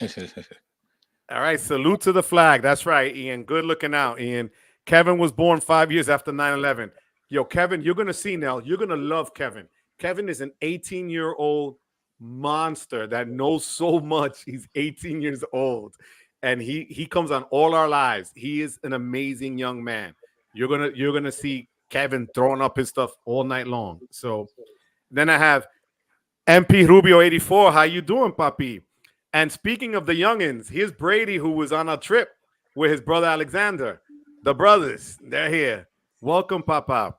All right, salute to the flag. That's right, Ian. Good looking out, Ian. Kevin was born 5 years after 9/11. Yo, Kevin, you're gonna see now. You're gonna love Kevin. Kevin is an 18-year-old monster that knows so much. He's 18 years old, and he comes on all our lives. He is an amazing young man. You're gonna see Kevin throwing up his stuff all night long. So then I have MP Rubio 84. How you doing, Papi? And speaking of the youngins, here's Brady, who was on a trip with his brother Alexander. The brothers, they're here. Welcome, Papa.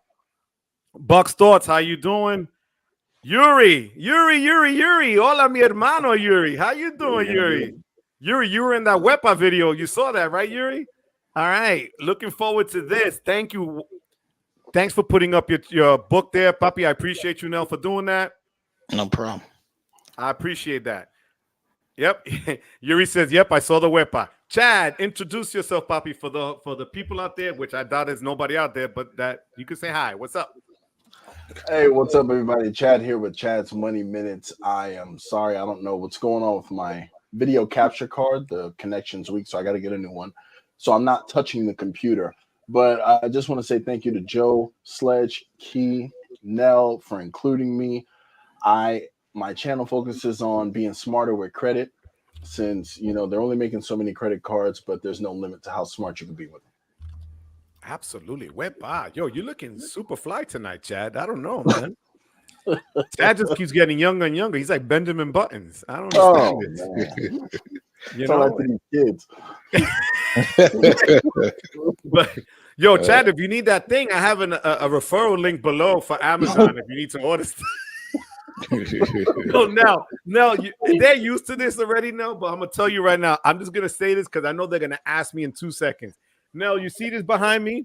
Buck's Thoughts, how you doing? Yuri. Hola, mi hermano, Yuri. How you doing, Yuri? Yuri, you were in that Wepa video. You saw that, right, Yuri? All right. Looking forward to this. Thank you. Thanks for putting up your book there, Papi. I appreciate you, Nell, for doing that. No problem. I appreciate that. Yep. Yuri says, yep, I saw the Wepa. Chad, introduce yourself, Papi, for the people out there, which I doubt there's nobody out there, but that you can say hi. What's up? Hey, what's up, everybody? Chad here with Chad's Money Minutes. I am sorry, I don't know what's going on with my video capture card. The connection's weak, so I got to get a new one. So I'm not touching the computer. But I just want to say thank you to Joe, Sledge, Key, Nell for including me. My channel focuses on being smarter with credit, since they're only making so many credit cards, but there's no limit to how smart you can be with them. Absolutely. Yo, you're looking super fly tonight, Chad. I don't know, man. Chad just keeps getting younger and younger. He's like Benjamin Buttons. I don't know. You know, like these kids. But yo, Chad, if you need that thing, I have a referral link below for Amazon if you need to order stuff. No, they're used to this already now, but I'm gonna tell you right now. I'm just gonna say this because I know they're gonna ask me in 2 seconds. Nell, you see this behind me?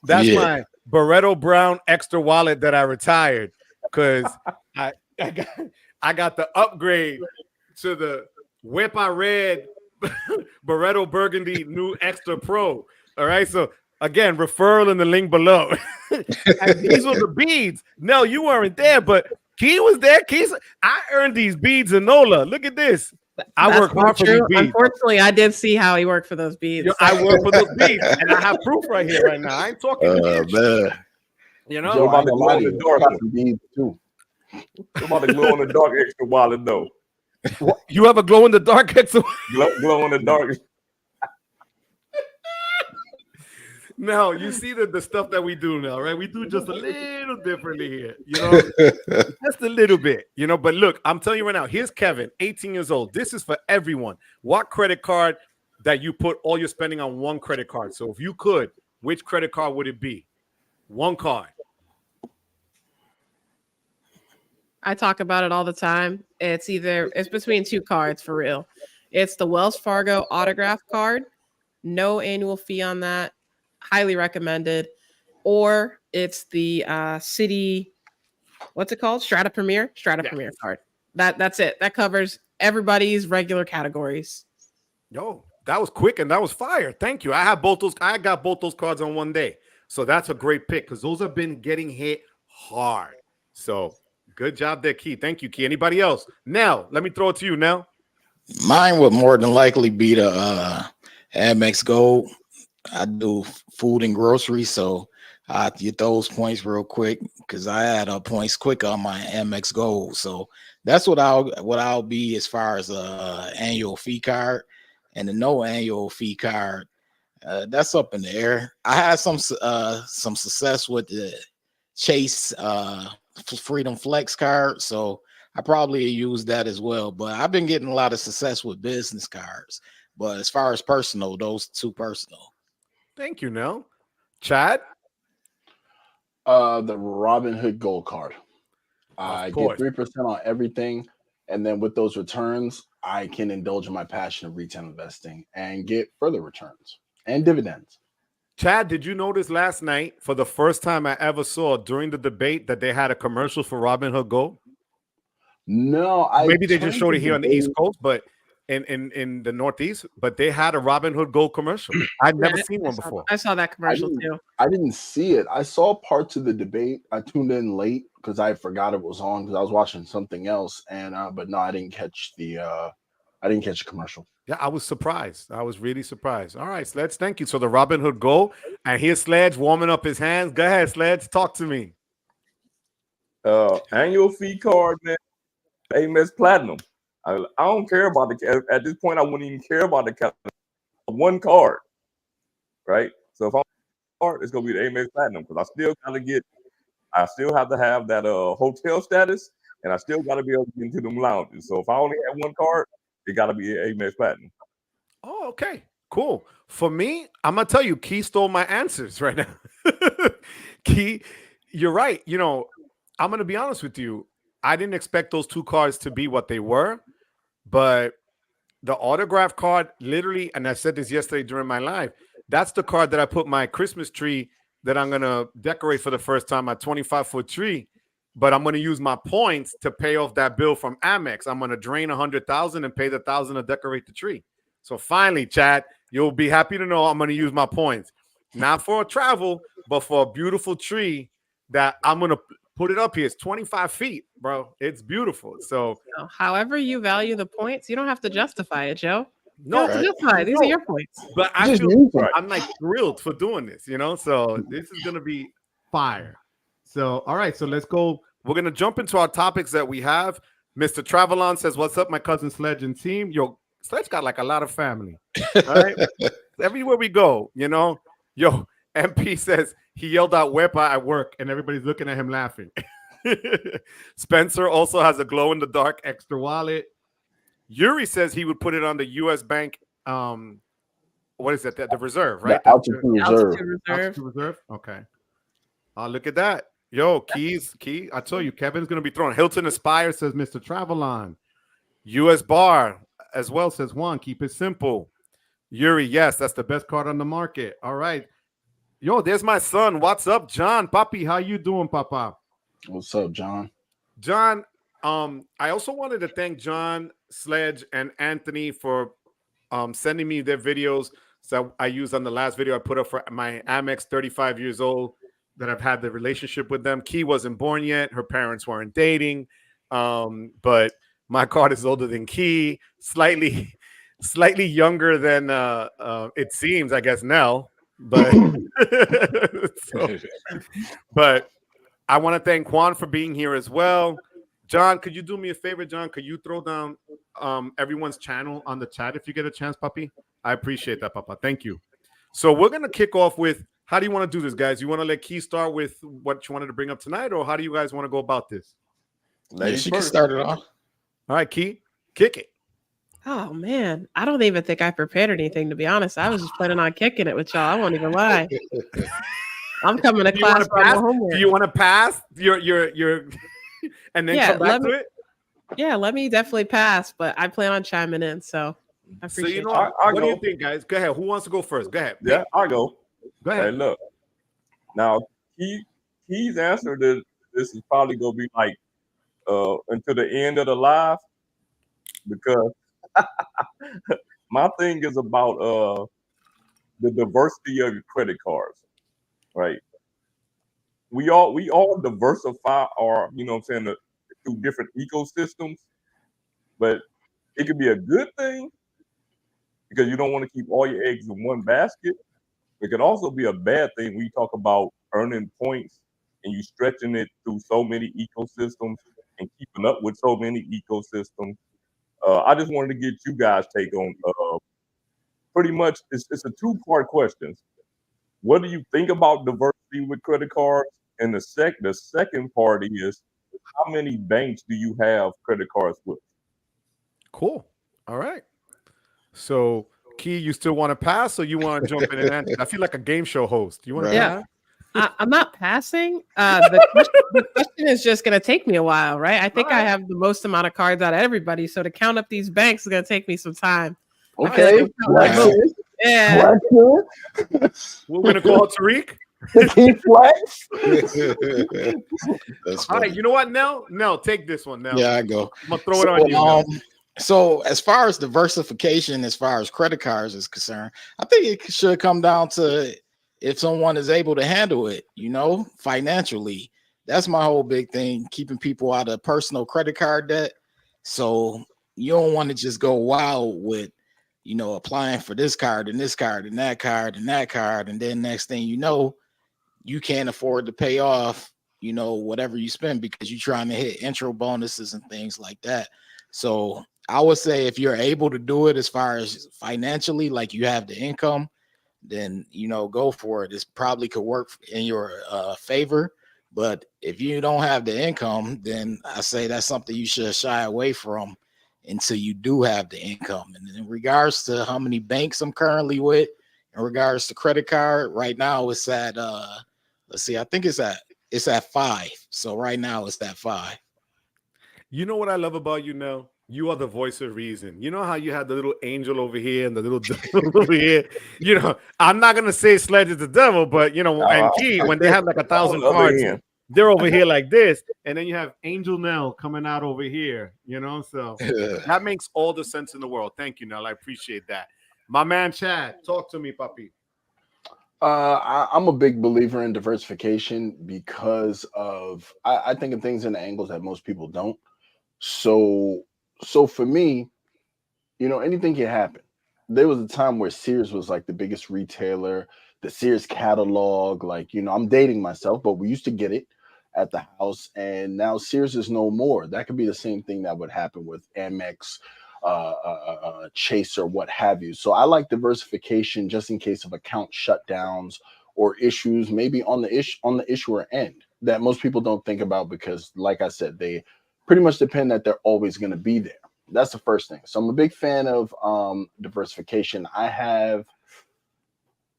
That's my Barretto Brown extra wallet that I retired because I got the upgrade to the Wepa Red Barretto Burgundy new Extra Pro. All right, so again, referral in the link below. And these were the beads. Nell, you weren't there, but Key was there. I earned these beads in NOLA. Look at this. I work hard for these beads. Unfortunately, I did see how he worked for those beads. I work for those beads, and I have proof right here, right now. I ain't talking. Man. You know, Joe, about the glow in the dark beads too. About the glow in the dark extra wallet though. You have a glow in the dark extra. Glow in the dark. No, you see the stuff that we do now, right? We do just a little differently here, just a little bit, But look, I'm telling you right now, here's Kevin, 18 years old. This is for everyone. What credit card that you put all your spending on one credit card? So if you could, which credit card would it be? One card. I talk about it all the time. It's between two cards for real. It's the Wells Fargo autograph card. No annual fee on that. Highly recommended. Or it's the Citi, what's it called? Strata Premier card. That's it. That covers everybody's regular categories. Yo, that was quick and that was fire. Thank you. I got both those cards on one day. So that's a great pick because those have been getting hit hard. So good job there, Key. Thank you, Key. Anybody else? Nell, let me throw it to you, Nell. Mine would more than likely be the Amex Gold. I do food and groceries, so I get those points real quick because I add up points quick on my Amex Gold. So that's what I'll be as far as annual fee card, and the no annual fee card. That's up in the air. I had some success with the Chase Freedom Flex card, so I probably use that as well. But I've been getting a lot of success with business cards. But as far as personal, those two personal. Thank you, Nell. Chad? The Robinhood Gold card. I get 3% on everything, and then with those returns, I can indulge in my passion of retail investing and get further returns and dividends. Chad, did you notice last night, for the first time I ever saw during the debate, that they had a commercial for Robinhood Gold? No, maybe they just showed it here on the East Coast, but in the Northeast, but they had a Robinhood Gold commercial. I'd never seen one before. I saw that commercial too. I didn't see it. I saw parts of the debate. I tuned in late because I forgot it was on because I was watching something else. And but no, I didn't catch the I didn't catch a commercial. Yeah, I was surprised. I was really surprised. All right, Sledge, thank you. So the Robin Hood Go, and here's Sledge warming up his hands. Go ahead, Sledge, talk to me. Annual fee card, man. Amex Platinum. I don't care about the at this point. I wouldn't even care about the one card, right? So if I'm card, it's gonna be the Amex Platinum because I still have to have that hotel status, and I still got to be able to get into them lounges. So if I only have one card, it got to be Amex Platinum. Oh, okay, cool. For me, I'm gonna tell you, Key stole my answers right now. Key, you're right. You know, I'm gonna be honest with you. I didn't expect those two cards to be what they were, but the autograph card, literally, and I said this yesterday during my live, that's the card that I put my Christmas tree that I'm gonna decorate for the first time, my 25-foot tree. But I'm gonna use my points to pay off that bill from Amex. I'm gonna drain 100,000 and pay the 1,000 to decorate the tree. So finally, Chad, you'll be happy to know I'm gonna use my points, not for a travel, but for a beautiful tree that I'm gonna put it up here. It's 25 feet, bro. It's beautiful. So however you value the points, you don't have to justify it, Joe. no, to justify. These are your points. but I Just feel use them. I'm like thrilled for doing this, you know. So this is gonna be fire. So all right, so let's go. We're gonna jump into our topics that we have. Mr. Travelon says, "What's up, my cousin Sledge and team?" Yo, Sledge got like a lot of family. All right, everywhere we go, you know. Yo, MP says he yelled out "Wepa" at work, and everybody's looking at him laughing. Spencer also has a glow in the dark extra wallet. Yuri says he would put it on the U.S. Bank. What is it? The reserve, right? The altitude reserve. Altitude reserve. Okay. Look at that. Yo, Key. I told you, Kevin's gonna be throwing. Hilton Aspire says Mr. Travelon. U.S. Bar as well says Juan. Keep it simple. Yuri, yes, that's the best card on the market. All right. Yo, there's my son. What's up, John? Papi, how you doing, Papa? What's up, John? John, I also wanted to thank John, Sledge, and Anthony for sending me their videos that I used on the last video I put up for my Amex 35 years old that I've had the relationship with them. Key wasn't born yet. Her parents weren't dating. But my card is older than Key, slightly younger than it seems, I guess, Nell. But but I want to thank Juan for being here as well. John, could you do me a favor, John? Could you throw down everyone's channel on the chat if you get a chance, puppy? I appreciate that, Papa. Thank you. So we're going to kick off with, how do you want to do this, guys? You want to let Key start with what you wanted to bring up tonight, or how do you guys want to go about this? Yeah, she can start it off. All right, Key, kick it. Oh man, I don't even think I prepared anything, to be honest. I was just planning on kicking it with y'all. I won't even lie. I'm coming to class for my homework. Do you want to pass your and then come back to it? Yeah, let me definitely pass, but I plan on chiming in. So I appreciate it. What do you think, guys? Go ahead. Who wants to go first? Go ahead. Yeah, I'll go. Go ahead. Hey, look. Now, Key's answer to this is probably gonna be like until the end of the live, because my thing is about the diversity of your credit cards, right? We all diversify our, you know what I'm saying, through different ecosystems, but it could be a good thing because you don't want to keep all your eggs in one basket. It could also be a bad thing when you talk about earning points and you stretching it through so many ecosystems and keeping up with so many ecosystems. I just wanted to get you guys' take on pretty much, it's a two-part question. What do you think about diversity with credit cards? And the second part is, how many banks do you have credit cards with? Cool. All right. So, Key, you still want to pass, or you want to jump in and answer? I feel like a game show host. You want to? Yeah. I'm not passing. The question is just going to take me a while, right? I think I have the most amount of cards out of everybody. So to count up these banks is going to take me some time. Okay. Yeah. We're going to call Tariq. Flex. All right. You know what, Nell? Nell, take this one, Nell. Yeah, I go. I'm going to throw it on you, Nell. So as far as diversification, as far as credit cards is concerned, I think it should come down to if someone is able to handle it, you know, financially. That's my whole big thing, keeping people out of personal credit card debt. So, you don't want to just go wild with, you know, applying for this card and this card and that card and that card, and then next thing you know, you can't afford to pay off, you know, whatever you spend because you're trying to hit intro bonuses and things like that. So I would say if you're able to do it as far as financially, like you have the income, then, you know, go for it. This probably could work in your favor. But if you don't have the income, then I say that's something you should shy away from until you do have the income. And in regards to how many banks I'm currently with, in regards to credit card, right now it's at let's see, I think it's at 5. So right now it's at 5. You know what I love about you now? You are the voice of reason. You know how you had the little angel over here and the little devil over here? You know, I'm not going to say Sledge is the devil, but, you know, and Key, when they have like 1,000 cards, they're over here like this. And then you have Angel Nell coming out over here, you know? So that makes all the sense in the world. Thank you, Nell. I appreciate that. My man, Chad, talk to me, puppy. I'm a big believer in diversification because of I think of things in the angles that most people don't. So for me, you know, anything can happen. There was a time where Sears was like the biggest retailer, the Sears catalog. Like, you know, I'm dating myself, but we used to get it at the house, and now Sears is no more. That could be the same thing that would happen with Amex, Chase, or what have you. So I like diversification just in case of account shutdowns or issues, maybe on the issuer end that most people don't think about because, like I said, they pretty much depend that they're always going to be there. That's the first thing. So I'm a big fan of diversification. I have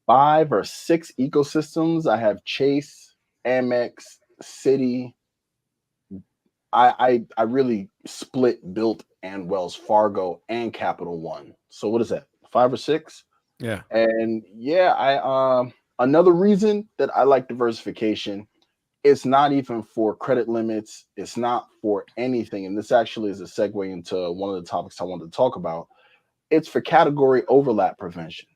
5 or 6 ecosystems. I have Chase, Amex, Citi. I really split, built, and Wells Fargo and Capital One. So what is that? 5 or 6? Yeah. And yeah, I another reason that I like diversification, it's not even for credit limits. It's not for anything. And this actually is a segue into one of the topics I wanted to talk about. It's for category overlap prevention,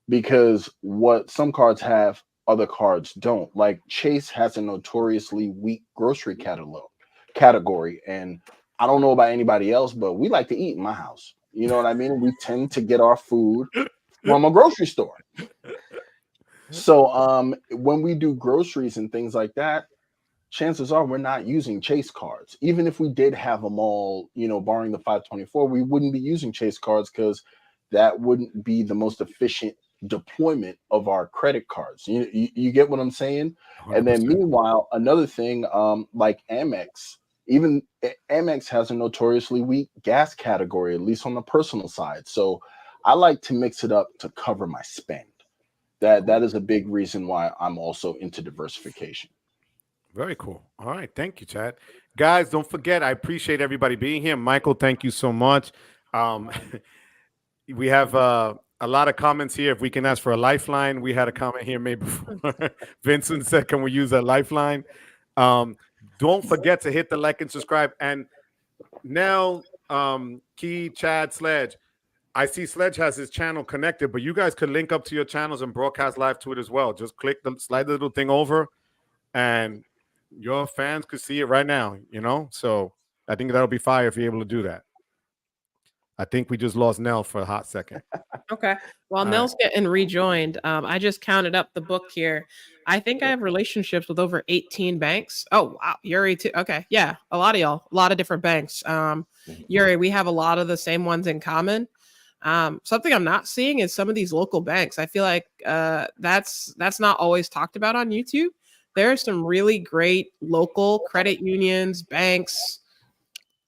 because what some cards have, other cards don't. Like Chase has a notoriously weak grocery category. And I don't know about anybody else, but we like to eat in my house. You know what I mean? We tend to get our food from a grocery store. So when we do groceries and things like that, chances are we're not using Chase cards. Even if we did have them all, you know, barring the 524, we wouldn't be using Chase cards because that wouldn't be the most efficient deployment of our credit cards. You get what I'm saying? 100%. And then meanwhile, another thing, like Amex, even Amex has a notoriously weak gas category, at least on the personal side. So I like to mix it up to cover my spend. That is a big reason why I'm also into diversification. Very cool. All right. Thank you, Chad. Guys, don't forget, I appreciate everybody being here. Michael, thank you so much. We have a lot of comments here. If we can ask for a lifeline, we had a comment here maybe before. Vincent said, can we use a lifeline? Don't forget to hit the like and subscribe. And now, Key, Chad, Sledge, I see Sledge has his channel connected, but you guys could link up to your channels and broadcast live to it as well. Just slide the little thing over, and your fans could see it right now, you know? So I think that'll be fire if you're able to do that. I think we just lost Nell for a hot second. Okay. While Nell's getting rejoined, I just counted up the book here. I think I have relationships with over 18 banks. Oh, wow. Yuri, too. Okay. Yeah. A lot of y'all, a lot of different banks. Yuri, we have a lot of the same ones in common. Something I'm not seeing is some of these local banks. I feel like that's not always talked about on YouTube. There are some really great local credit unions, banks,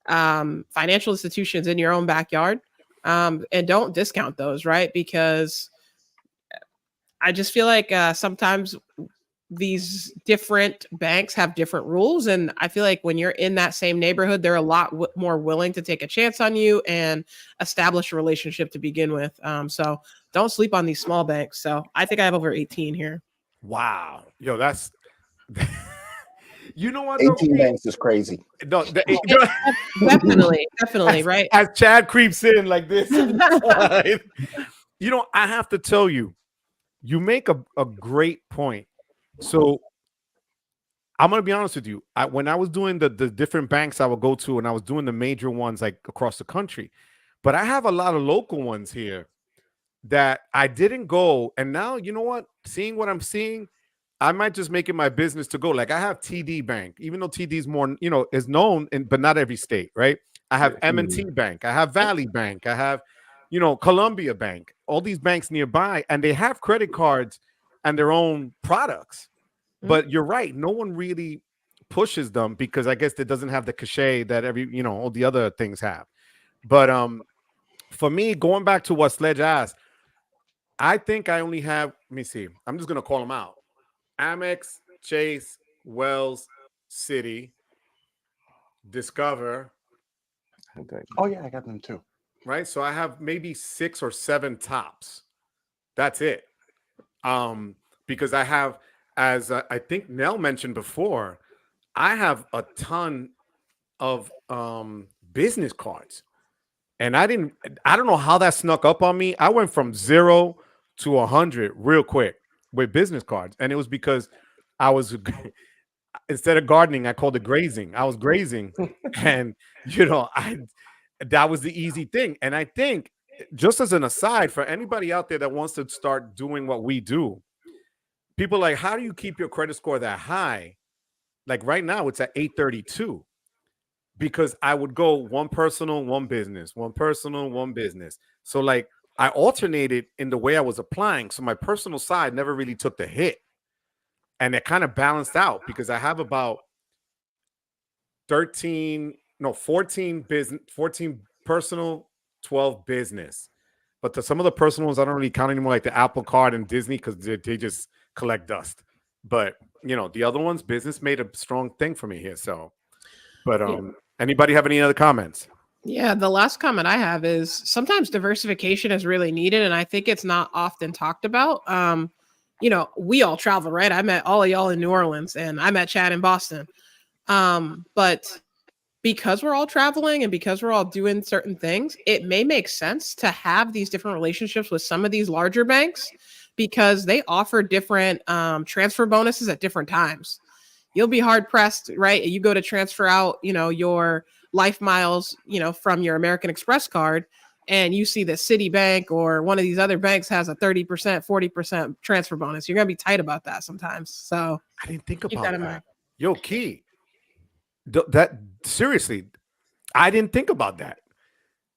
financial institutions in your own backyard. And don't discount those, right? Because I just feel like sometimes these different banks have different rules. And I feel like when you're in that same neighborhood, they're a lot more willing to take a chance on you and establish a relationship to begin with. So don't sleep on these small banks. So I think I have over 18 here. Wow. Yo, that's... You know what? 18 banks is crazy. No, definitely, right? As Chad creeps in like this. You know, I have to tell you, you make a great point. So I'm gonna be honest with you. When I was doing the different banks I would go to, and I was doing the major ones like across the country, but I have a lot of local ones here that I didn't go. And now, you know what? Seeing what I'm seeing, I might just make it my business to go. Like I have TD Bank, even though TD is more, is known in, but not every state, right? I have M&T Bank, I have Valley Bank, I have, Columbia Bank, all these banks nearby, and they have credit cards and their own products. But you're right, no one really pushes them because I guess it doesn't have the cachet that all the other things have. But for me, going back to what Sledge asked, I think I only have, let me see, I'm just gonna call them out. Amex, Chase, Wells, City, Discover. Okay. Oh yeah, I got them too. Right. So I have maybe 6 or 7 tops. That's it. Because I have, as I think Nell mentioned before, I have a ton of business cards. And I don't know how that snuck up on me. I went from 0 to 100 real quick with business cards. And it was because I was, instead of gardening, I called it grazing. I was grazing. And, that was the easy thing. And I think, just as an aside, for anybody out there that wants to start doing what we do, people like, how do you keep your credit score that high? Like right now, it's at 832. Because I would go one personal, one business, one personal, one business. So like I alternated in the way I was applying. So my personal side never really took the hit. And it kind of balanced out because I have about 14 business, 14 personal, 12 business. But some of the personal ones I don't really count anymore, like the Apple Card and Disney, because they just collect dust. But the other ones, business made a strong thing for me here. So, but anybody have any other comments? Yeah, the last comment I have is sometimes diversification is really needed, and I think it's not often talked about. We all travel, right? I met all of y'all in New Orleans, and I met Chad in Boston. But because we're all traveling and because we're all doing certain things, it may make sense to have these different relationships with some of these larger banks because they offer different transfer bonuses at different times. You'll be hard pressed, right? You go to transfer out, your life miles, from your American Express card, and you see that Citibank or one of these other banks has a 30%, 40% transfer bonus. You're gonna be tight about that sometimes. So I didn't think keep about that in that. mind. Yo, Key, that seriously, I didn't think about that.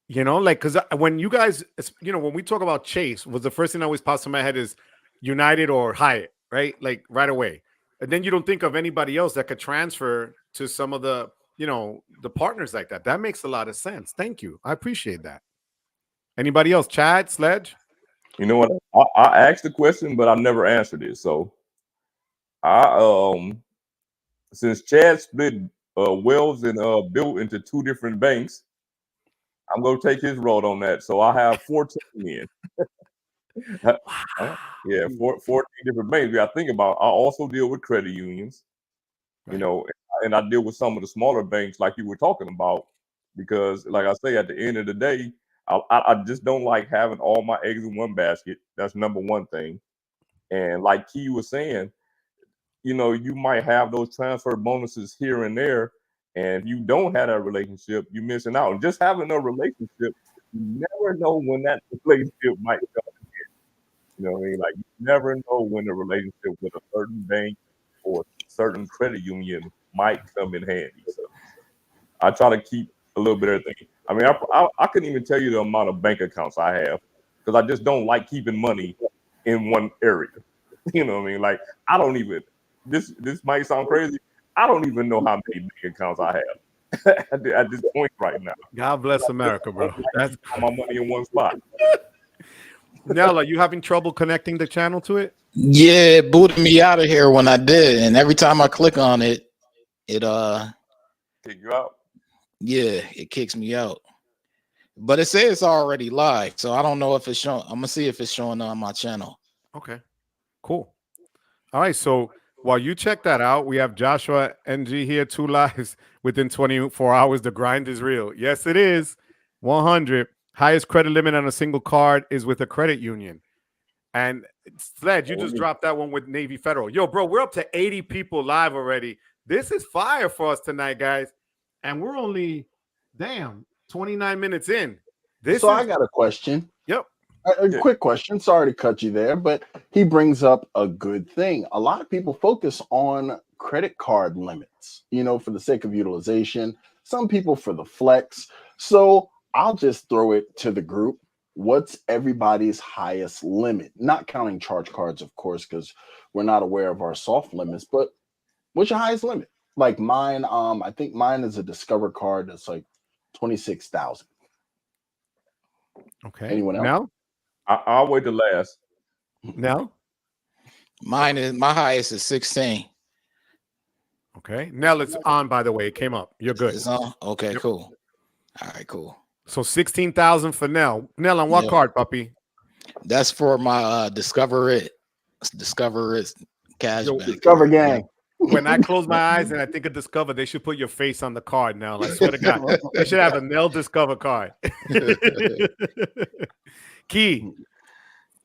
Because when you guys, when we talk about Chase, was the first thing that always pops in my head is United or Hyatt, right? Like right away. And then you don't think of anybody else that could transfer to some of the, the partners like that. That makes a lot of sense. Thank you. I appreciate that. Anybody else? Chad, Sledge? You know what? I asked the question, but I never answered it. So I since Chad split Wells and built into 2 different banks, I'm gonna take his road on that. So I have 14 men. Yeah, 14 different banks. I think about. I also deal with credit unions, Right. and I deal with some of the smaller banks, like you were talking about, because, like I say, at the end of the day, I just don't like having all my eggs in one basket. That's number one thing. And like Key was saying, you might have those transfer bonuses here and there, and if you don't have that relationship, you're missing out. And just having a relationship, you never know when that relationship might come. You know what I mean? Like, you never know when a relationship with a certain bank or certain credit union might come in handy. So I try to keep a little bit of everything. I mean, I couldn't even tell you the amount of bank accounts I have because I just don't like keeping money in one area. You know what I mean? Like, I don't even. This might sound crazy. I don't even know how many bank accounts I have at this point right now. God bless America, bro. That's my money in one spot. Nell, are you having trouble connecting the channel to it? Yeah, it booted me out of here when I did, and every time I click on it, it kick you out. Yeah, it kicks me out. But it says it's already live, so I don't know if it's showing. I'm gonna see if it's showing on my channel. Okay, cool. All right, so while you check that out, we have Joshua NG here, 2 lives within 24 hours. The grind is real. Yes, it is. 100. Highest credit limit on a single card is with a credit union. And Sledge, you just dropped that one with Navy Federal. Yo, bro, we're up to 80 people live already. This is fire for us tonight, guys. And we're only, 29 minutes in. I got a question. Yep. A quick question. Sorry to cut you there, but he brings up a good thing. A lot of people focus on credit card limits, for the sake of utilization. Some people for the flex. So I'll just throw it to the group. What's everybody's highest limit? Not counting charge cards, of course, because we're not aware of our soft limits, but what's your highest limit? Like mine, I think mine is a Discover card that's like 26,000. Okay. Anyone else? Now? I'll wait the last. Now? My highest is 16. Okay. Nell, it's on, by the way. It came up. You're good. It's on? Okay, Yep. cool. All right, cool. So 16,000 for Nell. Nell, on what card, puppy? That's for my Discover It cashback. Discover gang. When I close my eyes and I think of Discover, they should put your face on the card now. I swear to God. They should have a Nell Discover card. Key.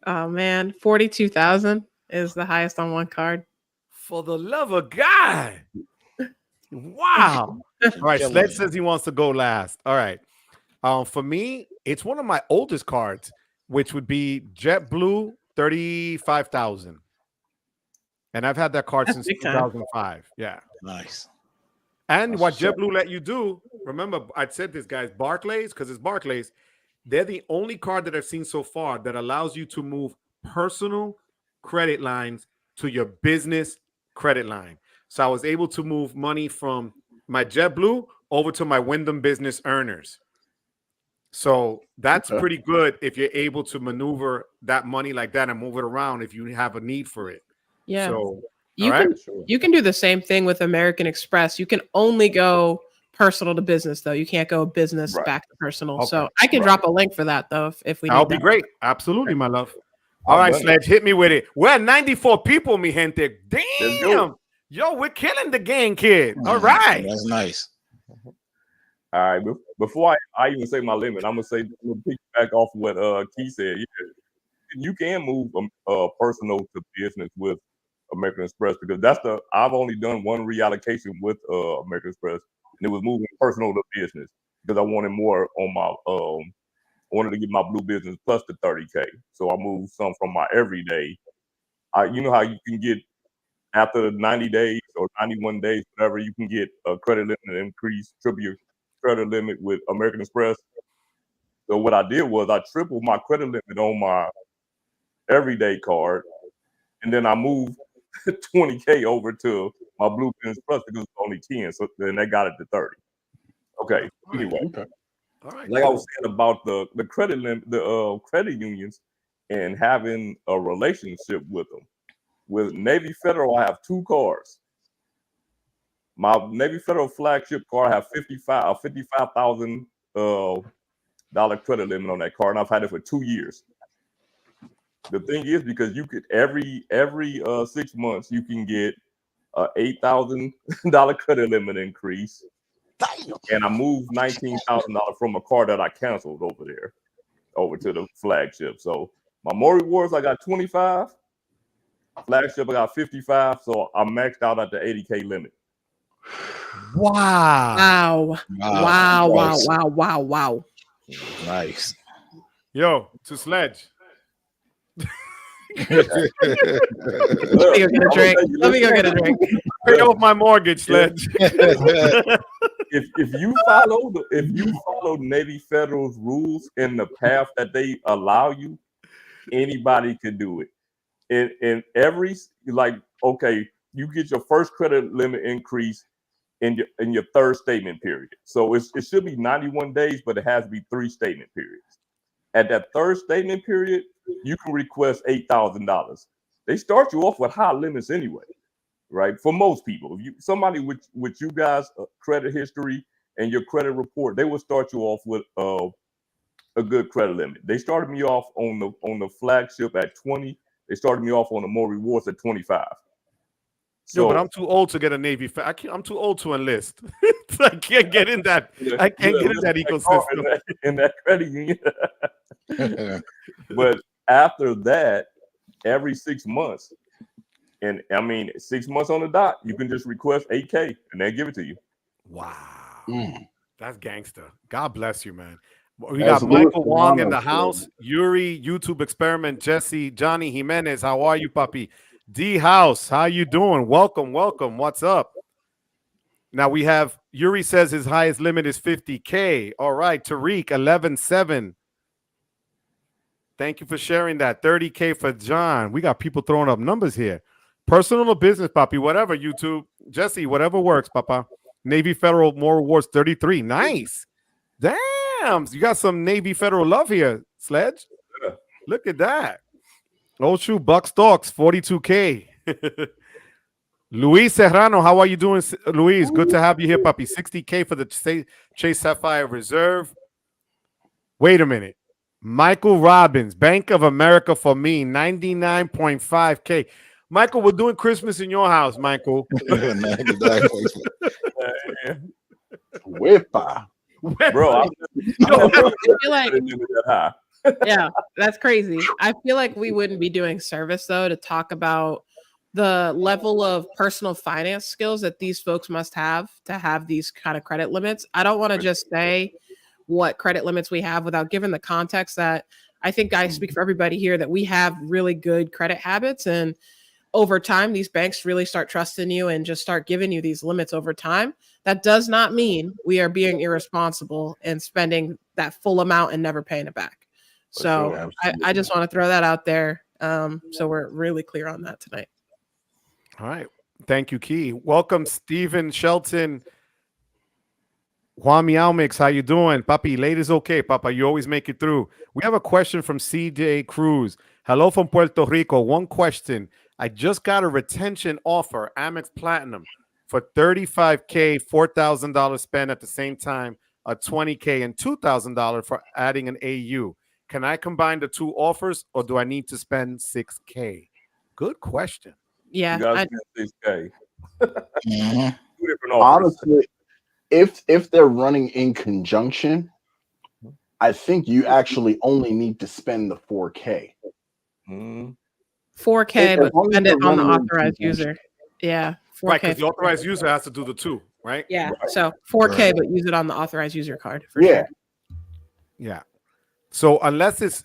Oh man, 42,000 is the highest on one card. For the love of God. Wow. All right. Sledge says he wants to go last. All right. For me, it's one of my oldest cards, which would be JetBlue 35,000. And I've had that card since 2005. Yeah. Nice. And what JetBlue let you do, remember, I said this, guys, Barclays, because it's Barclays, they're the only card that I've seen so far that allows you to move personal credit lines to your business credit line. So I was able to move money from my JetBlue over to my Wyndham Business Earners. So that's pretty good if you're able to maneuver that money like that and move it around if you have a need for it. Yeah. So you can do the same thing with American Express. You can only go personal to business though. You can't go business back to personal. Okay. So I can drop a link for that though if we need that'll be great. Absolutely, my love. All right, Sledge, hit me with it. We're at 94 people, mi gente. Damn. Yo, we're killing the game, kid. All right. That's nice. All right. Before I even say my limit, I'm gonna pick back off what Key said. Yeah, you can move personal to business with American Express because I've only done one reallocation with American Express, and it was moving personal to business because I wanted more on my I wanted to get my blue business plus the 30K. So I moved some from my everyday. You know how you can get after 90 days or 91 days, whatever, you can get a credit limit increase, triple your credit limit with American Express. So what I did was I tripled my credit limit on my everyday card, and then I moved 20K over to my Blue Business Plus because it's only 10. So then they got it to 30. Okay. Anyway, all right. Like I was saying about the credit limit, the credit unions, and having a relationship with them. With Navy Federal, I have two cards. My Navy Federal flagship card I have $55,000 credit limit on that card, and I've had it for 2 years. The thing is, because you could every 6 months you can get $8,000 credit limit increase, and I moved $19,000 from a card that I canceled over there over to the flagship. So my more rewards, I got 25. Flagship, I got 55. So I maxed out at the 80K limit. Wow. Nice. Yo, to Sledge. Let me go get a drink. Pay off my mortgage, Sledge. If you follow Navy Federal's rules in the path that they allow you, anybody could do it. In every, like, okay, you get your first credit limit increase in your third statement period. So it should be 91 days, but it has to be 3 statement periods. At that third statement period, you can request $8,000. They start you off with high limits anyway, right? For most people, if somebody with you guys' credit history and your credit report, they will start you off with a good credit limit. They started me off on the flagship at 20. They started me off on the more rewards at 25. So, but I'm too old to get a Navy. I'm too old to enlist. I can't get in that. I can't get in that ecosystem. In that credit union. But after that, every 6 months. And I mean, 6 months on the dot, you can just request 8K and they give it to you. Wow. Mm. That's gangster. God bless you, man. We As got Louis Michael Wong in the Serrano house, said, Yuri, YouTube Experiment, Jesse, Johnny Jimenez. How are you, puppy? D House, how you doing? Welcome, welcome. What's up? Now we have Yuri says his highest limit is 50K. All right, Tariq, 11.7. Thank you for sharing that. 30K for John. We got people throwing up numbers here. Personal or business, Papi, whatever, YouTube. Jesse, whatever works, Papa. Navy Federal, more rewards, 33. Nice. Damn. You got some Navy Federal love here, Sledge. Yeah. Look at that. Old shoe, Buck Stalks, 42K. Luis Serrano, how are you doing, Luis? Good to have you here, Papi. 60K for the Chase Sapphire Reserve. Wait a minute. Michael Robbins, Bank of America for me, 99.5K. Michael, we're doing Christmas in your house, Michael. Exactly. Whippa. Bro, I feel like that high. yeah, that's crazy. I feel like we wouldn't be doing service though to talk about the level of personal finance skills that these folks must have to have these kind of credit limits. I don't want to just say what credit limits we have without giving the context that I think I speak for everybody here that we have really good credit habits, and over time these banks really start trusting you and just start giving you these limits over time. That does not mean we are being irresponsible and spending that full amount and never paying it back. So Sure, I just want to throw that out there, so we're really clear on that tonight. All right. Thank you, Key. Welcome, Stephen Shelton. Juan Miao how you doing? Papi, late is okay, Papa. You always make it through. We have a question from CJ Cruz. Hello from Puerto Rico. One question. I just got a retention offer, Amex Platinum, for $35K, $4,000 spend at the same time, a $20K and $2,000 for adding an AU. Can I combine the two offers or do I need to spend $6K? Good question. Yeah. You gotta spend 6K. Mhm. Two different offers. honestly, if they're running in conjunction, I think you actually only need to spend the 4K. Mhm. 4K, As but long as spend they're it on the running in authorized conjunction. user. Yeah. 4K. Right, because the authorized user has to do the two, right? Yeah. So 4K, Right. but use it on the authorized user card for Yeah. sure. Yeah. So unless it's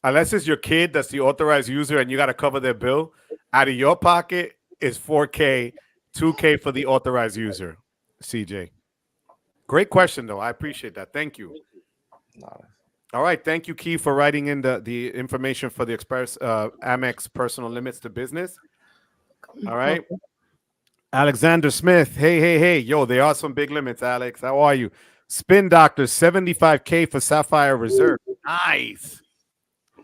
unless it's your kid that's the authorized user and you got to cover their bill, out of your pocket is 4K, 2K for the authorized user. CJ, great question though. I appreciate that. Thank you. All right, thank you, Key, for writing in the information for the Express Amex personal limits to business. All right. Alexander Smith. Hey. Yo, there are some big limits, Alex. How are you? Spin Doctor, 75K for Sapphire Reserve. Nice.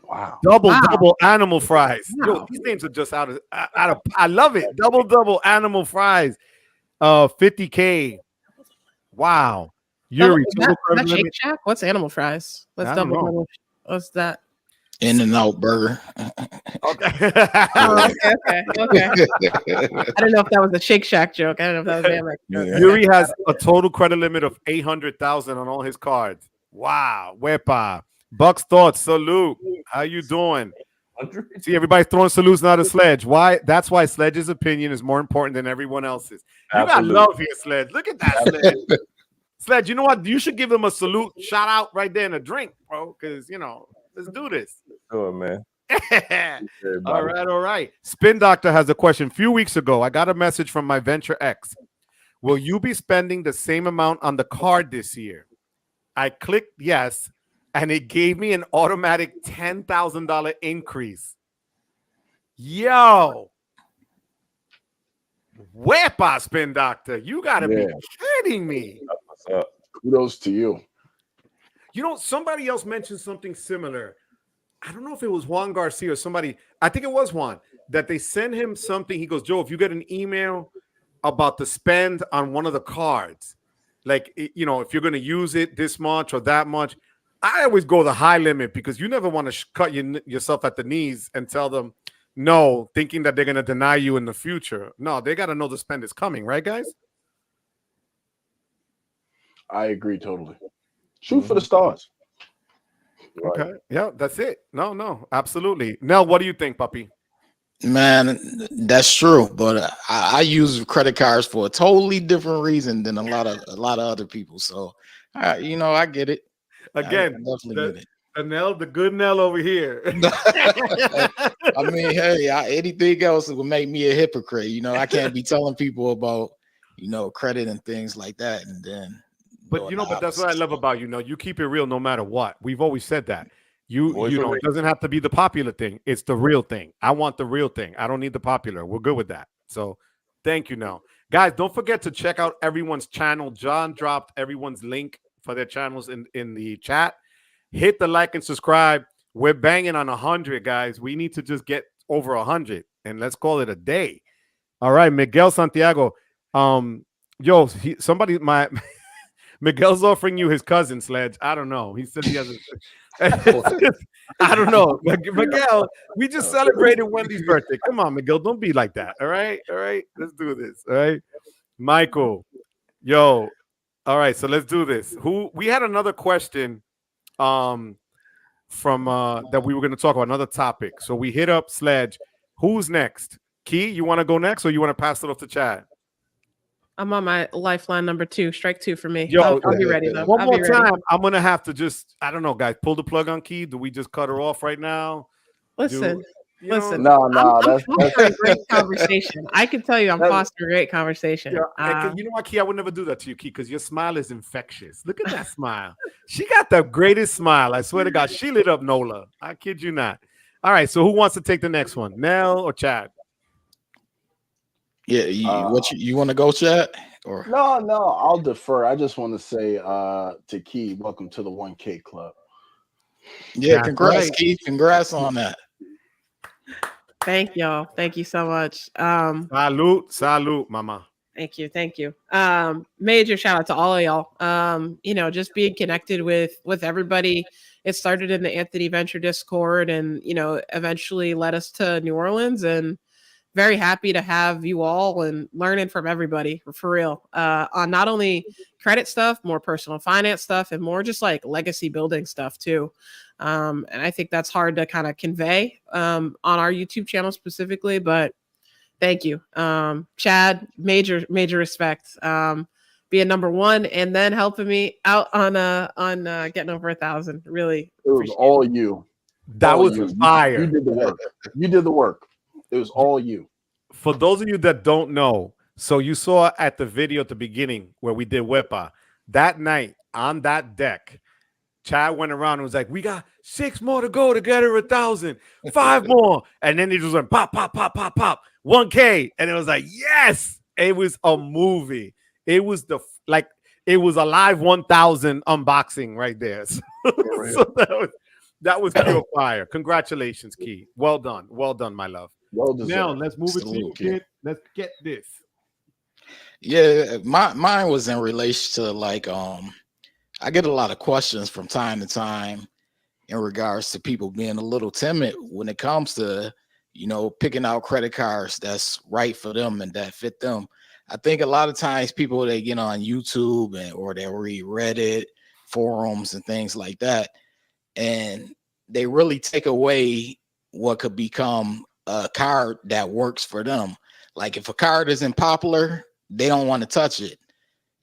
Wow. Double animal fries. Yo, Wow. these names are just out of I love it. Double animal fries. 50K. Wow. Yuri, Is total that credit Shake limit. Shack? What's animal fries? Let's I don't know. double. What's that? In-N-Out Burger. Okay. Oh, okay. I don't know if that was a Shake Shack joke. I don't know if that was an Amex joke. Yuri has a total credit limit of 800,000 on all his cards. Wow. Wepa. Buck's thoughts. Salute. How you doing? See, everybody's throwing salutes now to Sledge. Why? That's why Sledge's opinion is more important than everyone else's. You Absolutely. got love here, Sledge. Look at that, Sledge. Sledge, you know what? You should give them a salute, shout out right there and a drink, bro. Because, let's do this. Sure, man. All right. Spin Doctor has a question. A few weeks ago, I got a message from my Venture X. Will you be spending the same amount on the card this year? I clicked yes, and it gave me an automatic $10,000 increase. Yo. Wepa, Spin Doctor. You got to be kidding me. What's up? Kudos to you. Somebody else mentioned something similar. I don't know if it was Juan Garcia or somebody. I think it was Juan, that they sent him something. He goes, Joe, if you get an email about the spend on one of the cards, like, if you're going to use it this much or that much, I always go the high limit because you never want to cut yourself at the knees and tell them no, thinking that they're going to deny you in the future. No, they got to know the spend is coming. Right, guys? I agree totally. Shoot for the stars. Right. Okay. Yeah, that's it. No, absolutely. Nell, what do you think, puppy? Man, that's true, but I use credit cards for a totally different reason than a lot of other people. So, I get it. I Again, definitely the get it. the good Nell over here. I mean, hey, anything else would make me a hypocrite. I can't be telling people about credit and things like that, and then But doing the but that's what I opposite. love about you. You keep it real no matter what. We've always said that. Voice of It doesn't have to be the popular thing. It's the real thing. I want the real thing. I don't need the popular. We're good with that. So thank you, Nell. Guys, don't forget to check out everyone's channel. John dropped everyone's link for their channels in the chat. Hit the like and subscribe. We're banging on 100, guys. We need to just get over 100 and let's call it a day. All right, Miguel Santiago. Somebody, my Miguel's offering you his cousin Sledge. I don't know. He says he has I don't know. Miguel, we just celebrated Wendy's birthday. Come on, Miguel. Don't be like that. All right. All right. Let's do this. All right. Michael. Yo. All right. So let's do this. We had another question from that we were going to talk about, another topic. So we hit up Sledge. Who's next? Key, you want to go next or you want to pass it off to Chad? I'm on my lifeline number 2. Strike 2 for me. Yo, I'll be ready though. One I'll more be ready. time, I'm gonna have to just, I don't know, guys, pull the plug on Key. Do we just cut her off right now? Listen, Listen. No, I'm that's fostering great conversation. I can tell you, I'm That- fostering great conversation. You know what, Key? I would never do that to you, Key, because your smile is infectious. Look at that smile. She got the greatest smile. I swear to God, she lit up Nola. I kid you not. All right, so who wants to take the next one, Nell or Chad? Yeah, you want to go, Chad? Or no, I'll defer. I just want to say to Key, welcome to the 1K club. yeah, That's congrats, right. Keith. Congrats on that. Thank y'all. Thank you so much. Salute, mama. Thank you. Major shout out to all of y'all. Just being connected with everybody. It started in the Anthony Venture Discord and, eventually led us to New Orleans, and very happy to have you all and learning from everybody for real, on not only credit stuff, more personal finance stuff, and more just like legacy building stuff too. And I think that's hard to kind of convey on our YouTube channel specifically, but thank you. Chad, major respect. Being number 1 and then helping me out on getting over 1,000. Really, It was all you. That All was you. fire. You did the work. You did the work. It was all you. For those of you that don't know, so you saw at the video at the beginning where we did Wepa, that night on that deck, Chad went around and was like, we got 6 more to go to get her 1,000, 5 more. And then he just went pop, pop, pop, pop, pop, 1K. And it was like, yes, it was a movie. It was it was a live 1,000 unboxing right there. So that was pure fire. Congratulations, Key. Well done, my love. Well deserved. Now let's move it to you, Salute, kid. Let's get this. Yeah, mine was in relation to I get a lot of questions from time to time in regards to people being a little timid when it comes to picking out credit cards that's right for them and that fit them. I think a lot of times people, they get on YouTube or they read Reddit forums and things like that, and they really take away what could become a card that works for them. Like if a card isn't popular, they don't want to touch it.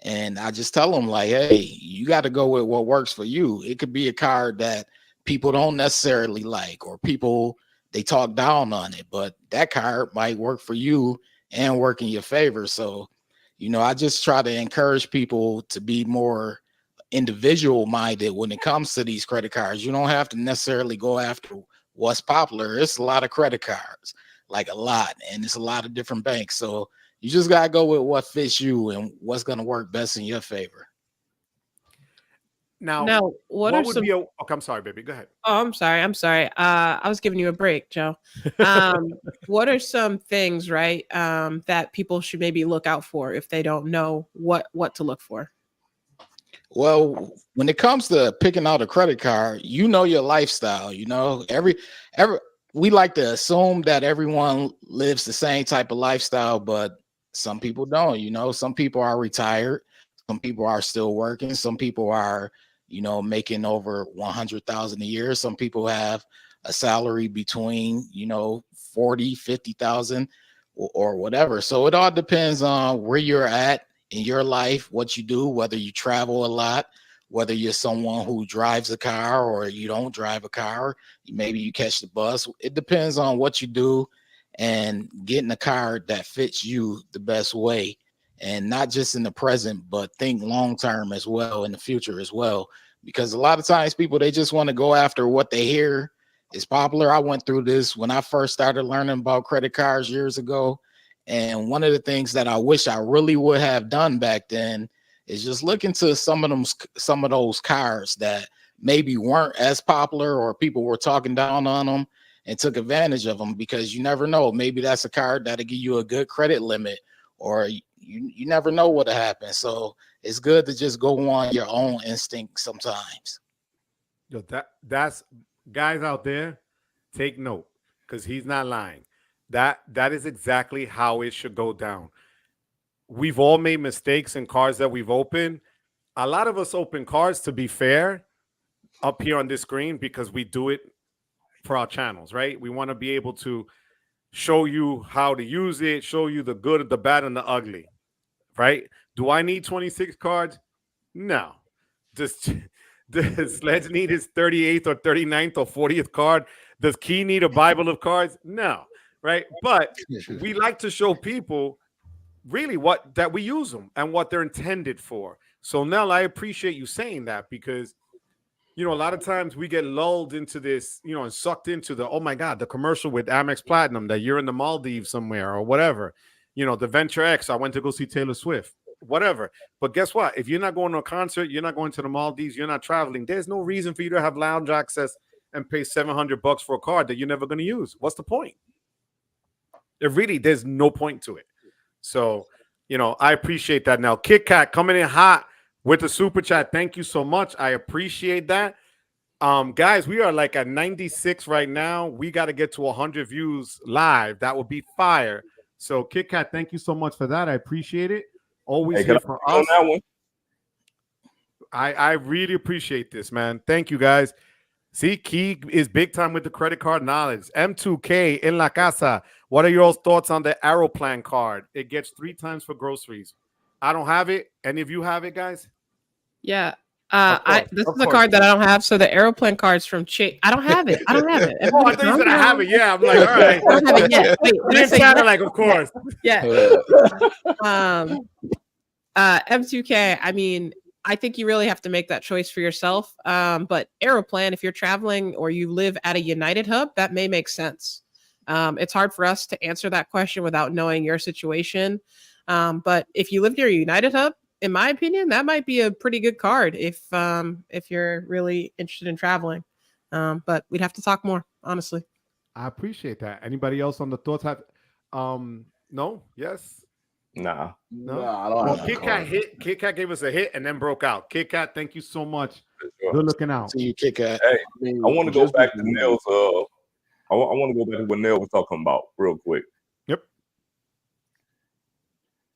And I just tell them like, hey, you got to go with what works for you. It could be a card that people don't necessarily like, or people, they talk down on it, but that card might work for you and work in your favor. So, I just try to encourage people to be more individual minded when it comes to these credit cards. You don't have to necessarily go after what's popular. It's a lot of credit cards, like a lot, and it's a lot of different banks. So you just got to go with what fits you and what's going to work best in your favor. Now, what would some... be okay, I'm sorry, baby. Go ahead. Oh, I'm sorry. I was giving you a break, Joe. What are some things, right, that people should maybe look out for if they don't know what to look for? Well, when it comes to picking out a credit card, your lifestyle. We like to assume that everyone lives the same type of lifestyle, but some people don't. Some people are retired, some people are still working, some people are making over 100,000 a year. Some people have a salary between 40, 50,000 or whatever. So it all depends on where you're at in your life, what you do, whether you travel a lot, whether you're someone who drives a car or you don't drive a car, maybe you catch the bus. It depends on what you do and getting a car that fits you the best way. And not just in the present, but think long term as well, in the future as well. Because a lot of times people, they just want to go after what they hear is popular. I went through this when I first started learning about credit cards years ago. And one of the things that I wish I really would have done back then is just look into some of those cards that maybe weren't as popular or people were talking down on them and took advantage of them, because you never know. Maybe that's a card that'll give you a good credit limit, or you never know what'll happen. So it's good to just go on your own instinct sometimes. Yo, that's guys out there, take note, because he's not lying. That is exactly how it should go down. We've all made mistakes in cards that we've opened. A lot of us open cards, to be fair, up here on this screen because we do it for our channels, right? We want to be able to show you how to use it, show you the good, the bad, and the ugly, right? Do I need 26 cards? No. Does Sledge need his 38th or 39th or 40th card? Does Key need a Bible of cards? No, right? But we like to show people really what that we use them and what they're intended for. So Nell, I appreciate you saying that, because a lot of times we get lulled into this, and sucked into the, oh my God, the commercial with Amex Platinum that you're in the Maldives somewhere or whatever, the Venture X, I went to go see Taylor Swift, whatever. But guess what? If you're not going to a concert, you're not going to the Maldives, you're not traveling, there's no reason for you to have lounge access and pay $700 for a card that you're never going to use. What's the point? There's no point to it. So, I appreciate that. Now, Kit Kat coming in hot with the super chat. Thank you so much. I appreciate that. Guys, we are like at 96 right now. We got to get to 100 views live. That would be fire. So, Kit Kat, thank you so much for that. I appreciate it. Always here for us. On that one? I really appreciate this, man. Thank you, guys. See, Key is big time with the credit card knowledge. M2K in La Casa. What are your thoughts on the Aeroplan card? It gets 3 times for groceries. I don't have it. Any of you have it, guys? Yeah. This is a card that I don't have. So the Aeroplan cards from Chase. I don't have it. I don't have it. Oh, I thought you said I have it. Yeah, I'm like, all right. I don't have it yet. Wait, You sounded like, of course. Yeah. M2K. I mean, I think you really have to make that choice for yourself. But Aeroplan, if you're traveling or you live at a United hub, that may make sense. It's hard for us to answer that question without knowing your situation. But if you live near a United hub, in my opinion, that might be a pretty good card if you're really interested in traveling. But we'd have to talk more, honestly. I appreciate that. Anybody else on the thoughts have? No? Yes? Nah. No, I don't have Kit Kat hit. Kit Kat gave us a hit and then broke out. Kit Kat, thank you so much. Sure. Good looking out. See you, Kit Kat. Hey, I want to go back to Nell's. I want to go back to what Nell was talking about real quick. Yep.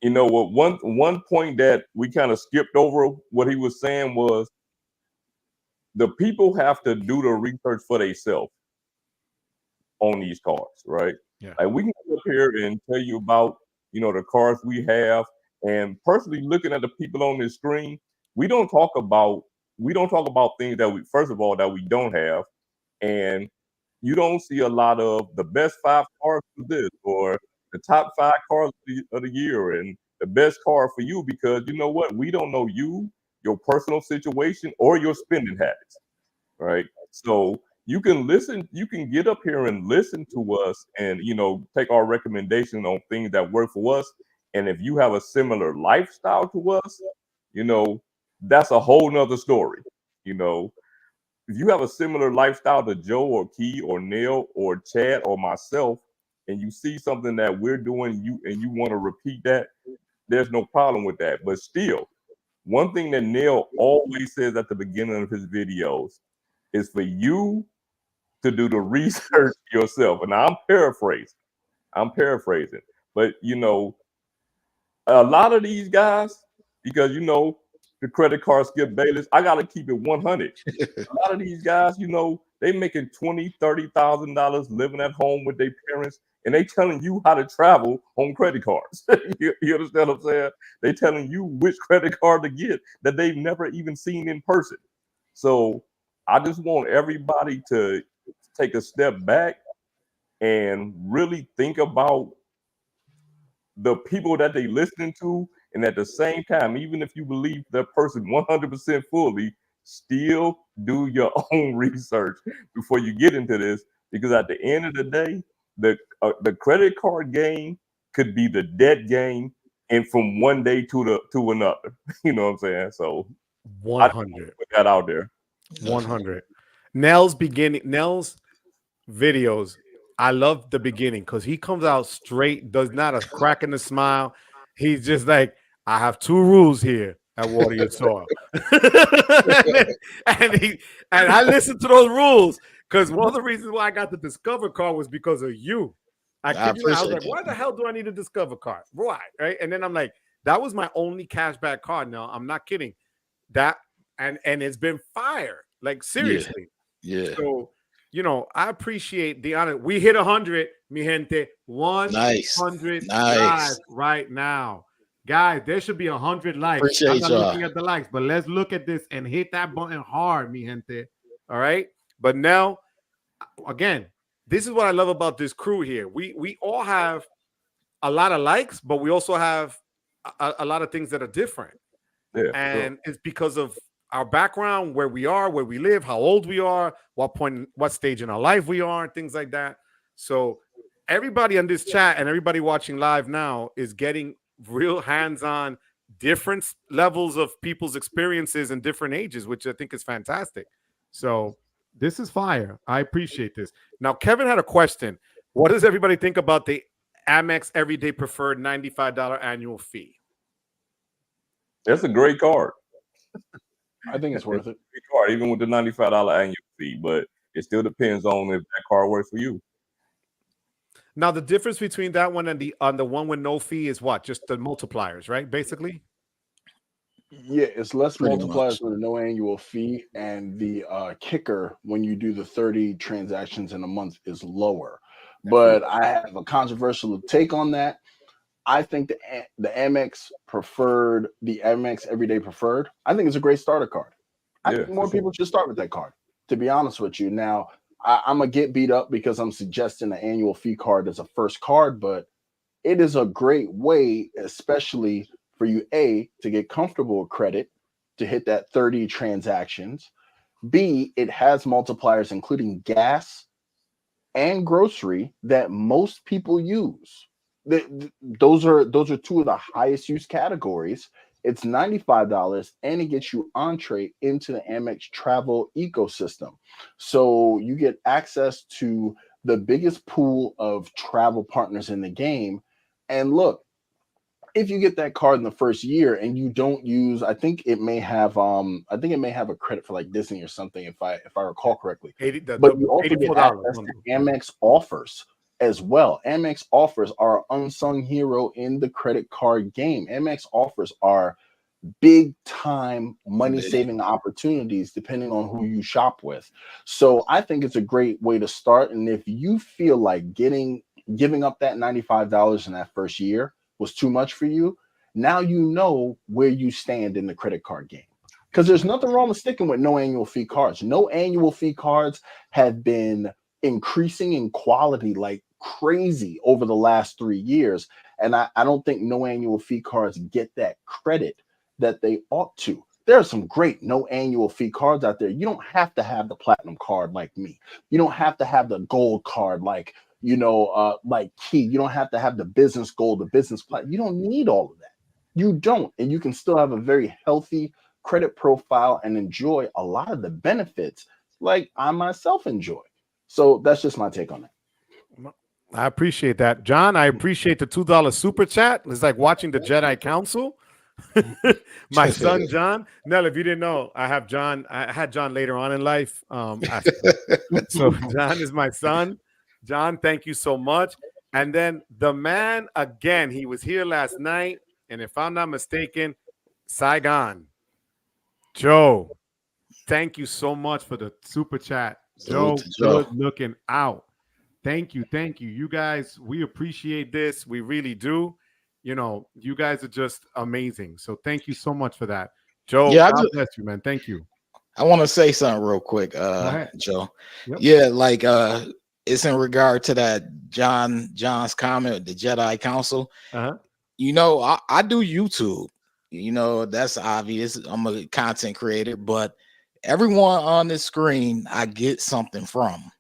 What one point that we kind of skipped over what he was saying was the people have to do the research for themselves on these cards, right? Yeah. Like we can come up here and tell you about the cards we have, and personally looking at the people on this screen, we don't talk about things that we that we don't have, and you don't see a lot of the best 5 cards for this or the top 5 cards of the year and the best card for you, because you know what, we don't know you, your personal situation, or your spending habits, right? So you can get up here and listen to us and take our recommendation on things that work for us. And if you have a similar lifestyle to us, that's a whole nother story. If you have a similar lifestyle to Joe or Key or Neil or Chad or myself, and you see something that we're doing, you want to repeat that, there's no problem with that. But still, one thing that Neil always says at the beginning of his videos is for you to do the research yourself. And I'm paraphrasing, but a lot of these guys, because the credit card Skip Bayless. I gotta keep it 100. A lot of these guys, you know, they making $20,000-$30,000 living at home with their parents, and they telling you how to travel on credit cards. You understand what I'm saying? They telling you which credit card to get that they've never even seen in person. So I just want everybody to take a step back and really think about the people that they listening to, and at the same time, even if you believe that person 100% fully, still do your own research before you get into this, because at the end of the day, the credit card game could be the debt game, and from one day to another. You know what I'm saying? So I just 100. put that out there. 100. Nell's videos, I love the beginning because he comes out straight, does not a crack in the smile. He's just like, I have two rules here at Water Your Soil. and I listened to those rules because one of the reasons why I got the Discover card was because of you. I was like, why the hell do I need a Discover card? Why? Right. And then I'm like, that was my only cashback card. No, I'm not kidding. That and it's been fire. Like seriously. Yeah. So, you know, I appreciate the honor. We hit 100, mi gente. 100 likes right now. Guys, there should be 100 likes. Appreciate I'm not y'all. looking at the likes, but let's look at this and hit that button hard, mi gente. All right. But now, again, this is what I love about this crew here. We all have a lot of likes, but we also have a lot of things that are different. Yeah, and it's because of our background, where we are, where we live, how old we are, what stage in our life we are, things like that. So everybody on this chat and everybody watching live now is getting real hands-on, different levels of people's experiences and different ages, which I think is fantastic. So this is fire. I appreciate this. Now, Kevin had a question. What does everybody think about the Amex Everyday Preferred $95 annual fee? That's a great card. I think it's worth it. Great card, even with the $95 annual fee, but it still depends on if that card works for you. Now, the difference between that one and the one with no fee is what? Just the multipliers, right? Basically. Yeah, it's less Pretty multipliers much. with a no annual fee, and the kicker when you do the 30 transactions in a month is lower. But I have a controversial take on that. I think the Amex Preferred, the Amex Everyday Preferred, I think it's a great starter card. I think more people should start with that card, to be honest with you. Now, I'm going to get beat up because I'm suggesting an annual fee card as a first card, but it is a great way, especially for you, A, to get comfortable with credit, to hit that 30 transactions. B, it has multipliers, including gas and grocery, that most people use. Those are two of the highest use categories. It's $95 and it gets you entree into the Amex travel ecosystem. So you get access to the biggest pool of travel partners in the game. And look, if you get that card in the first year and you don't use, I think it may have a credit for like Disney or something, if I recall correctly. But you also get access to Amex offers as well. Amex offers are an unsung hero in the credit card game. Amex offers are big time money saving opportunities depending on who you shop with. So I think it's a great way to start. And if you feel like giving up that $95 in that first year was too much for you, now you know where you stand in the credit card game. Because there's nothing wrong with sticking with no annual fee cards. No annual fee cards have been increasing in quality like crazy over the last 3 years. And I don't think no annual fee cards get that credit that they ought to. There are some great no annual fee cards out there. You don't have to have the platinum card like me. You don't have to have the gold card like Key. You don't have to have the business gold, the business platinum. You don't need all of that. You don't. And you can still have a very healthy credit profile and enjoy a lot of the benefits like I myself enjoy. So that's just my take on it. I appreciate that. John, I appreciate the $2 super chat. It's like watching the Jedi Council. My son John. Nell, if you didn't know, I had John later on in life. So John is my son. John, thank you so much. And then the man again, he was here last night, and if I'm not mistaken, Saigon. Joe, thank you so much for the super chat. Salute Joe, to Joe. good looking out. Thank you. Thank you. You guys, we appreciate this. We really do. You know, you guys are just amazing. So thank you so much for that. Joe, Yeah, God bless you, man. Thank you. I want to say something real quick, Go ahead. Joe. Yep. Yeah, like it's in regard to that John's comment, the Jedi Council. Uh-huh. You know, I do YouTube. You know, that's obvious. I'm a content creator, but everyone on this screen, I get something from.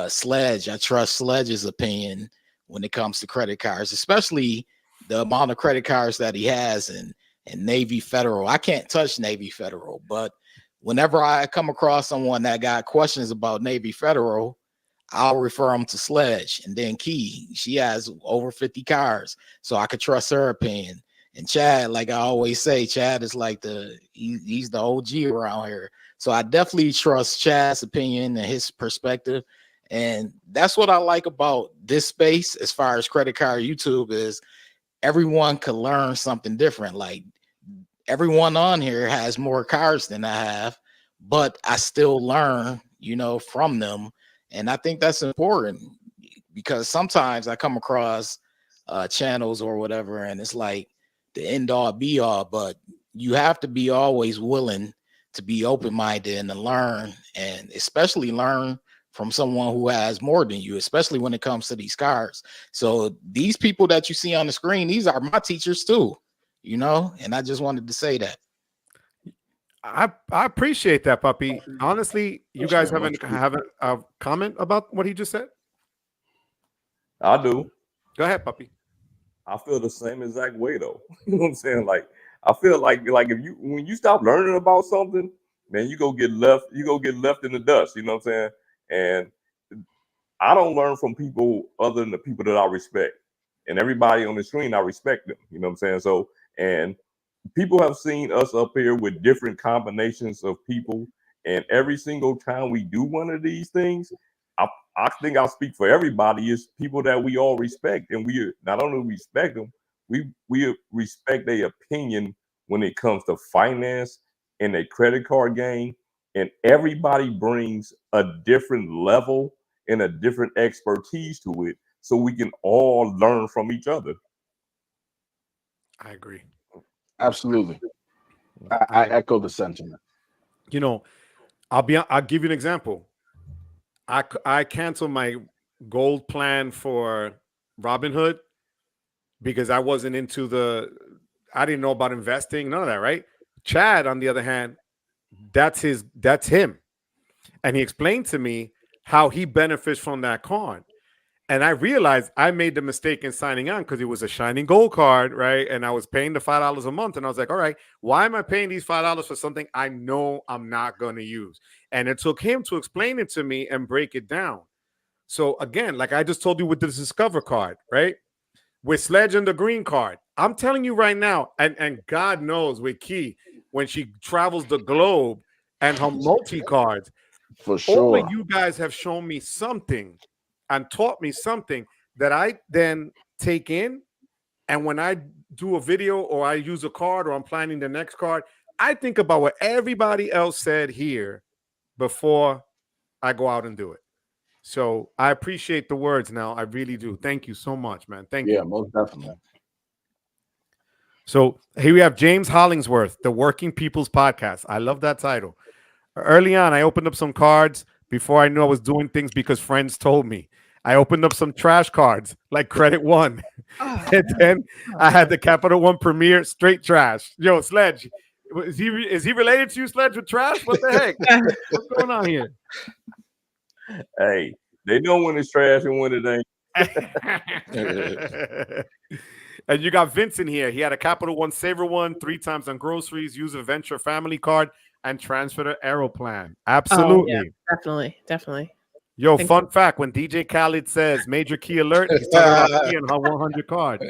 Sledge, I trust Sledge's opinion when it comes to credit cards, especially the amount of credit cards that he has and Navy Federal. I can't touch Navy Federal, but whenever I come across someone that got questions about Navy Federal, I'll refer them to Sledge. And then Key, she has over 50 cars, so I could trust her opinion. And Chad, like I always say, Chad is like he's the OG around here. So I definitely trust Chad's opinion and his perspective. And that's what I like about this space as far as credit card YouTube is everyone could learn something different. Like everyone on here has more cars than I have, but I still learn, you know, from them. And I think that's important because sometimes I come across channels or whatever, and it's like the end all be all, but you have to be always willing to be open-minded and to learn, and especially learn from someone who has more than you, especially when it comes to these cars. So these people that you see on the screen, these are my teachers too, you know, and I just wanted to say that. I appreciate that, puppy. Honestly, you guys Sure, have a comment about what he just said? I do. Go ahead, puppy. I feel the same exact way though. You know what I'm saying? Like I feel like if you when you stop learning about something, man, you go get left in the dust. You know what I'm saying? And I don't learn from people other than the people that I respect. And everybody on the screen, I respect them. You know what I'm saying? So, and people have seen us up here with different combinations of people. And every single time we do one of these things, I think I'll speak for everybody, is people that we all respect. And we not only respect them, we respect their opinion when it comes to finance and a credit card game. And everybody brings a different level and a different expertise to it, so we can all learn from each other. I agree. Absolutely. I echo the sentiment. You know, I'll give you an example. I canceled my gold plan for Robinhood because I wasn't I didn't know about investing, none of that, right? Chad, on the other hand, that's him. And he explained to me how he benefits from that card. And I realized I made the mistake in signing on because it was a shining gold card, right? And I was paying the $5 a month. And I was like, all right, why am I paying these $5 for something I know I'm not going to use? And it took him to explain it to me and break it down. So again, like I just told you with the Discover card, right? With Sledge and the green card, I'm telling you right now, and God knows with Key, when she travels the globe and her multi-cards, For all sure. of you guys have shown me something and taught me something that I then take in. And when I do a video or I use a card or I'm planning the next card, I think about what everybody else said here before I go out and do it. So I appreciate the words now. I really do. Thank you so much, man. Thank you. Yeah, most definitely. So here we have James Hollingsworth, the Working People's Podcast. I love that title. Early on, I opened up some cards before I knew I was doing things because friends told me. I opened up some trash cards like Credit One. And then I had the Capital One Premier straight trash. Yo, Sledge, is he related to you, Sledge, with trash? What the heck? What's going on here? Hey, they know when it's trash and when it ain't. And you got Vincent here. He had a Capital One Saver One, 3 times on groceries, use a Venture Family Card, and transfer to Aeroplan. Absolutely. Oh, yeah, definitely. Yo, fun fact, when DJ Khaled says major key alert, he's talking about key on her 100 card.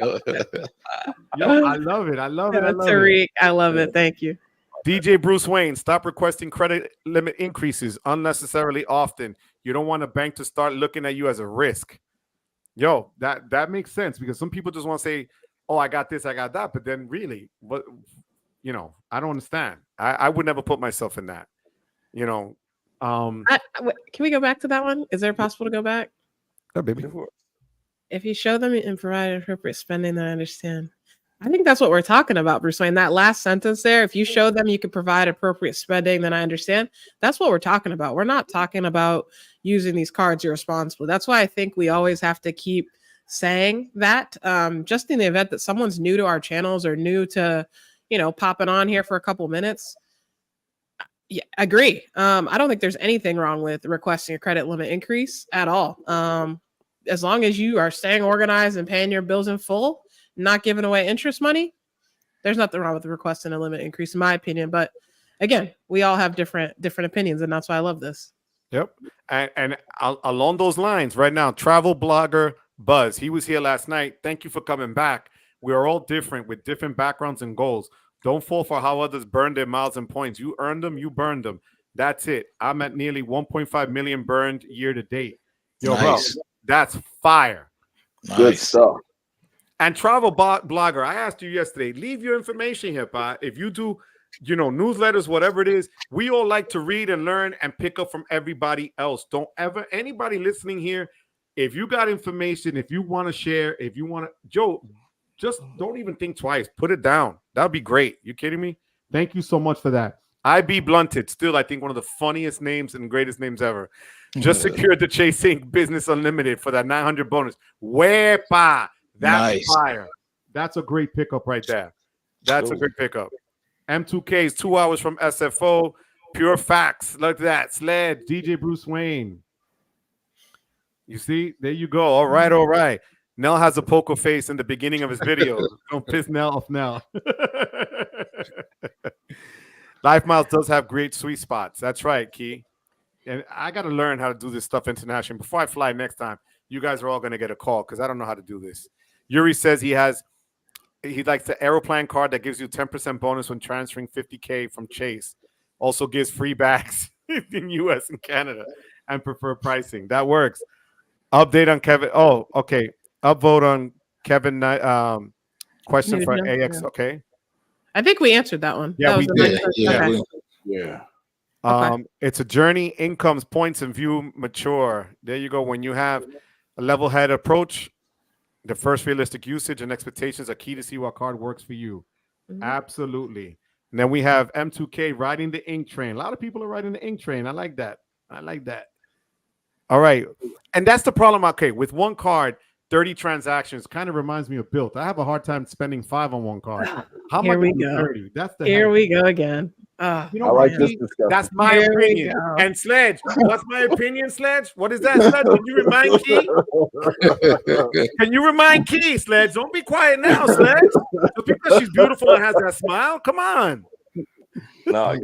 Yo, I love it. I love it. Tariq, I love it. Thank you. DJ Bruce Wayne, stop requesting credit limit increases unnecessarily often. You don't want a bank to start looking at you as a risk. Yo, that makes sense because some people just want to say, oh, I got this, I got that. But then really, what, I don't understand. I would never put myself in that. You know, Can we go back to that one? Is there possible to go back? oh, baby. If you show them and provide appropriate spending, then I understand. I think that's what we're talking about, Bruce Wayne. That last sentence there, if you show them you can provide appropriate spending, then I understand. That's what we're talking about. We're not talking about using these cards irresponsibly. That's why I think we always have to keep saying that. Just in the event that someone's new to our channels or new to, popping on here for a couple minutes. Yeah, agree. I don't think there's anything wrong with requesting a credit limit increase at all. As long as you are staying organized and paying your bills in full, not giving away interest money, there's nothing wrong with requesting a limit increase, in my opinion. But again, we all have different opinions, and that's why I love this. Yep. And along those lines, right now, travel blogger Buzz, he was here last night. Thank you for coming back. We are all different with different backgrounds and goals. Don't fall for how others burn their miles and points. You earned them, you burned them. That's it. I'm at nearly 1.5 million burned year to date. Yo, nice. Bro, that's fire. Nice. Good stuff. And travel blogger, I asked you yesterday, leave your information here, Pa. If you do, newsletters, whatever it is, we all like to read and learn and pick up from everybody else. Don't ever, anybody listening here, if you got information, if you want to share, if you want to, Joe, just don't even think twice. Put it down. That'd be great. You kidding me? Thank you so much for that. IB Blunted, still, I think, one of the funniest names and greatest names ever. Just secured the Chase Inc. Business Unlimited for that 900 bonus. Wepa. That's nice. Fire. That's a great pickup right there. That's a great pickup. M2K is 2 hours from SFO. Pure facts. Look at that. Sled. DJ Bruce Wayne. You see? There you go. All right, all right. Nell has a poker face in the beginning of his video. Don't piss Nell off now. Life Miles does have great sweet spots. That's right, Key. And I got to learn how to do this stuff internationally. Before I fly next time, you guys are all going to get a call because I don't know how to do this. Yuri says he likes the Aeroplan card that gives you 10% bonus when transferring $50K from Chase. Also gives free bags in U.S. and Canada and preferred pricing. That works. Update on Kevin. Oh, okay. Upvote on Kevin. Question for AX. Okay. I think we answered that one. Yeah, we did. Yeah. It's a journey, incomes, points, and view mature. There you go. When you have a level head approach, the first realistic usage and expectations are key to see what card works for you. Mm-hmm. Absolutely. And then we have M2K riding the ink train. A lot of people are riding the ink train. I like that. All right. And that's the problem. Okay. With one card, 30 transactions kind of reminds me of Built. I have a hard time spending 5 on one card. How much is 30? That's the Here we go again. I like this discussion. That's my opinion. And Sledge, what's my opinion, Sledge? What is that, Sledge? Can you remind Key? Can you remind Key, Sledge? Don't be quiet now, Sledge. Just because she's beautiful and has that smile, come on. No,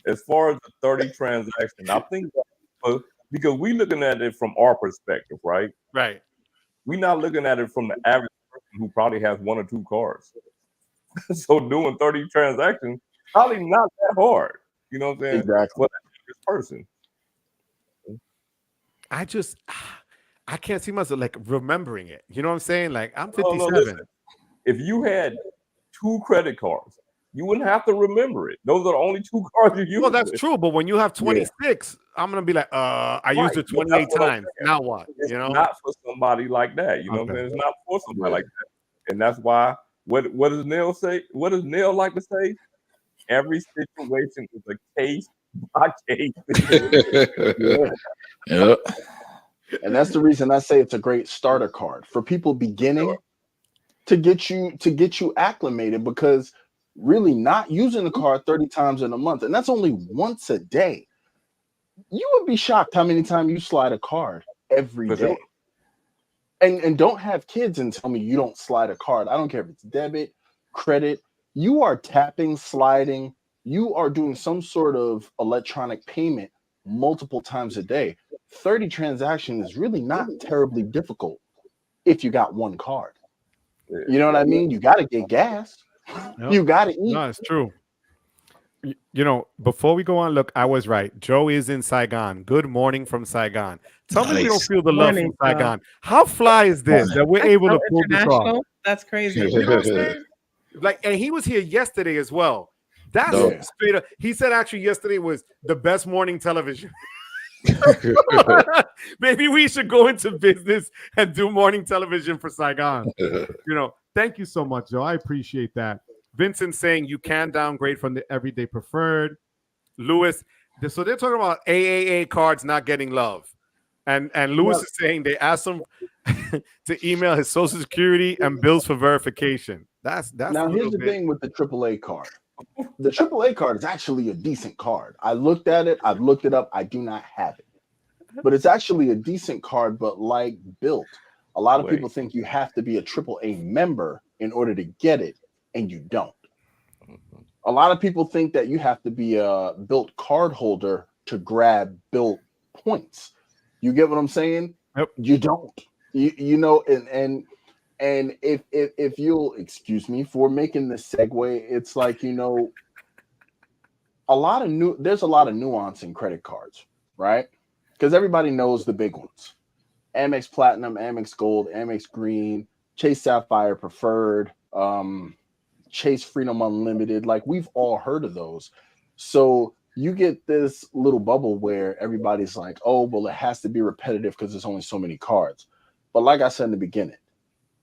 as far as the 30 transactions, I think because we're looking at it from our perspective, right? Right. We're not looking at it from the average person who probably has 1 or 2 cards. So doing 30 transactions probably not that hard. You know what I'm saying? Exactly. For the average person. I can't see myself like remembering it. You know what I'm saying? Like I'm 57. No, listen. If you had 2 credit cards, you wouldn't have to remember it. Those are the only 2 cards you use. Well, that's true. But when you have 26, I'm gonna be like, I used it 28 times. Now what? It's not for somebody like that. You know what I'm saying? It's not for somebody like that. And that's why what does Neil say? What does Neil like to say? Every situation is a case by case. Yep. And that's the reason I say it's a great starter card for people beginning to get you acclimated, because really not using the card 30 times in a month, and that's only once a day. You would be shocked how many times you slide a card every day. And don't have kids and tell me you don't slide a card. I don't care if it's debit, credit. You are tapping, sliding. You are doing some sort of electronic payment multiple times a day. 30 transactions is really not terribly difficult if you got one card. You know what I mean? You got to get gas. Yep. You got to eat. No, it's true. You know, before we go on, look, I was right. Joe is in Saigon. Good morning from Saigon. Tell me we don't feel the love from Saigon. How fly is this that we're able to pull this off? That's crazy. You know what I'm saying? Like, and he was here yesterday as well. That's Yeah. straight up. He said actually yesterday was the best morning television. Maybe we should go into business and do morning television for Saigon. Thank you so much, Joe. I appreciate that. Vincent saying you can downgrade from the everyday preferred. Lewis, so they're talking about AAA cards not getting love. And Lewis is saying they asked him to email his social security and bills for verification. That's now here's the thing with the AAA card. The AAA card is actually a decent card. I looked at it, I've looked it up, I do not have it. But it's actually a decent card, but like built. A lot of people think you have to be a AAA member in order to get it, and you don't. A lot of people think that you have to be a built card holder to grab built points. You get what I'm saying? Yep. You don't. You know, and if you'll excuse me for making this segue, it's like, there's a lot of nuance in credit cards, right? Because everybody knows the big ones. Amex Platinum, Amex Gold, Amex Green, Chase Sapphire Preferred, Chase Freedom Unlimited. Like, we've all heard of those. So you get this little bubble where everybody's like, oh, well, it has to be repetitive because there's only so many cards. But like I said in the beginning,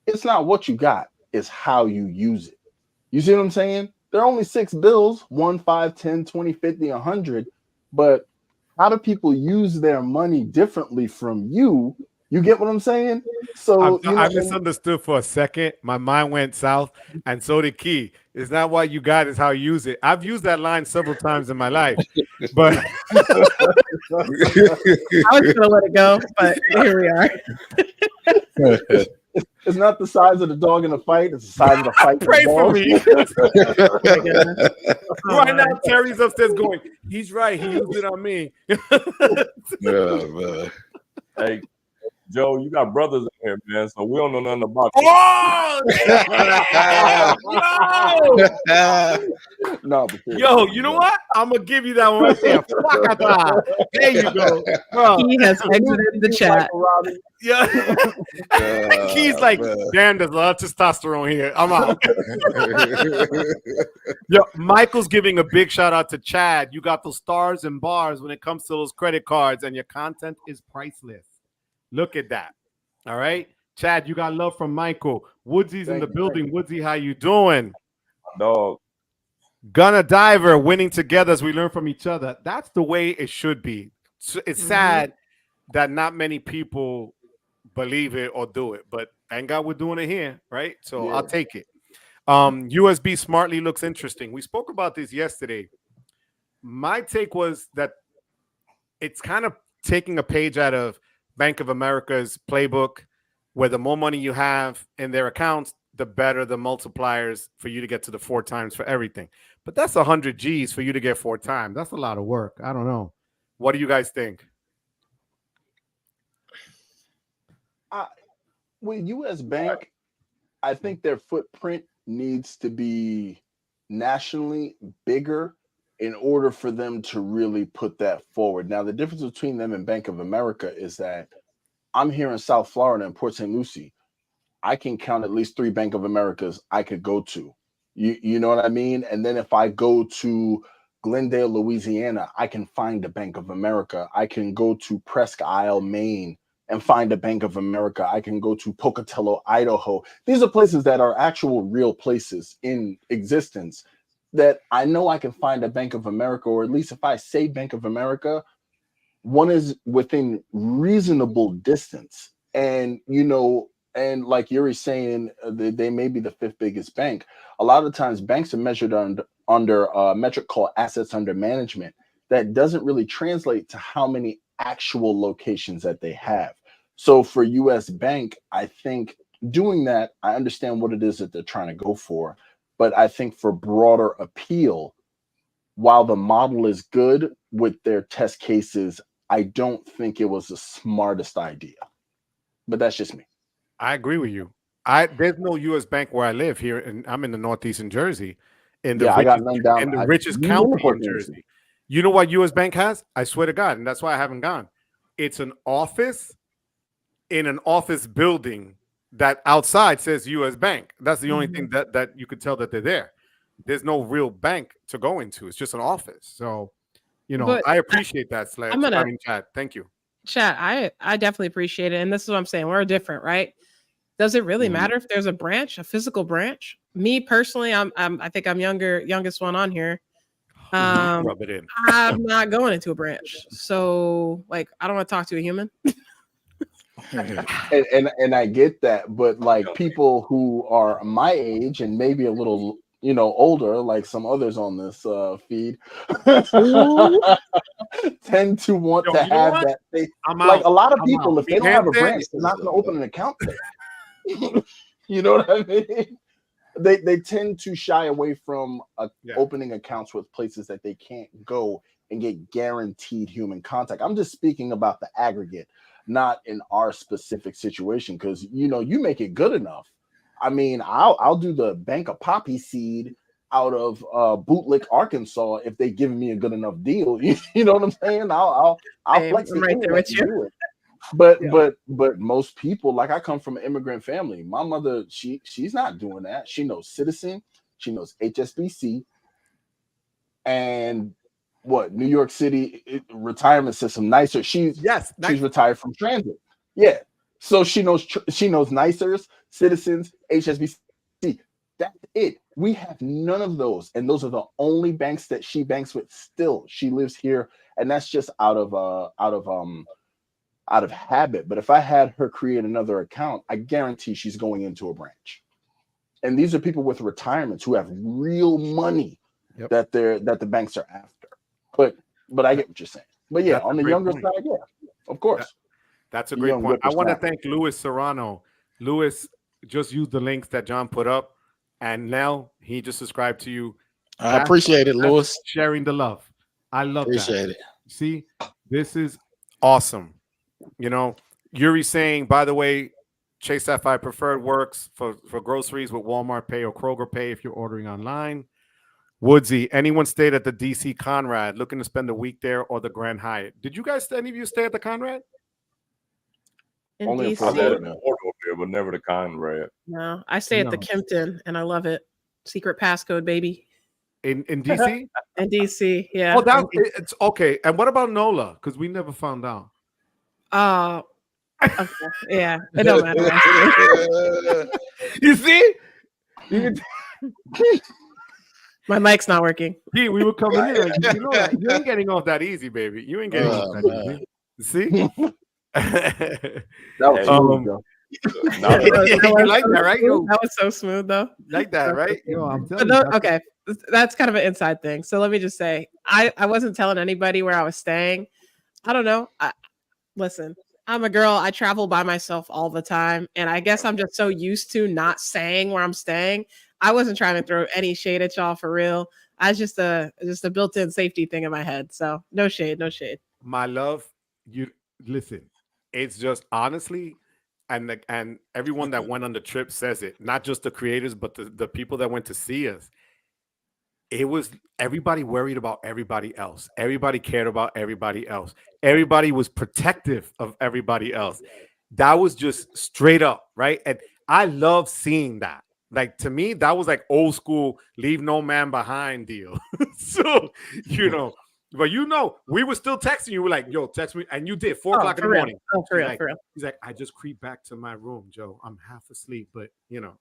it's not what you got, it's how you use it. You see what I'm saying? There are only 6 bills, 1, 5, 10, 20, 50, 100. But how do people use their money differently from you? You get what I'm saying? So I misunderstood for a second. My mind went south, and so did Key. It's not what you got, it's how you use it. I've used that line several times in my life, but I was gonna let it go, but here we are. It's not the size of the dog in the fight; it's the size of the fight. Pray for me. Oh, Right now, Terry's upstairs going, he's right. He used it on me. Man. Hey, Joe, you got brothers in here, man, so we don't know nothing about No, but Yo, you know what? I'm gonna give you that one right there. There you go, bro. he has exited the chat. Yeah. He's like, damn, there's a lot of testosterone here. I'm out. Yo, Michael's giving a big shout out to Chad. You got those stars and bars when it comes to those credit cards, and your content is priceless. Look at that. All right. Chad, you got love from Michael. Woodsy's in the building. Woodsy, how you doing? dog. Gunna Diver winning together as we learn from each other. That's the way it should be. It's sad that not many people believe it or do it, but thank God we're doing it here, right? So I'll take it. USB Smartly looks interesting. We spoke about this yesterday. My take was that it's kind of taking a page out of Bank of America's playbook, where the more money you have in their accounts, the better the multipliers for you to get to the 4 times for everything. But that's 100 G's for you to get 4 times. That's a lot of work. I don't know. What do you guys think? With U.S. Bank, I think their footprint needs to be nationally bigger in order for them to really put that forward. Now, the difference between them and Bank of America is that I'm here in South Florida in Port St. Lucie. I can count at least 3 Bank of Americas I could go to. You know what I mean? And then if I go to Glendale, Louisiana, I can find a Bank of America. I can go to Presque Isle, Maine, and find a Bank of America. I can go to Pocatello, Idaho. These are places that are actual real places in existence that I know I can find a Bank of America, or at least if I say Bank of America, one is within reasonable distance. And, and like Yuri's saying, they may be the 5th biggest bank. A lot of times banks are measured under a metric called assets under management that doesn't really translate to how many actual locations that they have. So for US Bank, I think doing that, I understand what it is that they're trying to go for. But I think for broader appeal, while the model is good with their test cases, I don't think it was the smartest idea. But that's just me. I agree with you. There's no U.S. Bank where I live here, and I'm in the Northeastern Jersey, in the richest county in Jersey. You know what U.S. Bank has? I swear to God, and that's why I haven't gone. It's an office in an office building that outside says U.S. Bank. That's the only thing that you could tell that they're there. there's no real bank to go into. It's just an office. So, But I appreciate that, Sledge. I'm gonna I mean, Chad. Thank you. chat. I definitely appreciate it, and this is what I'm saying. We're different, right? Does it really Mhm. matter if there's a branch, a physical branch? Me personally, I think I'm youngest one on here. Rub it in. I'm not going into a branch. So like I don't want to talk to a human. And I get that, but like people who are my age and maybe a little, older, like some others on this feed, tend to want Yo, to you know have what? that. I'm Like out. a lot of I'm people, out. if they don't have a Gente- branch, they're not going to open an account there. You know what I mean? They tend to shy away from opening accounts with places that they can't go and get guaranteed human contact. I'm just speaking about the aggregate, not in our specific situation, because you make it good enough. I mean, I'll do the bank of poppy seed out of Bootlick, Arkansas, if they give me a good enough deal. You know what I'm saying? I'll Same. flex the I'm right there internet with to you. do it. But Yeah. but most people, like I come from an immigrant family. My mother, she's not doing that. She knows Citizen, she knows HSBC, and what New York City retirement system, nicer. She's retired from transit. Yeah, so she knows Nicers, Citizens, HSBC. That's it. We have none of those, and those are the only banks that she banks with. Still, she lives here, and that's just out of habit. But if I had her create another account, I guarantee she's going into a branch. And these are people with retirements who have real money that the banks are after. But I get what you're saying. But yeah, on the younger side, yeah, of course. That's a great point. I want to thank Louis Serrano. Louis just used the links that John put up, and now he just subscribed to you. I appreciate it, Louis. Sharing the love. I love appreciate that. it. See, this is awesome. Yuri saying, by the way, Chase FI Preferred works for groceries with Walmart Pay or Kroger Pay if you're ordering online. Woodsy, anyone stayed at the DC Conrad looking to spend a week there or the Grand Hyatt? Did you guys, any of you stay at the Conrad? In Only DC. I've had a photo there, but never the Conrad. No, I stay at the Kimpton and I love it. Secret passcode, baby. In DC? In DC, yeah. Oh, it's okay. And what about NOLA? Because we never found out. Okay. Yeah, it don't matter. You see? Mm-hmm. My mic's not working. We were coming in. Like, that. You ain't getting off that easy, baby. You ain't getting off that easy. See? That was smooth, you like that, right? Yo, that was so smooth, though. Like that, right? Yo, I'm telling you. Okay, that's kind of an inside thing. So let me just say, I wasn't telling anybody where I was staying. I don't know. Listen, I'm a girl. I travel by myself all the time, and I guess I'm just so used to not saying where I'm staying. I wasn't trying to throw any shade at y'all for real. I was just a built-in safety thing in my head. So no shade, no shade. My love, you listen. It's just honestly, and everyone that went on the trip says it. Not just the creators, but the people that went to see us. It was everybody worried about everybody else. Everybody cared about everybody else. Everybody was protective of everybody else. That was just straight up, right? And I love seeing that. Like, to me, that was like old school, leave no man behind deal. So, but we were still texting you. We're like, yo, text me. And you did 4 o'clock in the morning. Oh, for real. He's like, I just creep back to my room, Joe. I'm half asleep, but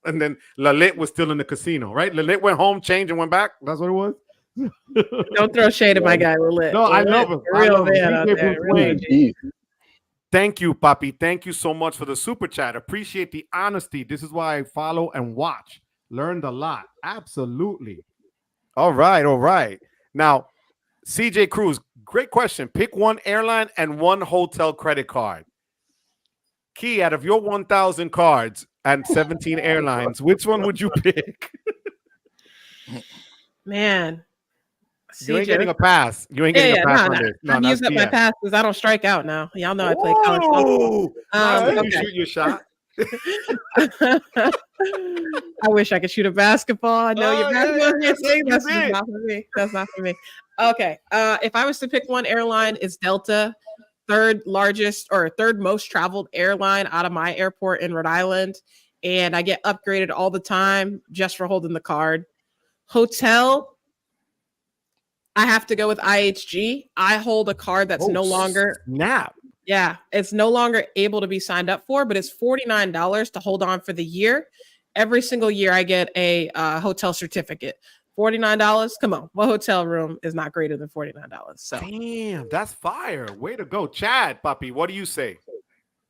And then Lalit was still in the casino, right? Lalit went home, changed, and went back. That's what it was. Don't throw shade at my guy, Lalit. No, I love him. Real man out there. Thank you, Papi. Thank you so much for the super chat. Appreciate the honesty. This is why I follow and watch. Learned a lot. Absolutely. All right. Now, CJ Cruz, great question. Pick one airline and one hotel credit card. Key, out of your 1,000 cards and 17 airlines, which one would you pick? Man. You ain't getting a pass. You ain't getting a pass on this. I'm using up my pass because I don't strike out now. Y'all know I play college football. You shoot your shot. I wish I could shoot a basketball. I know your basketball can't say that's not for me. That's not for me. Okay. If I was to pick one airline, it's Delta, third most traveled airline out of my airport in Rhode Island. And I get upgraded all the time just for holding the card. Hotel, I have to go with IHG. I hold a card that's no longer snap. Yeah, it's no longer able to be signed up for, but it's $49 to hold on for the year. Every single year, I get a hotel certificate. $49. Come on, what hotel room is not greater than $49? So Damn, that's fire. Way to go, Chad, puppy. What do you say?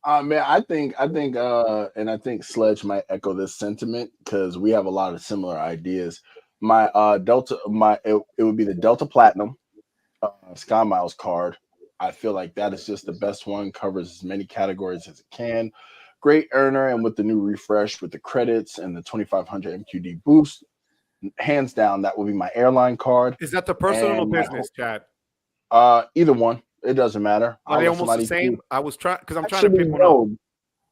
Man, I think, and I think Sledge might echo this sentiment because we have a lot of similar ideas. My Delta, it would be the Delta Platinum Sky Miles card. I feel like that is just the best one, covers as many categories as it can. Great earner, and with the new refresh with the credits and the 2500 MQD boost, hands down, that will be my airline card. Is that the personal or business, Chad? Either one. It doesn't matter. Are they almost the same? I was trying because I'm trying to pick one up.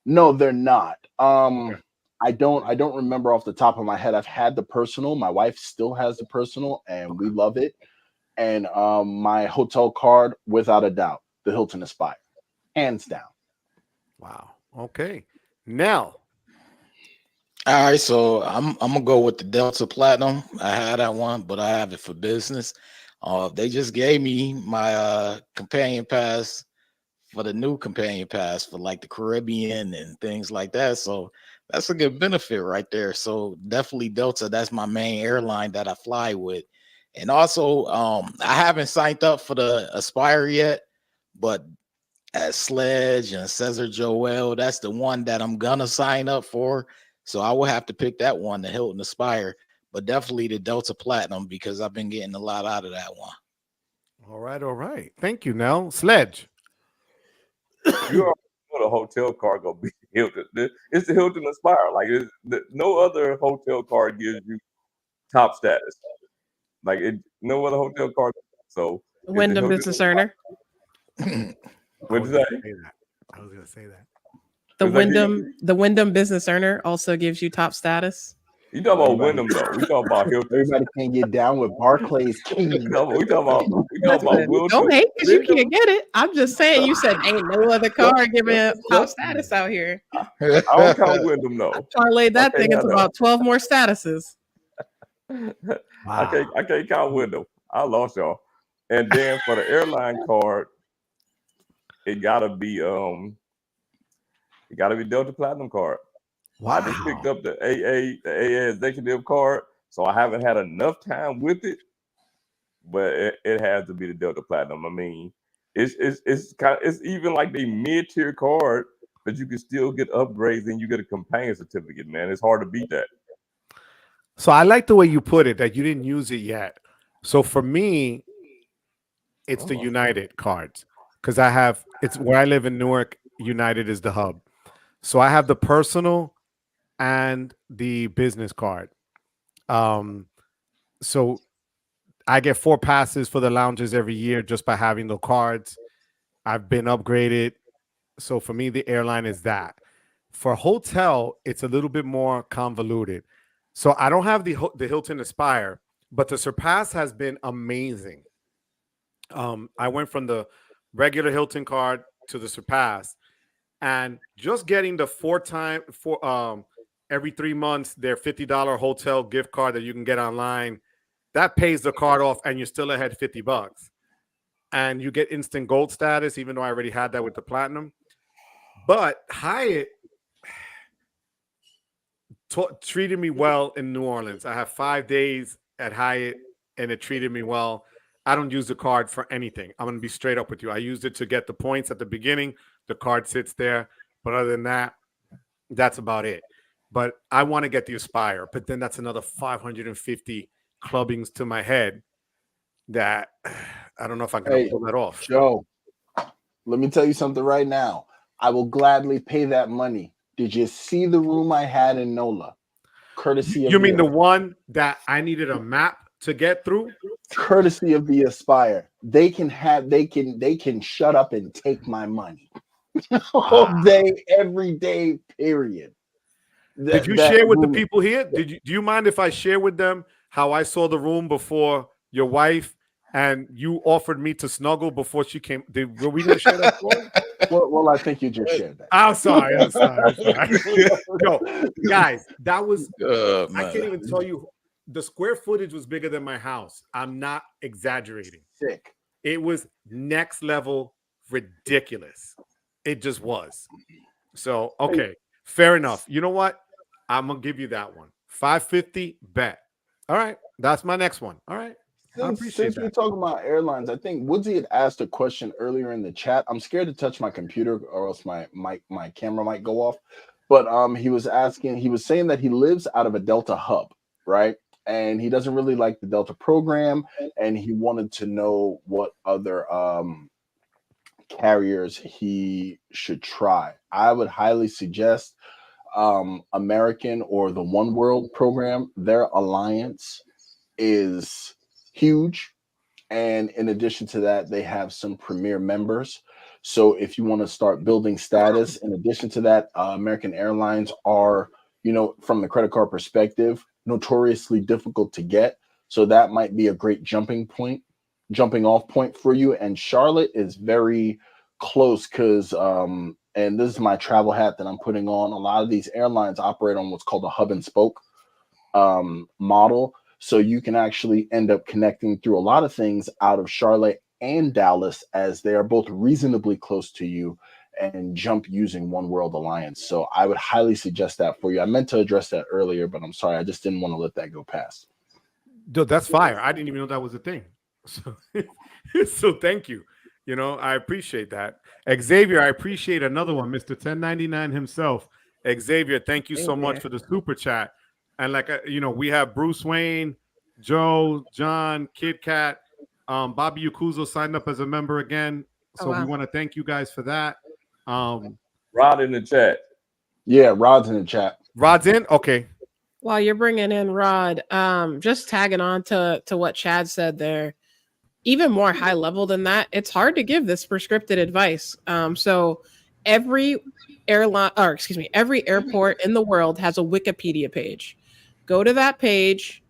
No, they're not. Okay. I don't remember off the top of my head. I've had the personal. My wife still has the personal, and we love it. And my hotel card, without a doubt, the Hilton Aspire, hands down. Wow. Okay. Nell. All right, so I'm gonna go with the Delta Platinum. I had that one, but I have it for business. They just gave me my companion pass for the new companion pass for like the Caribbean and things like that. So that's a good benefit right there. So definitely Delta. That's my main airline that I fly with. And also, I haven't signed up for the Aspire yet, but as Sledge and Cesar Joel, that's the one that I'm gonna sign up for. So I will have to pick that one, the Hilton Aspire, but definitely the Delta Platinum because I've been getting a lot out of that one. All right. Thank you, Nell. Sledge. You already know the hotel card gonna be Hilton. It's the Hilton Aspire. Like no other hotel card gives you top status. Like no other hotel card. So Wyndham Business Earner. What did that? I was gonna say that. The Wyndham Business Earner also gives you top status. You talking about Wyndham though? We talking about Hilton. Everybody can't get down with Barclays King. we talking about Wilton. Don't hate because you can't get it. I'm just saying. You said ain't no other card giving top status out here. I don't count Wyndham though. I parlayed that thing into about 12 more statuses. Wow. I can't count Wyndham. I lost y'all. And then for the airline card, it gotta be Delta Platinum card. Wow. I just picked up the AA executive card, so I haven't had enough time with it. But it has to be the Delta Platinum. I mean, it's even like the mid-tier card, but you can still get upgrades and you get a companion certificate, man. It's hard to beat that. So I like the way you put it, that you didn't use it yet. So for me, it's the United cards because it's where I live in Newark. United is the hub. So I have the personal and the business card. So I get 4 passes for the lounges every year just by having the cards. I've been upgraded. So for me, the airline is that. For hotel, it's a little bit more convoluted. So I don't have the Hilton Aspire, but the Surpass has been amazing. I went from the regular Hilton card to the Surpass, and just getting the every 3 months their $50 hotel gift card that you can get online, that pays the card off, and you're still ahead $50. And you get instant gold status, even though I already had that with the platinum. But Hyatt treated me well in New Orleans. I have 5 days at Hyatt, and it treated me well. I don't use the card for anything. I'm going to be straight up with you. I used it to get the points at the beginning. The card sits there. But other than that, that's about it. But I want to get the Aspire. But then that's another 550 clubbings to my head that I don't know if I can pull that off. Joe, let me tell you something right now. I will gladly pay that money. Did you see the room I had in NOLA? Courtesy of you mean the one that I needed a map to get through? Courtesy of the Aspire. They can shut up and take my money. All day, every day, period. Did you share with the people here? Do you mind if I share with them how I saw the room before your wife and you offered me to snuggle before she came? Were we going to share that story? Well, I think you just shared that. I'm sorry. No, guys, that was I can't even tell you The square footage was bigger than my house. I'm not exaggerating. Sick. It was next level ridiculous. It just was. So, okay, fair enough. You know what? I'm going to give you that one. 550 bet. All right. That's my next one. All right. I appreciate Since we're that. talking about airlines, I think Woodsy had asked a question earlier in the chat. I'm scared to touch my computer or else my camera might go off. But he was saying that he lives out of a Delta hub, right? And he doesn't really like the Delta program, and he wanted to know what other carriers he should try. I would highly suggest American or the One World program. Their alliance is huge, and in addition to that, they have some premier members. So if you want to start building status, in addition to that, American Airlines are, from the credit card perspective, notoriously difficult to get. So that might be a great jumping off point for you. And Charlotte is very close because, and this is my travel hat that I'm putting on. A lot of these airlines operate on what's called a hub and spoke model. So you can actually end up connecting through a lot of things out of Charlotte and Dallas, as they are both reasonably close to you, and jump using One World Alliance. So I would highly suggest that for you. I meant to address that earlier, but I'm sorry. I just didn't want to let that go past. Dude, that's fire. I didn't even know that was a thing. So, so thank you. I appreciate that. Xavier, I appreciate another one. Mr. 1099 himself. Xavier, thank you so much for the super chat. And we have Bruce Wayne, Joe, John, Kid Kat, Bobby Yakuzo signed up as a member again. So we want to thank you guys for that. Rod in the chat. Yeah, Rod's in the chat. Rod's in? Okay. While you're bringing in Rod, just tagging on to what Chad said there, even more high level than that, it's hard to give this prescripted advice. So every every airport in the world has a Wikipedia page. Go to that page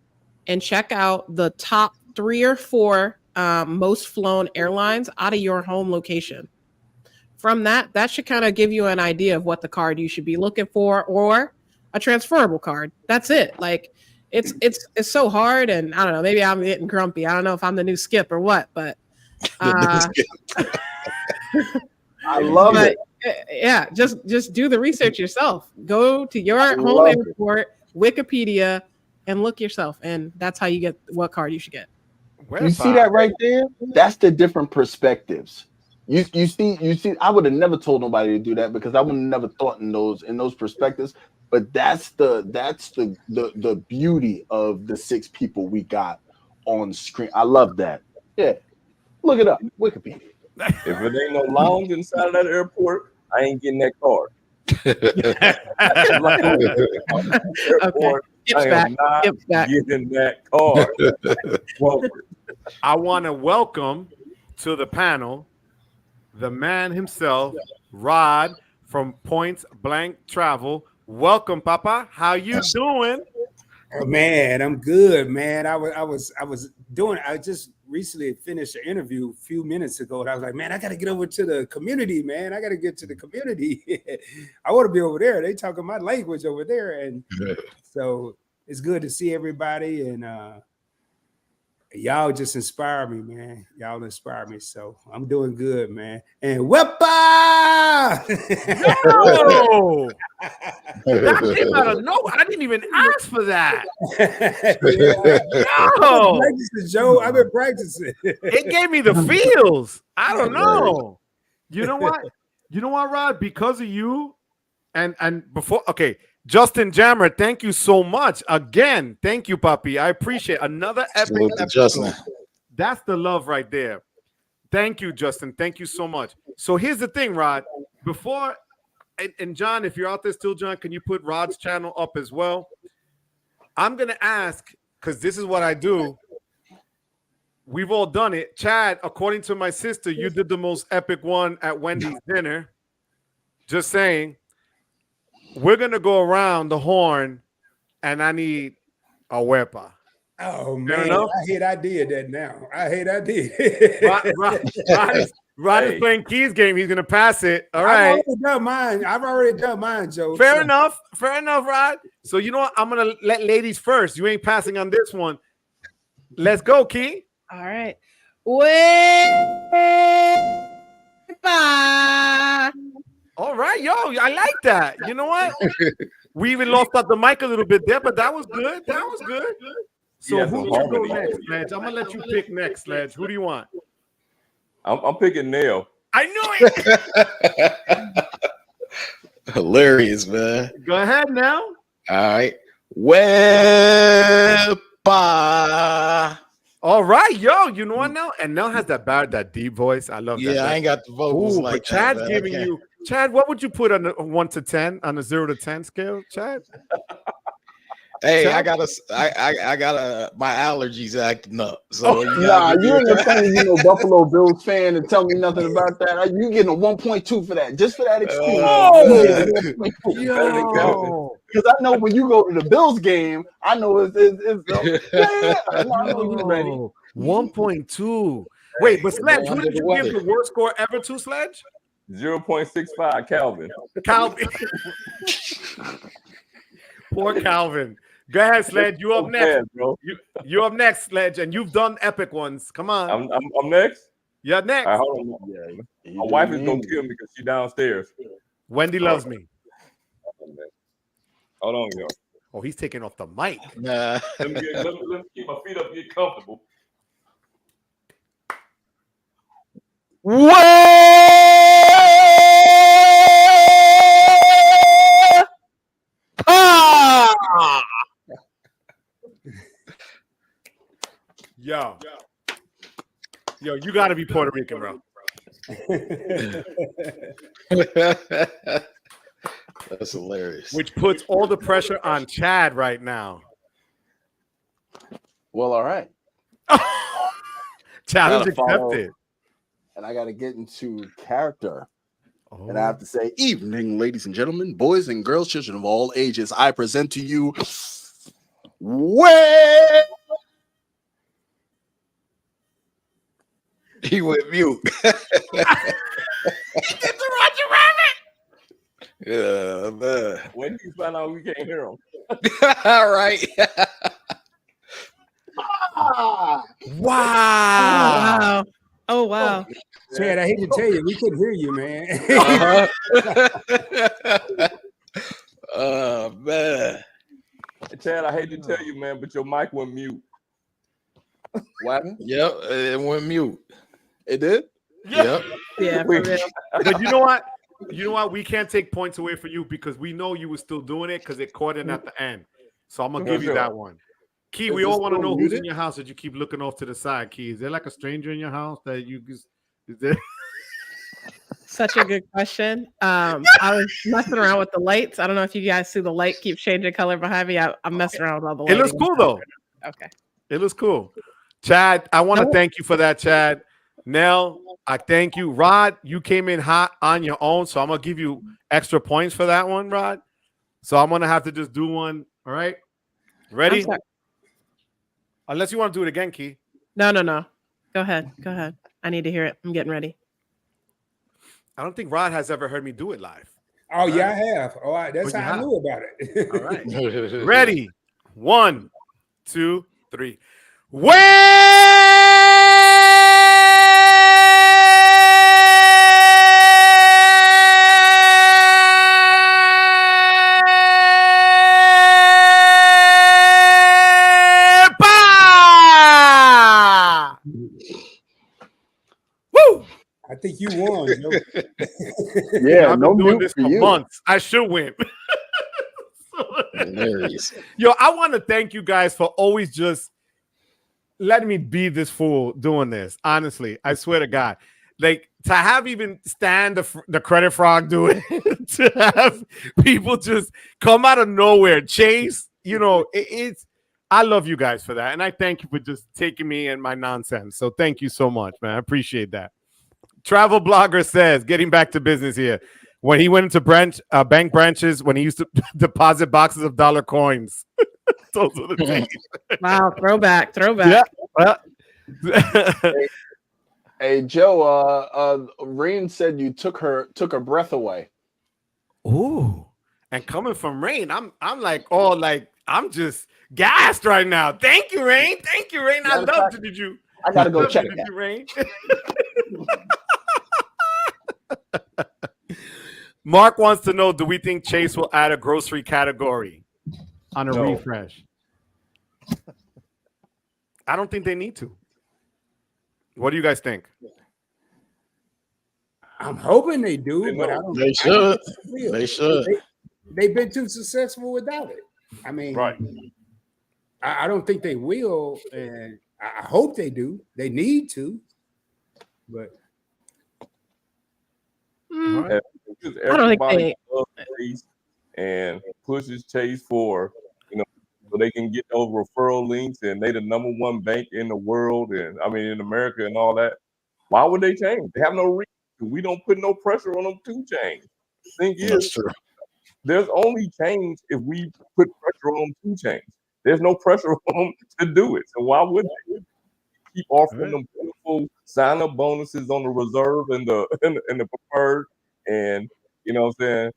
and check out the top 3 or 4 most flown airlines out of your home location. From that should kind of give you an idea of what the card you should be looking for, or a transferable card. That's it. Like it's so hard, and I don't know, maybe I'm getting grumpy. I don't know if I'm the new Skip or what, but I love it. Yeah, just do the research yourself. Go to your home airport, Wikipedia, and look yourself, and that's how you get what card you should get. You see that right there? That's the different perspectives. You see. I would have never told nobody to do that, because I would have never thought in those perspectives. But that's the beauty of the 6 people we got on screen. I love that. Yeah, look it up, Wikipedia. If it ain't no lounge inside of that airport, I ain't getting that card. Airport, I am not getting that card. I want to welcome to the panel the man himself, Rod from Points Blank Travel. Welcome, Papa. How you doing? Oh, man, I'm good, man. I just recently finished an interview a few minutes ago, and I was like, man, I got to get over to the community, man. I got to get to the community. I want to be over there. They talking my language over there, and so it's good to see everybody, and y'all just inspire me, man. Y'all inspire me, so I'm doing good, man. And Wepa! No! That came out of nowhere. I didn't even ask for that. No, practicing, Joe. I've been practicing. It gave me the feels. I don't know. You know what? Rod? Because of you, and before, okay, Justin Jammer, thank you so much again. Thank you, Papi. I appreciate another epic episode. Justin. That's the love right there. Thank you, Justin. Thank you so much. So here's the thing, Rod. Before, and John, if you're out there still, John, can you put Rod's channel up as well? I'm going to ask, because this is what I do. We've all done it. Chad, according to my sister, you did the most epic one at Wendy's dinner. Just saying. We're going to go around the horn, and I need a Wepa. Oh, man. I hate I did that now. I hate I did. Rod is Hey. playing Key's game. He's gonna pass it. All I've right. already done mine, Joe. Fair So- enough. Fair enough, Rod. So you know what? I'm gonna let ladies first. You ain't passing on this one. Let's go, Key. All right. Bye. All right, yo, I like that. You know what? We even lost out the mic a little bit there, but that was good. That was good. So Yeah, who some do you go harmony. next, Sledge? I'm gonna let you pick next, Sledge. Who do you want? I'm picking Neil. I knew it. Hilarious, man. Go ahead now. All right. Wepa. All right, yo. You know what now? And Nell has that deep voice. I love that. Yeah, I ain't got the vocals Ooh, like but Chad's that, man. I giving can't. you. Chad, what would you put on a 1 to 10 on a 0 to 10 scale, Chad? Hey, Chad? I got my allergies acting up. So Nah, you ain't gonna tell me you no Buffalo Bills fan and tell me nothing about that. You getting a 1.2 for that, just for that excuse. Yo. Because I know when you go to the Bills game, I know it's yeah. I know you're ready. Yo, 1.2. Wait, but Sledge, who under did the you weather. give the worst score ever to, Sledge? 0.65 Calvin. Calvin. Poor Calvin. Go ahead, Sledge. You up So next. bad, bro. You up next, Sledge, and you've done epic ones. Come on. I'm next. You're next. All right, hold on. Yeah, My wife is gonna kill me because she's downstairs. Wendy loves me. Hold on, yo. Oh, he's taking off the mic. Nah. Let me keep my feet up, get comfortable. Yo, you got to be Puerto Rican, bro. That's hilarious. Which puts all the pressure on Chad right now. Well, all right. Challenge Gotta follow. accepted. And I got to get into character. Oh. And I have to say, evening, ladies and gentlemen, boys and girls, children of all ages. I present to you where He went mute. Yeah, man. When you find out we can't hear him. All right. Wow. Wow. Oh wow. Chad, I hate to tell you, we couldn't hear you, man. Oh man. Chad, I hate to tell you, man, but your mic went mute. what happened? Yep, it went mute. It did? Yep. Yeah, for real. But you know what? You know what? We can't take points away from you because we know you were still doing it because it caught in at the end. So I'm gonna give you that one. Key, we Is all this want to still know who's muted? in your house that you keep looking off to the side. Key, is there like a stranger in your house that you just? Is there? Such a good question. I was messing around with the lights. I don't know if you guys see the light keep changing color behind me. I'm messing around with all the lights. It looks cool though. Okay. It looks cool. Chad, I want to No. thank you for that, Chad. Nell, I thank you. Rod, you came in hot on your own, so I'm gonna give you extra points for that one, Rod. So I'm gonna have to just do one. All right, I'm ready? sorry. Unless you want to do it again, Key. No. Go ahead. Go ahead. I need to hear it. I'm getting ready. I don't think Rod has ever heard me do it live. Oh, yeah, I have. Oh, that's Oh, you how I have? knew about it. All right, Ready? ready? 1, 2, 3. Woo! I think you won. Joe. Yeah, I've no been doing mute this for for you. months. I should win. Hilarious. Yo, I want to thank you guys for always just letting me be this fool doing this. Honestly, I swear to God. Like to have even Stan the credit frog do it, to have people just come out of nowhere, Chase. You know, it's. I love you guys for that, and I thank you for just taking me and my nonsense. So thank you so much, man. I appreciate that. Travel blogger says, getting back to business here. When he went into bank branches, when he used to deposit boxes of dollar coins. Those were the days. Wow. Throwback. Yeah. Hey Joe, Rain said you took her breath away. Ooh. And coming from Rain, I'm like, oh, like I'm just gassed right now. Thank you, Rain. Thank you, Rain. I Matter of love fact, to you. I gotta go Love check to that. you, Rain. Mark wants to know, do we think Chase will add a grocery category on a No. refresh? I don't think they need to. What do you guys think? I'm hoping they do, They but I know. don't. They I don't should. think they will. They should. They've been too successful without it. I mean, Right. I don't think they will, and I hope they do. They need to, but Mm, All right. Because I don't think everybody they. loves Chase and pushes Chase for, so they can get those referral links, and they the #1 bank in the world, and I mean in America and all that. Why would they change? They have no reason. We don't put no pressure on them to change. Thing is, That's true. there's only change if we put pressure on them to change. There's no pressure on them to do it. So why would they keep offering them beautiful sign-up bonuses on the reserve and the and the preferred, and you know what I'm saying?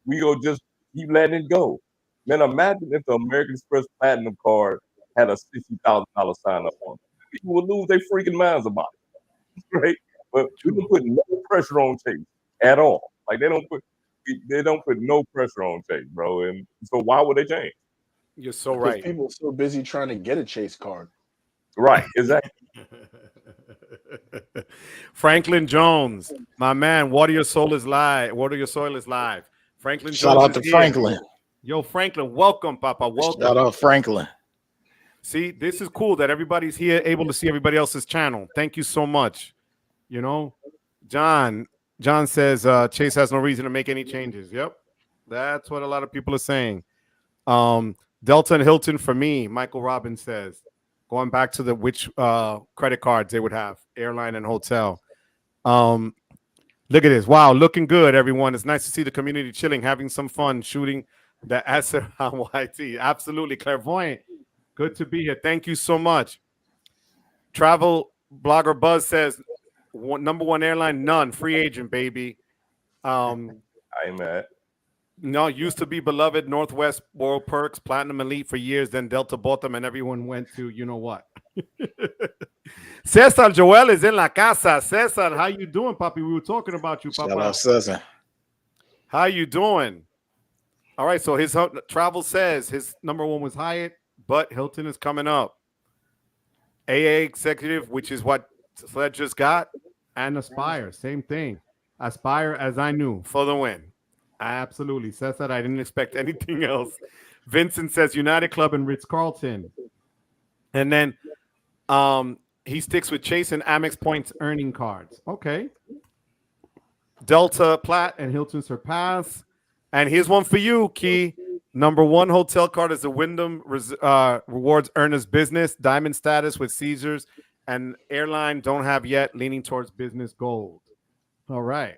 We go just keep letting it go. Man, imagine if the American Express Platinum card had a $60,000 sign-up on it. People would lose their freaking minds about it, right? But we don't put no pressure on Chase at all. Like they don't put no pressure on Chase, bro. And so why would they change? You're so Because right. people are so busy trying to get a Chase card. Right, exactly. Franklin Jones, my man, Water Your Soul is live. Water Your Soil is live. Franklin Shout Jones out to is here. Franklin. Yo, Franklin, welcome, Papa. Welcome. Shout out Franklin. See, this is cool that everybody's here, able to see everybody else's channel. Thank you so much. You know, John says Chase has no reason to make any changes. Yep, that's what a lot of people are saying. Delta and Hilton for me, Michael Robbins says, going back to the which credit cards they would have, airline and hotel. Look at this. Wow, looking good, everyone. It's nice to see the community chilling, having some fun, shooting the answer on YT. Absolutely clairvoyant. Good to be here. Thank you so much. Travel blogger Buzz says, #1 airline, none. Free agent, baby. I ain't mad. No, used to be beloved Northwest World Perks, Platinum Elite for years. Then Delta bought them, and everyone went to you know what. Cesar Joel is in la casa. Cesar, how you doing, Papi? We were talking about you, Papa. Shout out Cesar. How you doing? All right, so his travel says his #1 was Hyatt, but Hilton is coming up. AA Executive, which is what Sled just got, and Aspire, same thing. Aspire, as I knew, for the win. Absolutely. Says that I didn't expect anything else. Vincent says United Club and Ritz-Carlton. And then he sticks with Chase and Amex points earning cards. Okay. Delta Platt and Hilton Surpass. And here's one for you, Key. #1 hotel card is the Wyndham Rewards Earners Business, diamond status with Caesars, and airline don't have yet, leaning towards business gold. All right.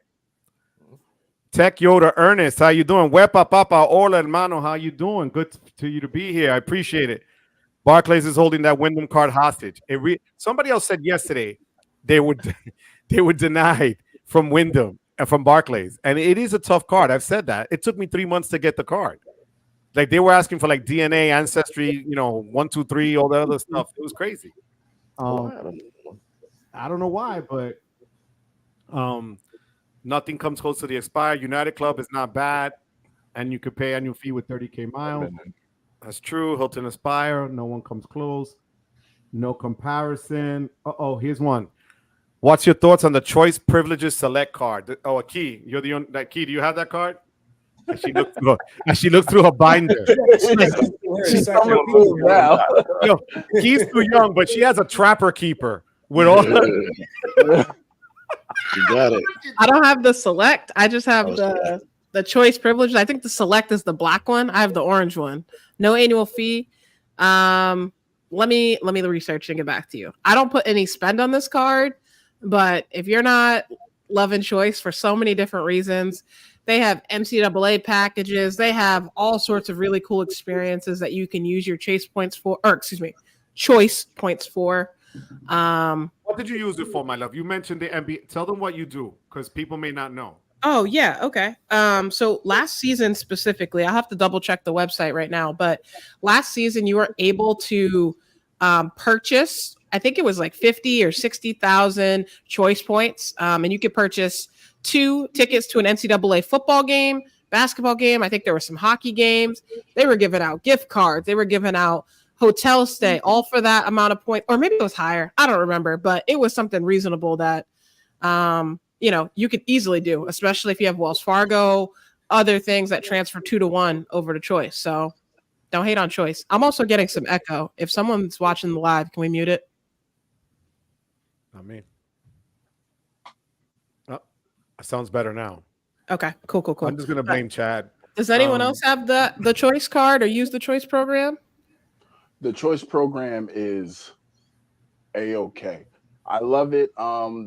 Tech Yoda Ernest, how you doing? Wepa Papa, hola hermano, how you doing? Good to you to be here. I appreciate it. Barclays is holding that Wyndham card hostage. Somebody else said yesterday they were denied from Wyndham and from Barclays, and it is a tough card. I've said that. It took me 3 months to get the card. Like they were asking for like DNA, ancestry, 1, 2, 3, all the other stuff. It was crazy. I don't know why, but nothing comes close to the Expire. United Club is not bad, and you could pay annual fee with 30K miles. That's true. Hilton Aspire, no one comes close. No comparison. Here's one. What's your thoughts on the Choice Privileges Select card? Oh, Key, you're the only Key. Do you have that card? And she looked through her binder. She's coming through now. Key's too young, but she has a Trapper Keeper with all. You got it. I don't have the Select. I just have the Choice Privileges. I think the Select is the black one. I have the orange one. No annual fee. Let me research and get back to you. I don't put any spend on this card, but if you're not loving Choice for so many different reasons, they have MCAA packages. They have all sorts of really cool experiences that you can use your Choice points for. What did you use it for, my love? You mentioned the NBA. Tell them what you do, because people may not know. Oh yeah, okay. So last season specifically, I'll have to double check the website right now, but last season you were able to purchase, I think it was like 50 or 60,000 choice points. And you could purchase 2 tickets to an NCAA football game, basketball game. I think there were some hockey games. They were giving out gift cards. They were giving out hotel stay, all for that amount of points, or maybe it was higher. I don't remember, but it was something reasonable that, you could easily do, especially if you have Wells Fargo, other things that transfer 2 to 1 over to Choice. So don't hate on Choice. I'm also getting some echo. If someone's watching the live, can we mute it? Not me. Oh, it sounds better now. Okay, cool. I'm just gonna blame Chad. Does anyone else have the Choice card or use the Choice program? The Choice program is A-okay. I love it.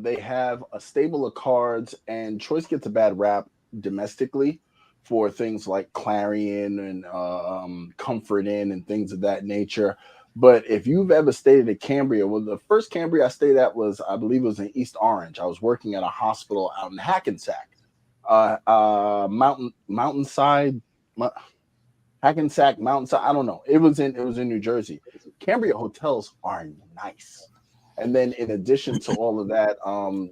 They have a stable of cards, and Choice gets a bad rap domestically for things like Clarion and Comfort Inn and things of that nature. But if you've ever stayed at Cambria, well, the first Cambria I stayed at was, I believe it was in East Orange. I was working at a hospital out in Hackensack. Mountainside, Hackensack, Mountainside. I don't know. It was in New Jersey. Cambria hotels are nice. And then in addition to all of that,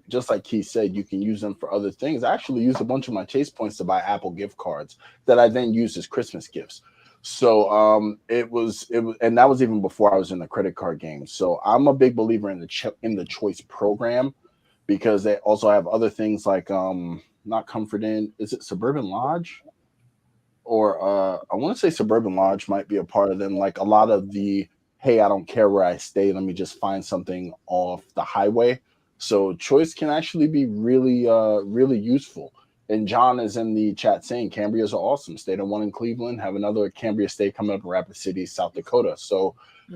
just like Keith said, you can use them for other things. I actually used a bunch of my Chase points to buy Apple gift cards that I then used as Christmas gifts. So it was, and that was even before I was in the credit card game. So I'm a big believer in the Choice program, because they also have other things like not Comfort Inn. Is it Suburban Lodge? Or I want to say Suburban Lodge might be a part of them. Like a lot of the, hey, I don't care where I stay, let me just find something off the highway. So Choice can actually be really, really useful. And John is in the chat saying Cambrias are awesome. Stayed at one in Cleveland, have another Cambria stay coming up in Rapid City, South Dakota. So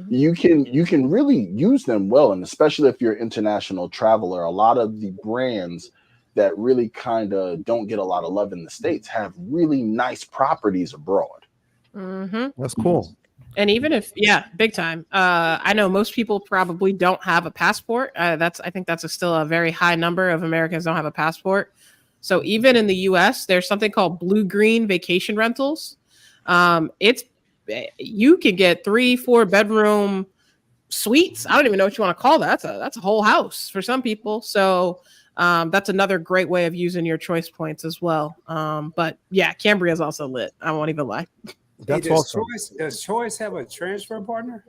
you can really use them well. And especially if you're an international traveler, a lot of the brands that really kind of don't get a lot of love in the States have really nice properties abroad. That's cool. And even if, big time. I know most people probably don't have a passport. I think that's still a very high number of Americans don't have a passport. So even in the U.S., there's something called Blue Green Vacation Rentals. You can get 3-4 bedroom suites. I don't even know what you want to call that. That's a whole house for some people. So that's another great way of using your Choice points as well. But yeah, Cambria is also lit. I won't even lie. That's awesome. Does Choice have a transfer partner?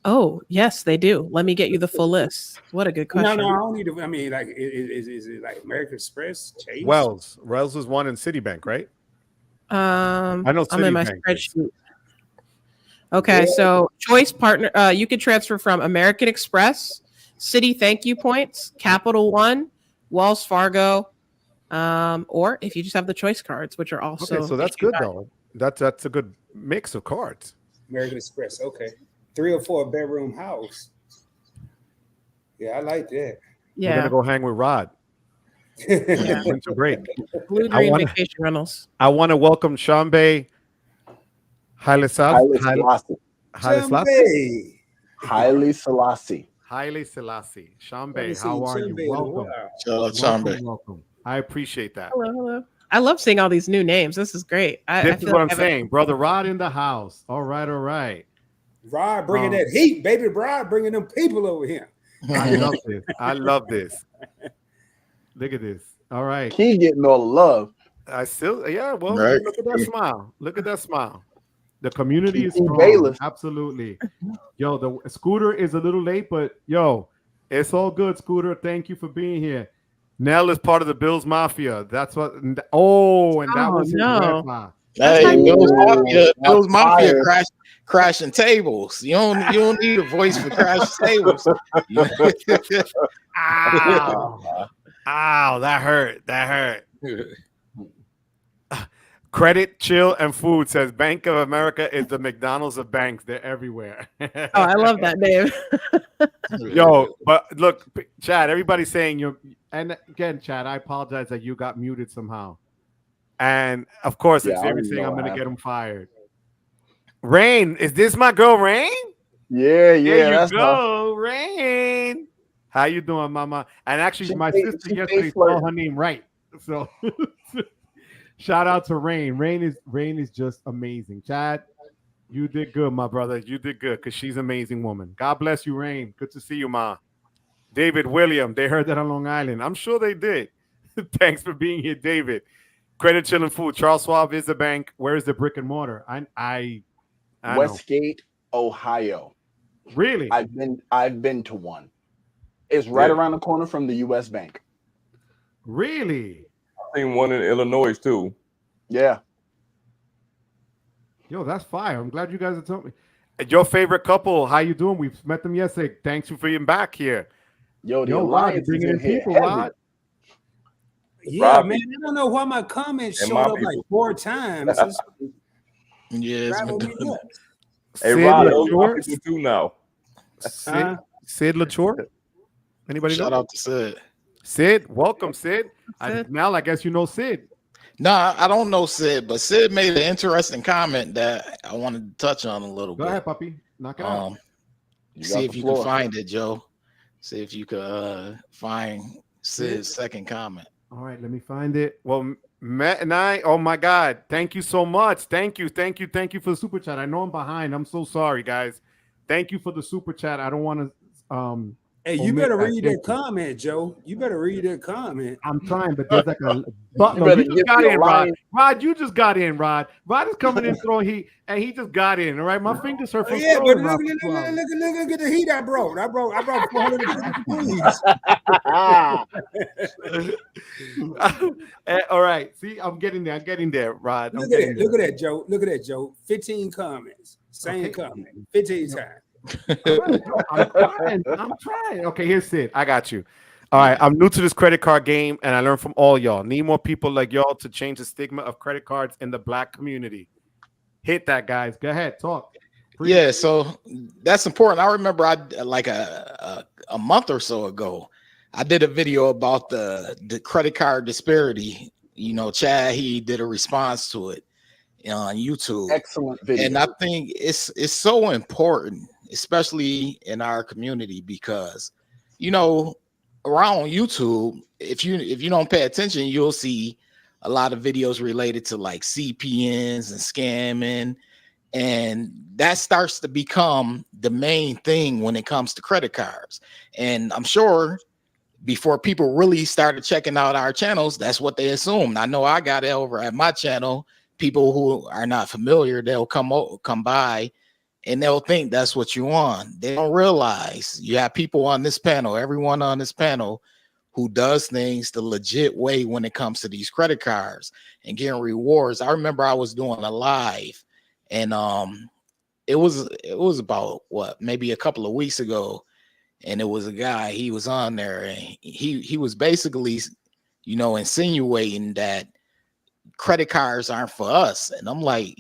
Oh, yes, they do. Let me get you the full list. What a good question. No, I don't need to. I mean, like, is it like American Express? Chase? Wells is one in Citibank, right? I know I'm in my Citibank spreadsheet. Okay, so Choice partner, you can transfer from American Express, Citi Thank You Points, Capital One, Wells Fargo, or if you just have the Choice cards, which are also okay. So that's good though. That's a good mix of cards. American Express, okay. 3 or 4 bedroom house. Yeah, I like that. Yeah, we're gonna go hang with Rod. Yeah. Winter break. Blue Green Vacation Rentals. I want to welcome Shambe Haile Selassie. Shambe, how are you? Welcome. Welcome. I appreciate that. Hello. I love seeing all these new names. This is great. This is what I'm saying. Brother Rod in the house. All right. Rod bringing that heat, baby. Rod bringing them people over here. I love this. Look at this. All right. He getting all the love. I still, well, right. Look at that smile. Look at that smile. The community is Keith strong. Bayless. Absolutely. Yo, the Scooter is a little late, but yo, it's all good, Scooter. Thank you for being here. Nell is part of the Bills Mafia. That's what. And that was his grandpa. Hey, Bills Mafia crashing tables. You don't need a voice for crashing tables. Ow, that hurt. Credit, Chill, and Food says Bank of America is the McDonald's of banks. They're everywhere. Oh, I love that name. Yo, but look, Chad, everybody's saying you're, and again, Chad, I apologize that you got muted somehow. And of course, it's everything. I'm going to get him fired. Rain, is this my girl, Rain? Yeah. There you go, Rain. How you doing, Mama? And actually, my She sister she yesterday face spelled flirting. her name right. So shout out to Rain. Rain is just amazing. Chad, you did good, my brother. You did good because she's an amazing woman. God bless you, Rain. Good to see you, Ma. David William, they heard that on Long Island. I'm sure they did. Thanks for being here, David. Credit Chilling Food. Charles Schwab is the bank. Where is the brick and mortar? I know. Westgate, Ohio. Really? I've been to one. It's right around the corner from the U.S. Bank. Really? I seen one in Illinois too. Yeah. Yo, that's fire. I'm glad you guys are telling me. Your favorite couple, how you doing? We've met them yesterday. Thanks for being back here. Yo, the Yo, Rod, you're alliance is bringing in in here people, heavy. Rod. Yeah, Robbie. man. I don't know why my comments And showed my up like people. 4 times. It's Yeah, it's been driving me doing nuts. Hey, Sid Rod, those my LaTour? people too now. Sid LaTour? Anybody Shout know? out to Sid. Sid, welcome, Sid. Sid. Now I guess you know Sid. No, I don't know Sid, but Sid made an interesting comment that I wanted to touch on a little Go bit. ahead, puppy. Knock it out. You See got if the you can floor. find it, Joe. See if you could find Sid's second comment. All right, let me find it. Well, Matt and I, oh my God, thank you so much. Thank you for the super chat. I know I'm behind. I'm so sorry, guys. Thank you for the super chat. I don't want to Hey, you omit better that. read Thank that comment, Joe. You better read that comment. I'm trying, but there's like a button. better You just get got the in, Rod. alliance. Rod, you just got in, Rod. Rod is coming in throwing heat, and he just got in. All right, my fingers hurt Oh, from yeah, but throwing, look, Rod, look, for 2 look, hours. look at the heat I brought. I brought 450 degrees. All right, see, I'm getting there. I'm getting there, Rod. I'm Look at getting that. there. Look at that, Joe. Look at that, Joe. 15 comments. Same Okay. comment. 15 times. All right, I'm trying. I'm trying. Okay, here's Sid. I got you. All right, I'm new to this credit card game, and I learned from all y'all. Need more people like y'all to change the stigma of credit cards in the Black community. Hit that, guys. Go ahead, talk. Preach. Yeah, so that's important. I remember I like a month or so ago, I did a video about the credit card disparity. You know, Chad, he did a response to it on YouTube. Excellent video. And I think it's so important, especially in our community, because you know, around YouTube, if you don't pay attention, you'll see a lot of videos related to like CPNs and scamming, and that starts to become the main thing when it comes to credit cards. And I'm sure before people really started checking out our channels, that's what they assumed. I know I got it over at my channel. People who are not familiar, they'll come by and they'll think that's what you want. They don't realize you have people on this panel, everyone on this panel, who does things the legit way when it comes to these credit cards and getting rewards. I remember I was doing a live, and it was about what, maybe a couple of weeks ago, and it was a guy, he was on there, and he was basically, you know, insinuating that credit cards aren't for us. And I'm like,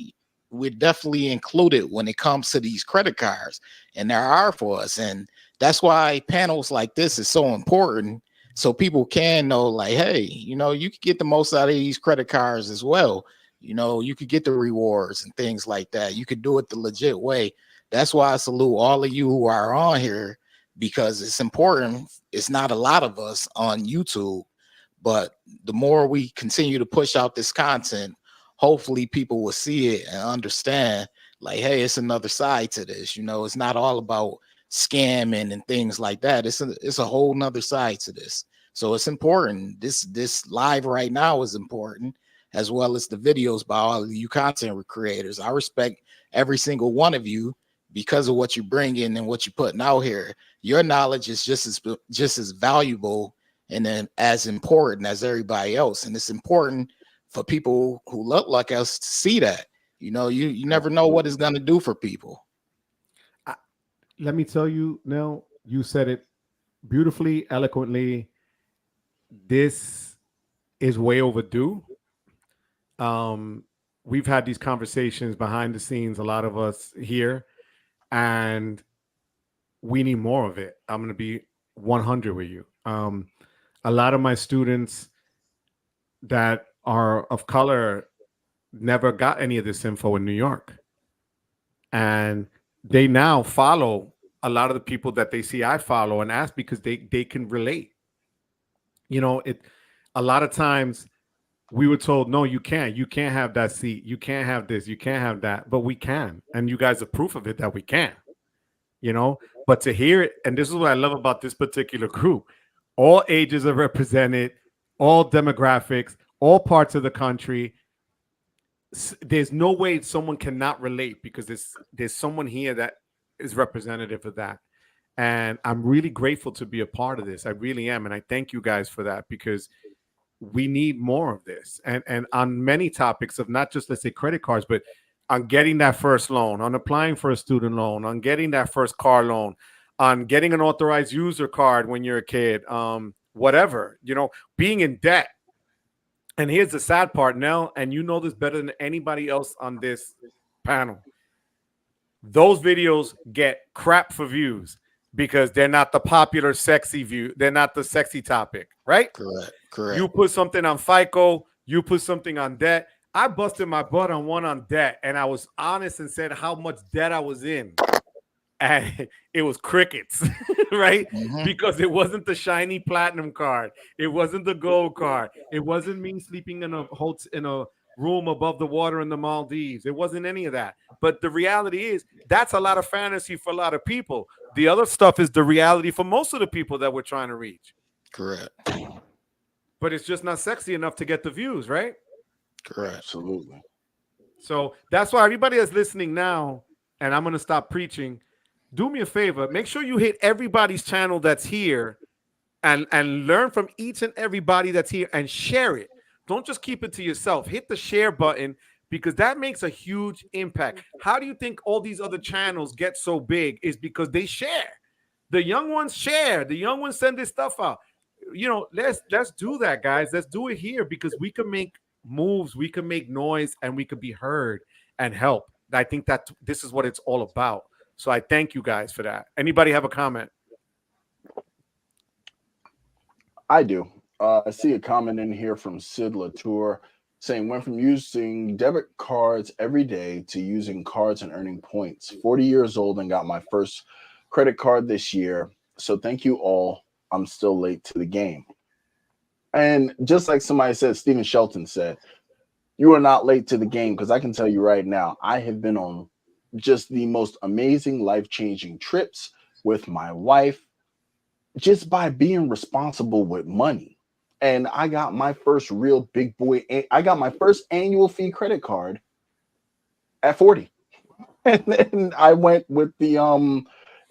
we're definitely included when it comes to these credit cards, and there are for us. And that's why panels like this is so important, so people can know, like, hey, you know, you could get the most out of these credit cards as well. You know, you could get the rewards and things like that. You could do it the legit way. That's why I salute all of you who are on here, because it's important. It's not a lot of us on YouTube, but the more we continue to push out this content, hopefully people will see it and understand, like, hey, it's another side to this. You know, it's not all about scamming and things like that. It's a whole nother side to this. So it's important. This live right now is important, as well as the videos by all of you content creators. I respect every single one of you because of what you bring in and what you're putting out here. Your knowledge is just as valuable and then as important as everybody else. And it's important for people who look like us to see that. You know, you never know what it's going to do for people. Let me tell you, Nell, you said it beautifully, eloquently. This is way overdue. We've had these conversations behind the scenes, a lot of us here, and we need more of it. I'm going to be 100 with you. A lot of my students that are of color never got any of this info in New York, and they now follow a lot of the people that they see I follow and ask because they can relate. You know, it a lot of times we were told, no, you can't have that seat, you can't have this, you can't have that, but we can, and you guys are proof of it that we can. You know, but to hear it, and this is what I love about this particular group, all ages are represented, all demographics, all parts of the country. There's no way someone cannot relate because there's someone here that is representative of that. And I'm really grateful to be a part of this. I really am. And I thank you guys for that because we need more of this. And on many topics of not just, let's say, credit cards, but on getting that first loan, on applying for a student loan, on getting that first car loan, on getting an authorized user card when you're a kid, whatever, you know, being in debt. And here's the sad part, Nell, and you know this better than anybody else on this panel. Those videos get crap for views because they're not the popular sexy view. They're not the sexy topic, right? Correct. You put something on FICO, you put something on debt. I busted my butt on one on debt, and I was honest and said how much debt I was in. And it was crickets, right? Because it wasn't the shiny platinum card. It wasn't the gold card. It wasn't me sleeping in a room above the water in the Maldives. It wasn't any of that. But the reality is that's a lot of fantasy for a lot of people. The other stuff is the reality for most of the people that we're trying to reach. Correct. But it's just not sexy enough to get the views, right? Correct. Absolutely. So that's why everybody that's listening now, and I'm going to stop preaching, do me a favor. Make sure you hit everybody's channel that's here and learn from each and everybody that's here and share it. Don't just keep it to yourself. Hit the share button because that makes a huge impact. How do you think all these other channels get so big? Is because they share. The young ones share. The young ones send this stuff out. You know, let's do that, guys. Let's do it here because we can make moves, we can make noise, and we can be heard and help. I think that this is what it's all about. So I thank you guys for that. Anybody have a comment? I do. I see a comment in here from Sid Latour saying, went from using debit cards every day to using cards and earning points. 40 years old and got my first credit card this year. So thank you all. I'm still late to the game. And just like somebody said, Stephen Shelton said, you are not late to the game because I can tell you right now, I have been on just the most amazing life-changing trips with my wife just by being responsible with money. And I got my first real big boy. I got my first annual fee credit card at 40. And then I went with the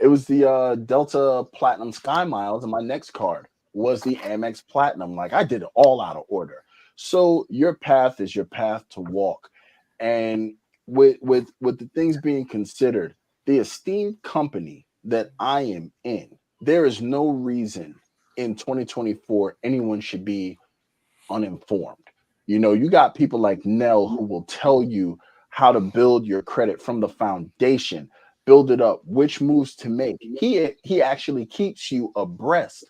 it was the Delta Platinum Sky Miles, and my next card was the Amex Platinum. Like I did it all out of order. So your path is your path to walk. And with the things being considered, the esteemed company that I am in, there is no reason in 2024 anyone should be uninformed. You know, you got people like Nell who will tell you how to build your credit from the foundation, build it up, which moves to make. He actually keeps you abreast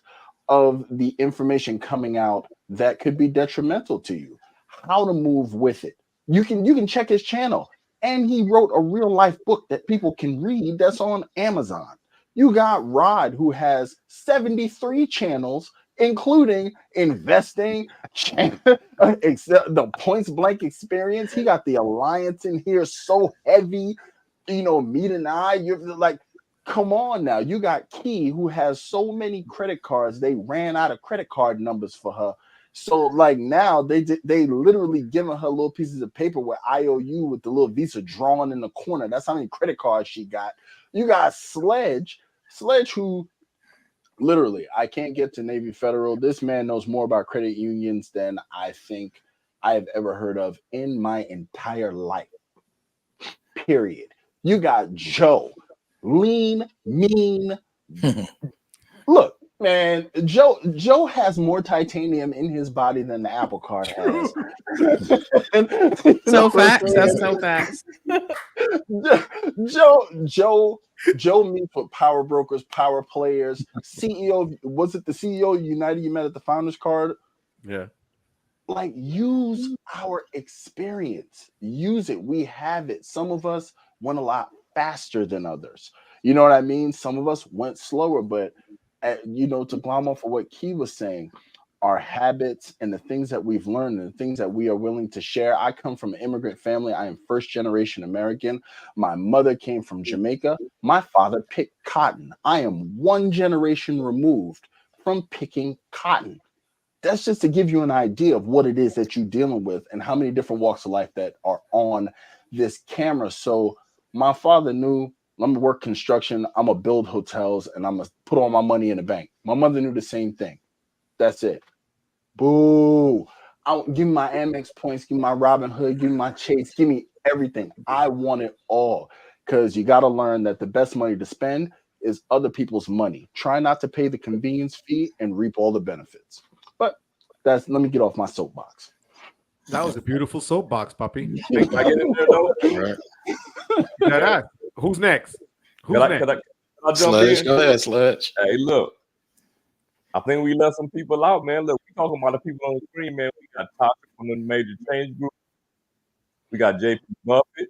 of the information coming out that could be detrimental to you, how to move with it. You can check his channel, and he wrote a real life book that people can read that's on Amazon. You got Rod, who has 73 channels, including investing, the points blank experience. He got the alliance in here so heavy. You know, Meet and I, you're like, come on now. You got Key, who has so many credit cards, they ran out of credit card numbers for her. So like now they literally giving her little pieces of paper with IOU with the little Visa drawn in the corner. That's how many credit cards she got. You got Sledge, who literally, I can't get to Navy Federal. This man knows more about credit unions than I think I have ever heard of in my entire life. Period. You got Joe, lean, mean. Look, man, Joe has more titanium in his body than the Apple Card has. So facts. That's so facts. Joe meets with power brokers, power players, CEO. Was it the CEO of United you met at the Founders Card? Yeah. Like, use our experience. Use it. We have it. Some of us went a lot faster than others. You know what I mean? Some of us went slower, but to glom off of what Key was saying, our habits and the things that we've learned and the things that we are willing to share. I come from an immigrant family. I am first generation American. My mother came from Jamaica. My father picked cotton. I am one generation removed from picking cotton. That's just to give you an idea of what it is that you're dealing with and how many different walks of life that are on this camera. So my father knew, I'm gonna work construction, I'm gonna build hotels, and I'm gonna put all my money in the bank. My mother knew the same thing. That's it. Boo. Give me my Amex points, give me my Robin Hood, give me my Chase, give me everything. I want it all. Because you got to learn that the best money to spend is other people's money. Try not to pay the convenience fee and reap all the benefits. But let me get off my soapbox. That was a beautiful soapbox, puppy. I get in there though. Right. Who's next? Could I jump Sledge, in? go ahead, Sledge. Hey, look. I think we left some people out, man. Look, we talking about the people on the screen, man. We got Topic from the Major Change Group. We got JP Buffett.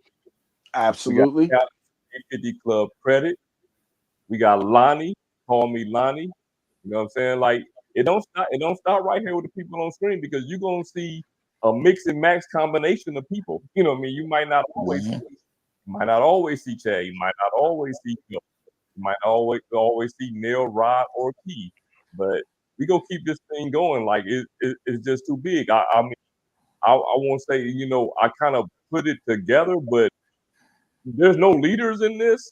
Absolutely. We got 50 Club Credit. We got Lonnie. Call me Lonnie. You know what I'm saying? Like, it don't stop right here with the people on screen, because you're gonna see a mix and match combination of people. You know what I mean? You might not always see Chad. You might not always see Phil. You might always see Neil, Rod, or Key. But we gonna keep this thing going. Like, it's just too big. I mean, I won't say, I kind of put it together, but there's no leaders in this.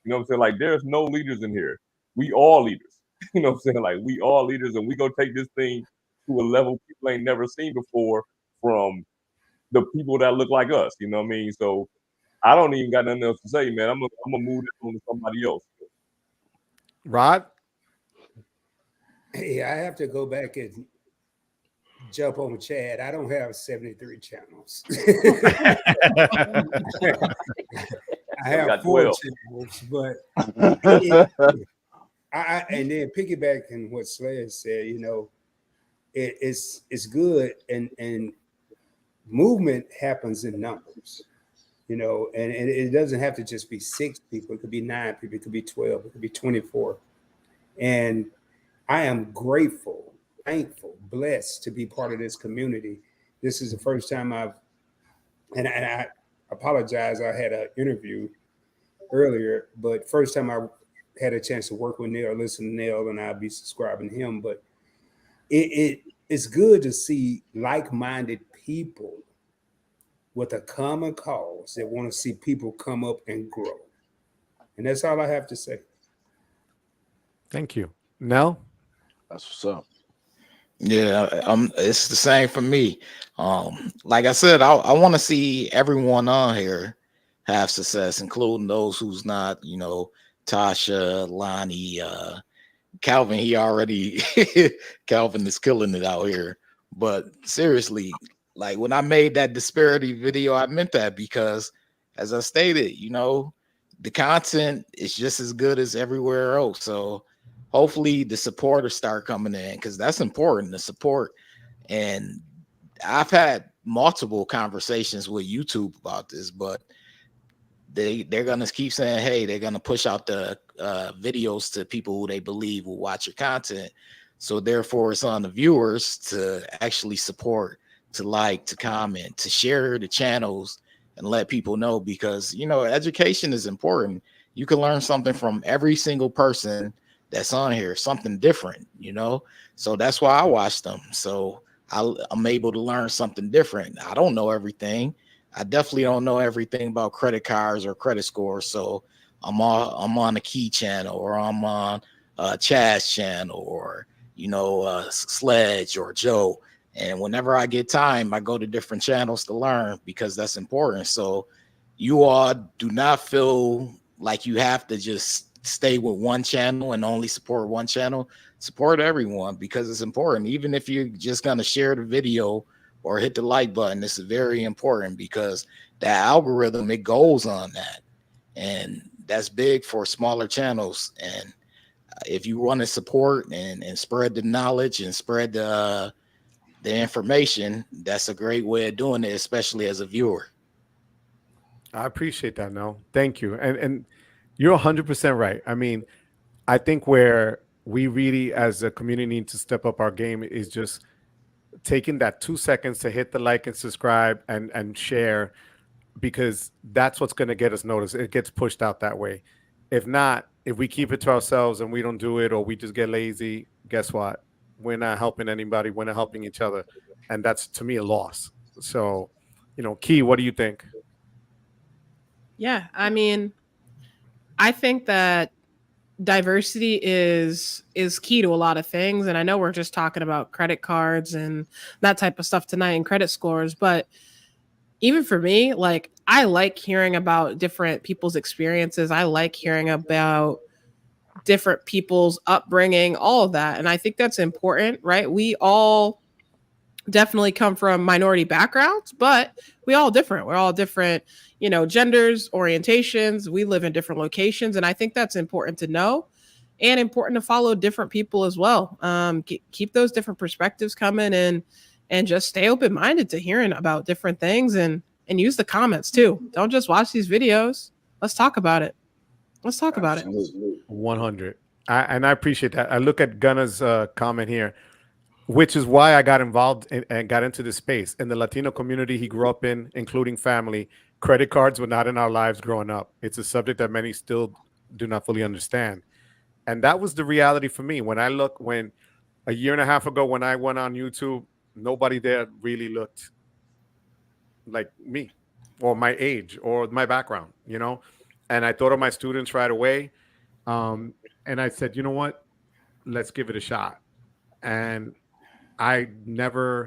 You know what I'm saying? Like, there's no leaders in here. We all leaders. You know what I'm saying? Like, we all leaders, and we gonna take this thing to a level people ain't never seen before from the people that look like us. You know what I mean? So I don't even got nothing else to say, man. I'm gonna move this on to somebody else. Rod? Hey, I have to go back and jump on Chad. I don't have 73 channels. I have 4 channels, but and then piggybacking what Sledge said, it's good, and movement happens in numbers, and it doesn't have to just be 6 people. It could be 9 people. It could be 12. It could be 24. And I am grateful, thankful, blessed to be part of this community. This is the first time and I apologize, I had an interview earlier, but first time I had a chance to work with Neil, listen to Neil, and I'll be subscribing to him. But it's good to see like-minded people with a common cause that want to see people come up and grow. And that's all I have to say. Thank you. Nell? That's what's up. Yeah, it's the same for me. Like I said, I want to see everyone on here have success, including those who's not, Tasha, Lonnie, Calvin. Calvin is killing it out here. But seriously, like when I made that disparity video, I meant that because, as I stated, the content is just as good as everywhere else. So hopefully the supporters start coming in, because that's important, the support. And I've had multiple conversations with YouTube about this, but they're gonna keep saying, hey, they're gonna push out the videos to people who they believe will watch your content. So therefore, it's on the viewers to actually support, to like, to comment, to share the channels, and let people know, because education is important. You can learn something from every single person that's on here, something different. So that's why I watch them. So I'm able to learn something different. I don't know everything. I definitely don't know everything about credit cards or credit scores. So I'm on a Key channel, or I'm on Chad's channel, or Sledge or Joe. And whenever I get time, I go to different channels to learn, because that's important. So you all do not feel like you have to just stay with one channel and only support one channel. Support everyone, because it's important. Even if you're just going to share the video or hit the like button, this is very important, because that algorithm, it goes on that. And that's big for smaller channels. And if you want to support and spread the knowledge and spread the information, that's a great way of doing it, especially as a viewer. I appreciate that, Nell. Thank you. And You're 100% right. I mean, I think where we really, as a community, need to step up our game is just taking that 2 seconds to hit the like and subscribe and share, because that's what's going to get us noticed. It gets pushed out that way. If not, if we keep it to ourselves and we don't do it, or we just get lazy, guess what? We're not helping anybody. We're not helping each other. And that's, to me, a loss. So, Key, what do you think? Yeah, I mean, I think that diversity is key to a lot of things, and I know we're just talking about credit cards and that type of stuff tonight and credit scores, but even for me, like, I like hearing about different people's experiences. I like hearing about different people's upbringing, all of that. And I think that's important, right? We all definitely come from minority backgrounds, but we all different. We're all different, genders, orientations. We live in different locations. And I think that's important to know and important to follow different people as well. Keep those different perspectives coming, and just stay open-minded to hearing about different things, and use the comments too. Don't just watch these videos. Let's talk about it. Let's talk about it. 100. And I appreciate that. I look at Gunna's comment here, which is why I got involved and got into this space. In the Latino community he grew up in, including family, credit cards were not in our lives growing up. It's a subject that many still do not fully understand. And that was the reality for me. When a year and a half ago, when I went on YouTube, nobody there really looked like me or my age or my background, And I thought of my students right away. And I said, you know what? Let's give it a shot. And I'm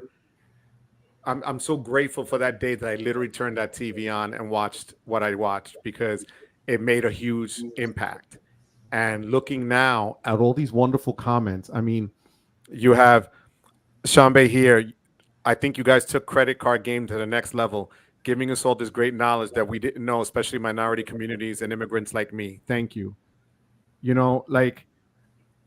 so grateful for that day that I literally turned that TV on and watched what I watched, because it made a huge impact. And looking now at all these wonderful comments, I mean, you have Shambe here. I think you guys took credit card game to the next level, giving us all this great knowledge that we didn't know, especially minority communities and immigrants like me. Thank you.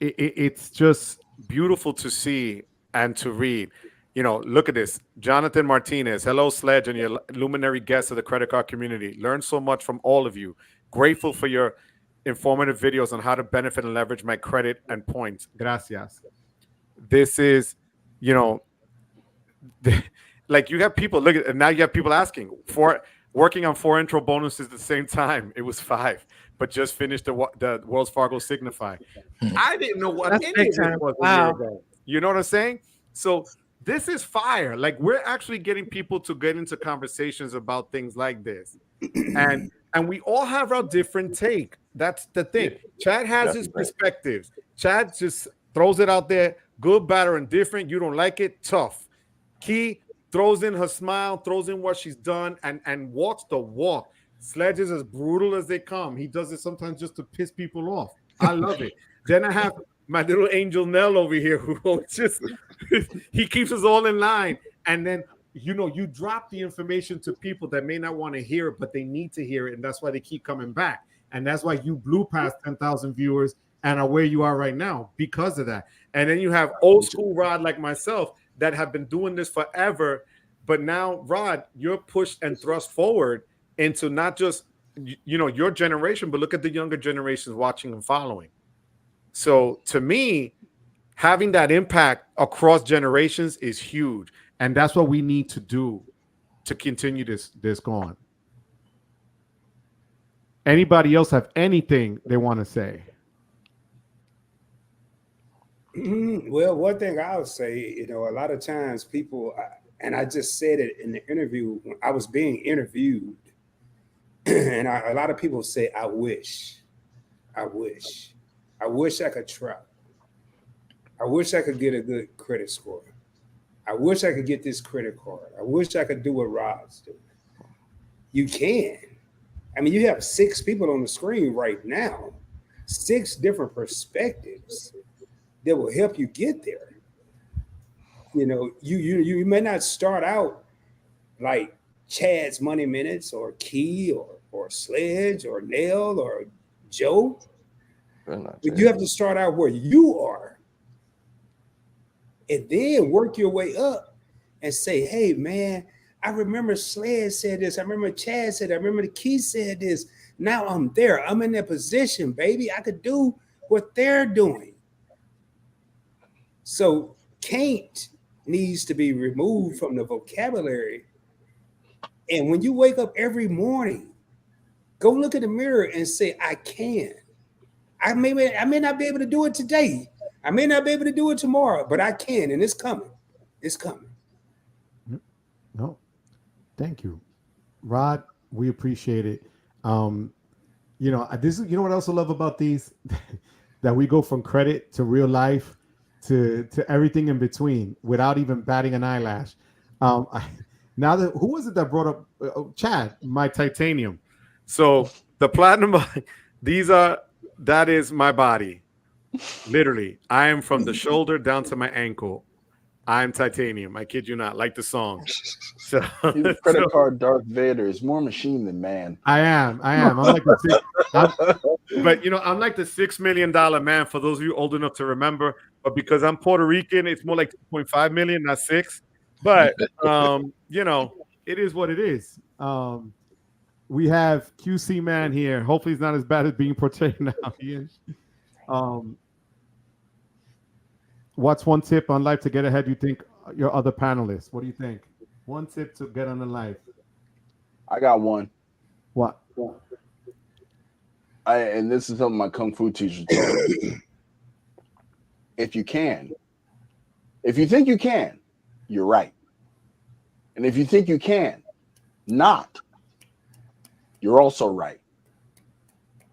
It's just beautiful to see and to read. Look at this. Jonathan Martinez. Hello, Sledge, and your luminary guests of the credit card community. Learned so much from all of you. Grateful for your informative videos on how to benefit and leverage my credit and points. Gracias. This is, like, you have people look at, and now you have people asking for working on 4 intro bonuses at the same time. It was 5, but just finished the Wells Fargo Signify. I didn't know what any of this was a year ago. You know what I'm saying? So this is fire. Like, we're actually getting people to get into conversations about things like this, and we all have our different take. That's the thing. Chad has his perspectives. Chad just throws it out there, good, bad, or indifferent. You don't like it, tough. Key throws in her smile, throws in what she's done, and walks the walk. Sledge is as brutal as they come. He does it sometimes just to piss people off. I love it. Then I have my little angel Nell over here, who just he keeps us all in line. And then you drop the information to people that may not want to hear it, but they need to hear it, and that's why they keep coming back. And that's why you blew past 10,000 viewers and are where you are right now because of that. And then you have old school Rod like myself that have been doing this forever, but now, Rod, you're pushed and thrust forward into not just your generation, but look at the younger generations watching and following. So to me, having that impact across generations is huge, and that's what we need to do to continue this going. Anybody else have anything they want to say? Well, one thing I'll say, a lot of times people, and I just said it in the interview when I was being interviewed, and a lot of people say, I wish I could travel. I wish I could get a good credit score. I wish I could get this credit card. I wish I could do what Rod's doing. You can. I mean, you have 6 people on the screen right now, 6 different perspectives that will help you get there. You may not start out like Chad's Money Minutes or Key or Sledge or Nell or Joe. But you have to start out where you are and then work your way up and say, hey, man, I remember Sled said this. I remember Chad said. I remember the Key said this. Now I'm there. I'm in that position, baby. I could do what they're doing. So can't needs to be removed from the vocabulary. And when you wake up every morning, go look in the mirror and say, I can. I may not be able to do it today. I may not be able to do it tomorrow, but I can, and it's coming. It's coming. No, thank you, Rod. We appreciate it. You know, you know what else I love about these, that we go from credit to real life to everything in between without even batting an eyelash. Now that who was it that brought up Chad, my titanium? So the platinum, that is my body. Literally, I am from the shoulder down to my ankle. I'm titanium. I kid you not, like the song. So He's a credit card Darth Vader. Is more machine than man. I am. I'm like but you know, I'm like the $6 million man for those of you old enough to remember. But because I'm Puerto Rican, it's more like 2.5 million, not 6. But you know, it is what it is. We have QC man here. Hopefully, he's not as bad as being portrayed now. Ian. What's one tip on life to get ahead? You think your other panelists? What do you think? One tip to get on the life. I got one. What? And this is something my kung fu teacher told me. If you think you can, you're right. And if you think you can not, you're also right.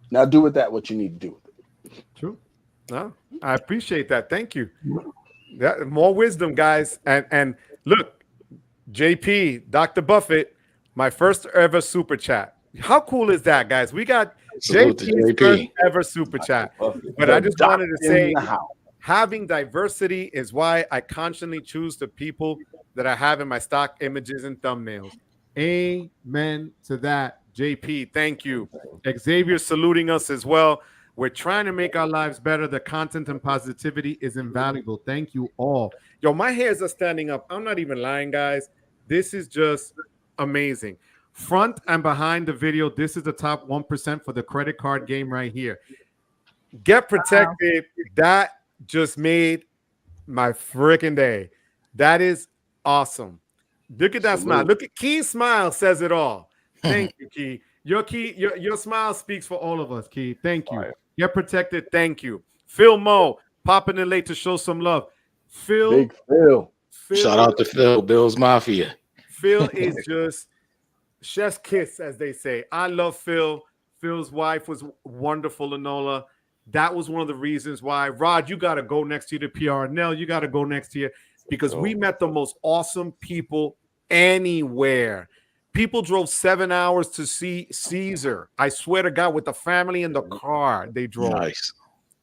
Now do with that what you need to do with it. True. No, I appreciate that. Thank you. That, more wisdom, guys. And look, JP, Dr. Buffett, my first ever super chat. How cool is that, guys? We got JP's first ever super chat. But I just wanted to say, having diversity is why I constantly choose the people that I have in my stock images and thumbnails. Amen to that, JP. Thank you. Xavier saluting us as well. We're trying to make our lives better. The content and positivity is invaluable. Thank you all. Yo, my hairs are standing up. I'm not even lying, guys. This is just amazing. Front and behind the video, this is the top 1% for the credit card game right here. Get protected. Wow. That just made my freaking day. That is awesome. Look at that smile. Look at Key's smile says it all. Thank you, Key. Your smile speaks for all of us, Key. Thank you. Get protected. Thank you. Phil Mo popping in late to show some love. Big Phil. Shout out to Phil, Bill's Mafia. Phil is just chef's kiss, as they say. I love Phil. Phil's wife was wonderful, Enola. That was one of the reasons why. Rod, you got to go next year to PR. Nell, you got to go next year because we met the most awesome people anywhere. People drove 7 hours to see Caesar. I swear to God, with the family in the car, they drove. Nice.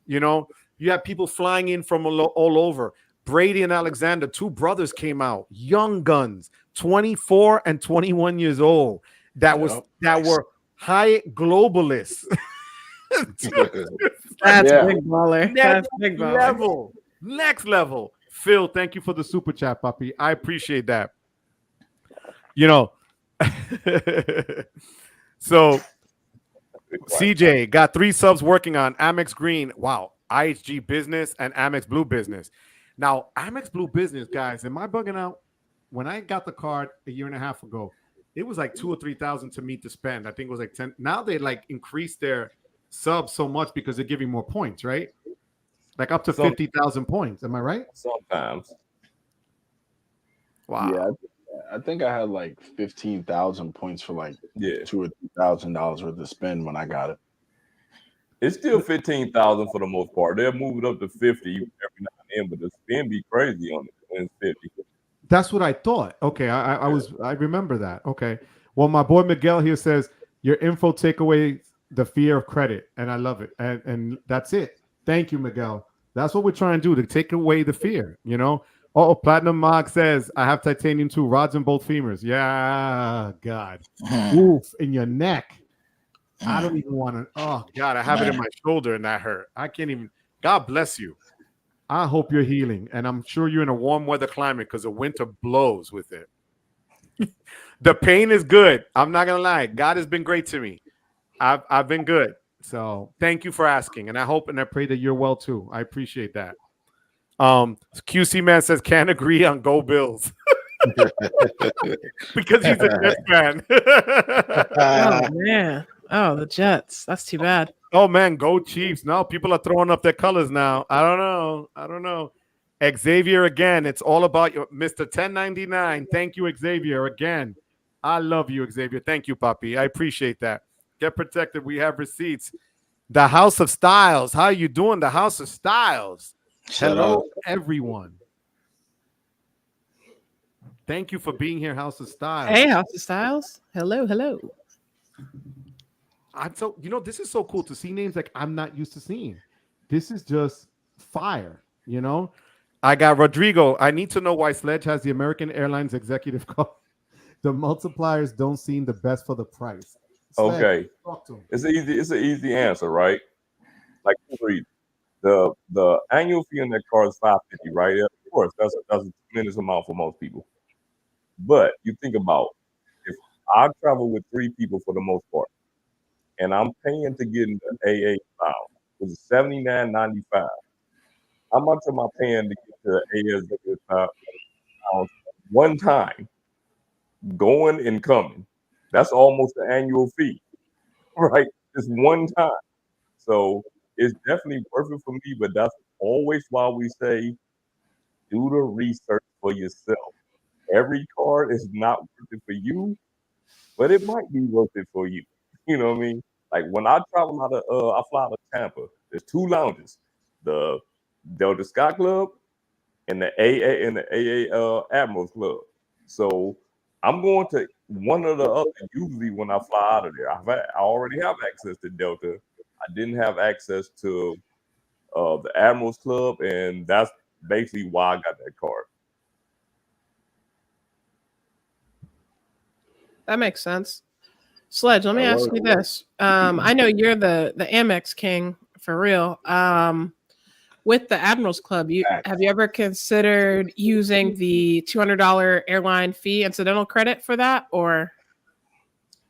You know, you have people flying in from all over. Brady and Alexander, 2 brothers came out, young guns, 24 and 21 years old. That were high globalists. That's big baller. That's big baller. Next level. Phil, thank you for the super chat, puppy. I appreciate that. You know. So CJ got 3 subs working on Amex Green. Wow. IHG Business and Amex Blue Business. Now, Amex Blue Business, guys, am I bugging out? When I got the card a year and a half ago, it was like 2,000 or 3,000 to me to spend. I think it was like 10. Now they like increased their subs so much because they're giving more points, right? Like up to 50,000 points. Am I right? Sometimes. Wow. Yeah. I think I had like 15,000 points for like $2,000 or $3,000 worth of spend when I got it. It's still 15,000 for the most part. They'll move it up to 50 every now and then, but the spend be crazy on it when it's 50. That's what I thought. Okay, I remember that. Okay. Well, my boy Miguel here says your info take away the fear of credit, and I love it. And that's it. Thank you, Miguel. That's what we're trying to do, to take away the fear, you know. Oh, Platinum Mog says, I have titanium too, rods in both femurs. Yeah, God. Oof, in your neck. I don't even want to. Oh, God, I have it in my shoulder and that hurt. I can't even. God bless you. I hope you're healing. And I'm sure you're in a warm weather climate because the winter blows with it. The pain is good. I'm not gonna lie. God has been great to me. I've been good. So thank you for asking, and I hope and I pray that you're well too. I appreciate that. QC man says can't agree on Go Bills because he's a Jets fan. Oh man. Oh, the Jets. That's too bad. Oh man, go Chiefs! No, people are throwing up their colors now. I don't know. I don't know. Xavier again. It's all about your Mr. 1099. Thank you, Xavier. Again. I love you, Xavier. Thank you, Papi. I appreciate that. Get protected. We have receipts. The House of Styles. How you doing? The House of Styles. Shut Hello, up. everyone. Thank you for being here, House of Styles. Hey, House of Styles. Hello, hello. I'm so This is so cool to see names like I'm not used to seeing. This is just fire, I got Rodrigo. I need to know why Sledge has the American Airlines executive call. The multipliers don't seem the best for the price. Sledge, Okay, talk to him. it's easy. It's an easy answer, right? Like read the annual fee on that car is $550, right? Of course, that's a tremendous amount for most people. But you think about if I travel with 3 people for the most part, and I'm paying to get in the AA lounge, which is $79.95. How much am I paying to get to the AA executive lounge one time, going and coming? That's almost the annual fee, right? Just one time. So it's definitely worth it for me, but that's always why we say do the research for yourself. Every card is not worth it for you, but it might be worth it for you. You know what I mean? Like when I travel out of, I fly out of Tampa. There's 2 lounges: the Delta Sky Club and the AA Admirals Club. So I'm going to one or the other usually when I fly out of there. I already have access to Delta. I didn't have access to the Admirals Club, and that's basically why I got that card. That makes sense. Sledge, let me ask you this. I know you're the Amex king for real. With the Admirals Club, have you ever considered using the $200 airline fee incidental credit for that, or?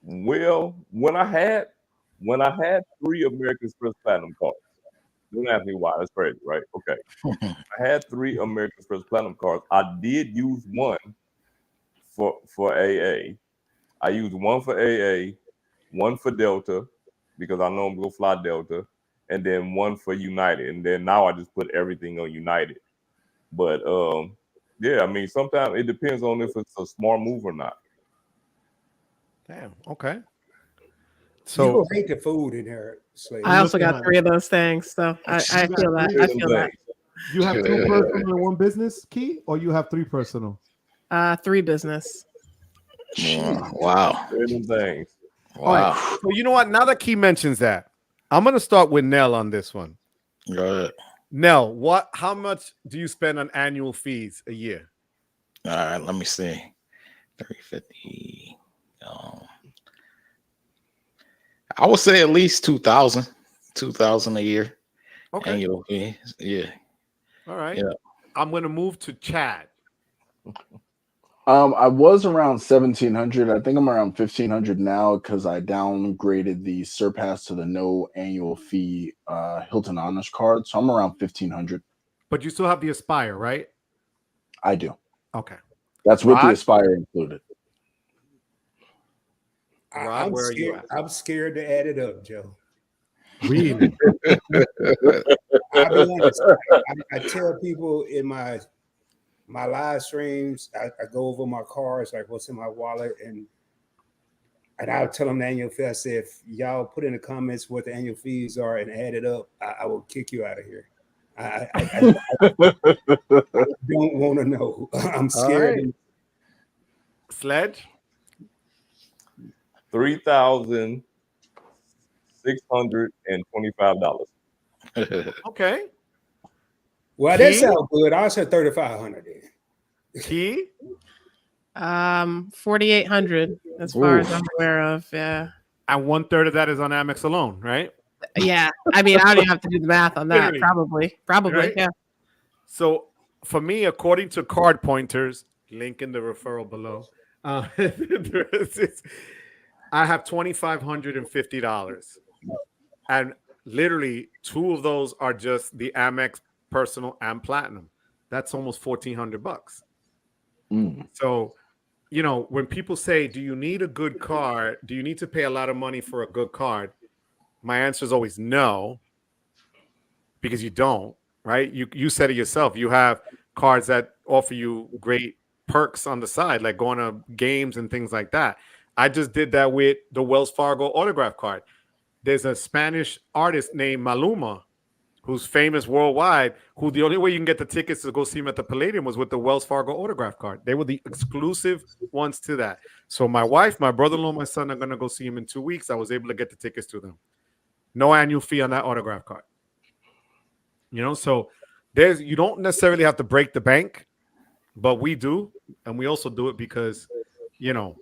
Well, when I had 3 American Express Platinum cards, don't ask me why. That's crazy, right? Okay, I had 3 American Express Platinum cards. I did use one for AA. I used one for AA, one for Delta, because I know I'm gonna fly Delta, and then one for United. And then now I just put everything on United. But yeah, I mean, sometimes it depends on if it's a smart move or not. Damn. Okay. You So gonna hate the food in there, Slade. I also got 3 of those things, so I feel that. I feel that. You have 2 personal and 1 business, Key, or you have 3 personal? 3 business. Wow. Certain things. Wow. all right. So you know what? Now that Key mentions that, I'm gonna start with Nell on this one. Go ahead. Nell, how much do you spend on annual fees a year? All right, let me see. 350. I would say at least 2,000 a year. Okay. Annual fee. Yeah. All right. Yeah. I'm gonna move to Chad. I was around 1,700. I think I'm around 1,500 now because I downgraded the Surpass to the no annual fee Hilton Honors card. So I'm around 1,500. But you still have the Aspire, right? I do. Okay. That's with the Rod? Aspire included. Rod, where are you at? I'm scared to add it up, Joe. Really? I'll be honest. I tell people in my live streams, I go over my cards, like what's in my wallet, and I'll tell them the annual fee. I say, if y'all put in the comments what the annual fees are and add it up, I will kick you out of here. I don't want to know. I'm scared. Right. Sledge? $3,625. Okay. Well, Key? that sounds good. I'll say 3,500 then. Key? 4,800 as far as I'm aware of. Yeah. And 1/3 of that is on Amex alone, right? Yeah. I mean, I don't even have to do the math on that. Literally. Probably. Right? Yeah. So for me, according to Card Pointers, link in the referral below, I have $2,550, and literally two of those are just the Amex Personal and Platinum. That's almost $1,400. Mm. So, you know, when people say, "Do you need a good card? Do you need to pay a lot of money for a good card?" My answer is always no, because you don't. Right? You said it yourself. You have cards that offer you great perks on the side, like going to games and things like that. I just did that with the Wells Fargo autograph card. There's a Spanish artist named Maluma who's famous worldwide, who the only way you can get the tickets to go see him at the Palladium was with the Wells Fargo autograph card. They were the exclusive ones to that. So my wife, my brother-in-law, my son are going to go see him in 2 weeks. I was able to get the tickets to them. No annual fee on that autograph card. You know, so you don't necessarily have to break the bank, but we do. And we also do it because, you know,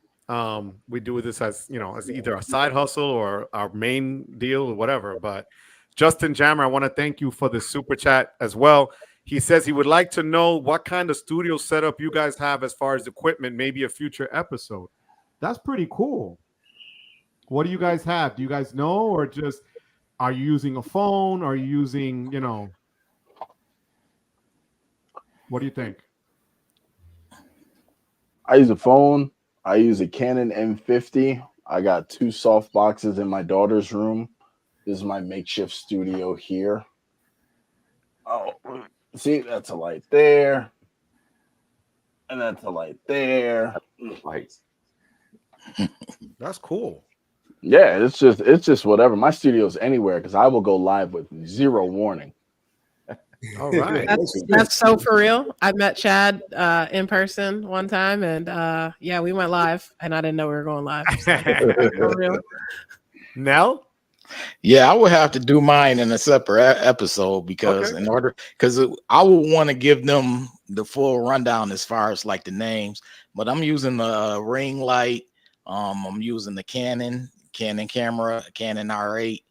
we do this as, you know, as either a side hustle or our main deal or whatever. But Justin Jammer, I want to thank you for the super chat as well. He says he would like to know what kind of studio setup you guys have as far as equipment, maybe a future episode. That's pretty cool. What do you guys have? Do you guys know, or just are you using a phone? Are you using, you know, what do you think? I use a phone. I use a Canon M50. I got 2 soft boxes in my daughter's room. This is my makeshift studio here. Oh, see, that's a light there. And that's a light there. Lights. That's cool. Yeah, it's just whatever. My studio's anywhere because I will go live with 0 warning. All right. That's so for real. I met Chad in person one time, and yeah, we went live, and I didn't know we were going live. So, for real. Nell? Yeah, I would have to do mine in a separate episode because I would want to give them the full rundown as far as like the names. But I'm using the ring light. I'm using the Canon camera, Canon R8,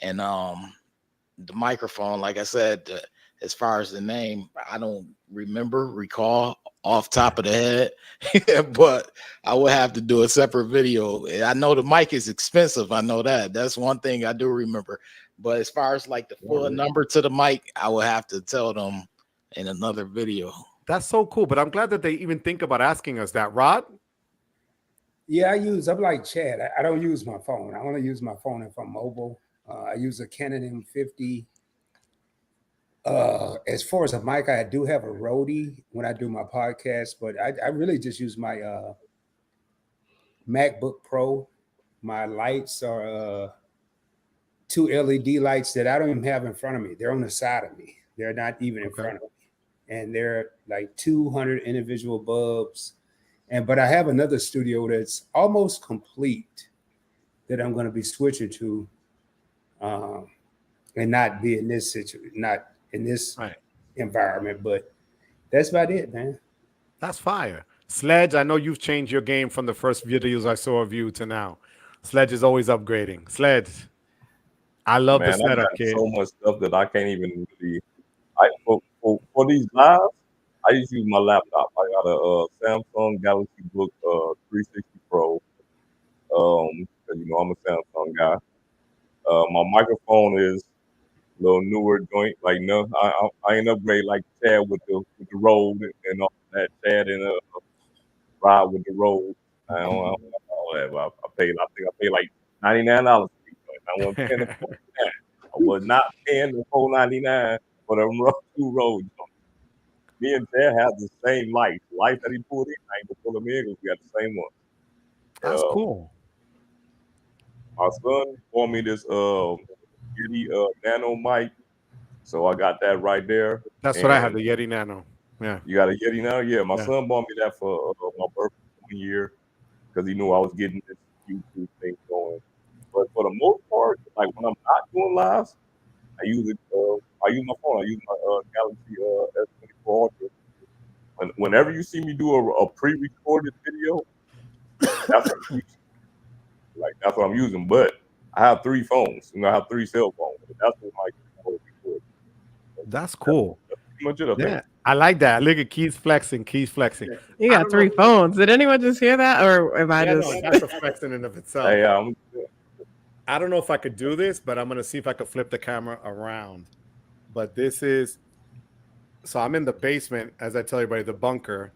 and the microphone. Like I said, as far as the name, I don't recall off top of the head, but I would have to do a separate video. I know the mic is expensive. I know that's one thing I do remember. But as far as like the full number to the mic, I would have to tell them in another video. That's so cool. But I'm glad that they even think about asking us that. Rod? Yeah, I'm like Chad. I don't use my phone. I only use my phone if I'm mobile. I use a Canon M50. As far as a mic, I do have a Rode when I do my podcast, but I really just use my MacBook Pro. My lights are 2 LED lights that I don't even have in front of me. They're on the side of me. They're not even in front of me. And they're like 200 individual bulbs. But I have another studio that's almost complete that I'm going to be switching to, and not be in this situation, not in this environment. But that's about it, man. That's fire. Sledge, I know you've changed your game from the first videos I saw of you to now. Sledge is always upgrading. Sledge, I love the setup, I got kid. so much stuff that I can't even really. For these lives, I just use my laptop. I got a Samsung Galaxy Book 360 Pro. You know I'm a Samsung guy. My microphone is a little newer joint. Like no, I ain't upgrade like Chad with the Rode and all that. Chad and Rod with the Rode. I don't know all that. But I think I paid like $99 for these joints. I wasn't paying the $49. I was not paying the $4.99 for the 2 Rode joints. Me and Chad have the same lights. The lights that he pulled in, I ain't gonna pull them in because we got the same one. That's cool. My son bought me this Yeti Nano mic, so I got that right there. That's what I have, the Yeti Nano. Yeah. You got a Yeti Nano? Yeah, my son bought me that for my birthday 1 year because he knew I was getting this YouTube thing going. But for the most part, like when I'm not doing lives, I use it. I use my phone. I use my Galaxy S24 Ultra. Whenever you see me do a pre-recorded video, that's that's what I'm using. But I have 3 phones. You know, I have 3 cell phones. That's what my That's cool. much of the Yeah, I like that. Look at Keys flexing. Keys flexing. You I got don't three know. phones. Did anyone just hear that, or am I Yeah, just? no, that's a flex in and of itself. Hey, I don't know if I could do this, but I'm gonna see if I could flip the camera around. But this is so I'm in the basement, as I tell everybody, the bunker.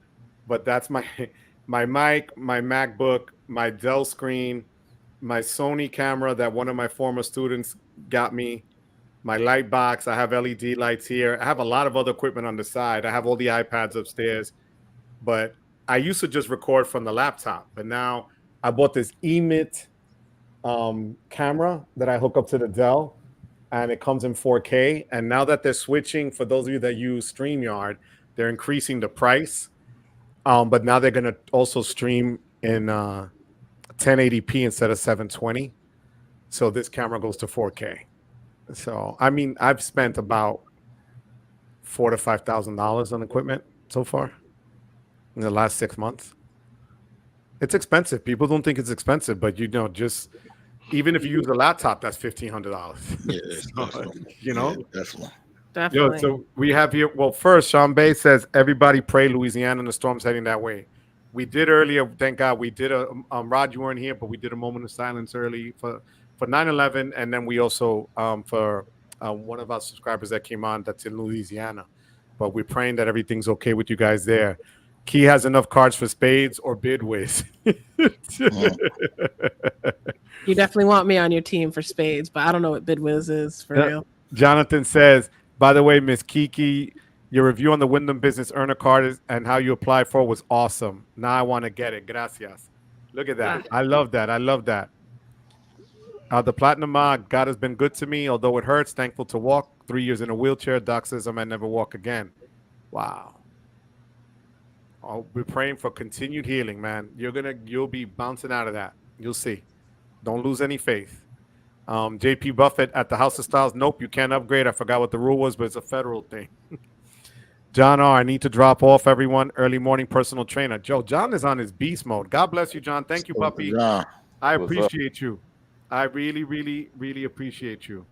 But that's my my mic, my MacBook, my Dell screen, my Sony camera that one of my former students got me, my light box. I have LED lights here. I have a lot of other equipment on the side. I have all the iPads upstairs, but I used to just record from the laptop. But now I bought this Emit camera that I hook up to the Dell, and it comes in 4K. And now that they're switching, for those of you that use StreamYard, they're increasing the price. But now they're going to also stream in 1080p instead of 720. So this camera goes to 4K. So I mean, I've spent about $4,000 to $5,000 on equipment so far in the last 6 months. It's expensive. People don't think it's expensive, but just even if you use a laptop, that's $1,500. Yeah, So, definitely. you know, Yeah, definitely. Definitely. so we have here. Well, first, Sean Bay says everybody pray Louisiana and the storm's heading that way. We did earlier. Thank God we did a. Rod, you weren't here, but we did a moment of silence early for 9/11, and then we also for one of our subscribers that came on that's in Louisiana. But we're praying that everything's okay with you guys there. Key has enough cards for spades or bidways. You definitely want me on your team for spades, but I don't know what Bidwiz is for real. Jonathan says, by the way, Miss Kiki, your review on the Wyndham Business Earner card and how you applied for it was awesome. Now I want to get it. Gracias. Look at that. I love that. I love that. The Platinum God has been good to me, although it hurts. Thankful to walk. 3 years in a wheelchair. Doc says I might never walk again. Wow. I'll be praying for continued healing, man. You'll be bouncing out of that. You'll see. Don't lose any faith. JP Buffett at the House of Styles. Nope, you can't upgrade. I forgot what the rule was, but it's a federal thing. John R. I need to drop off, everyone. Early morning personal trainer. John is on his beast mode. God bless you, John. Thank you, puppy. John. I appreciate you. I really, really, really appreciate you.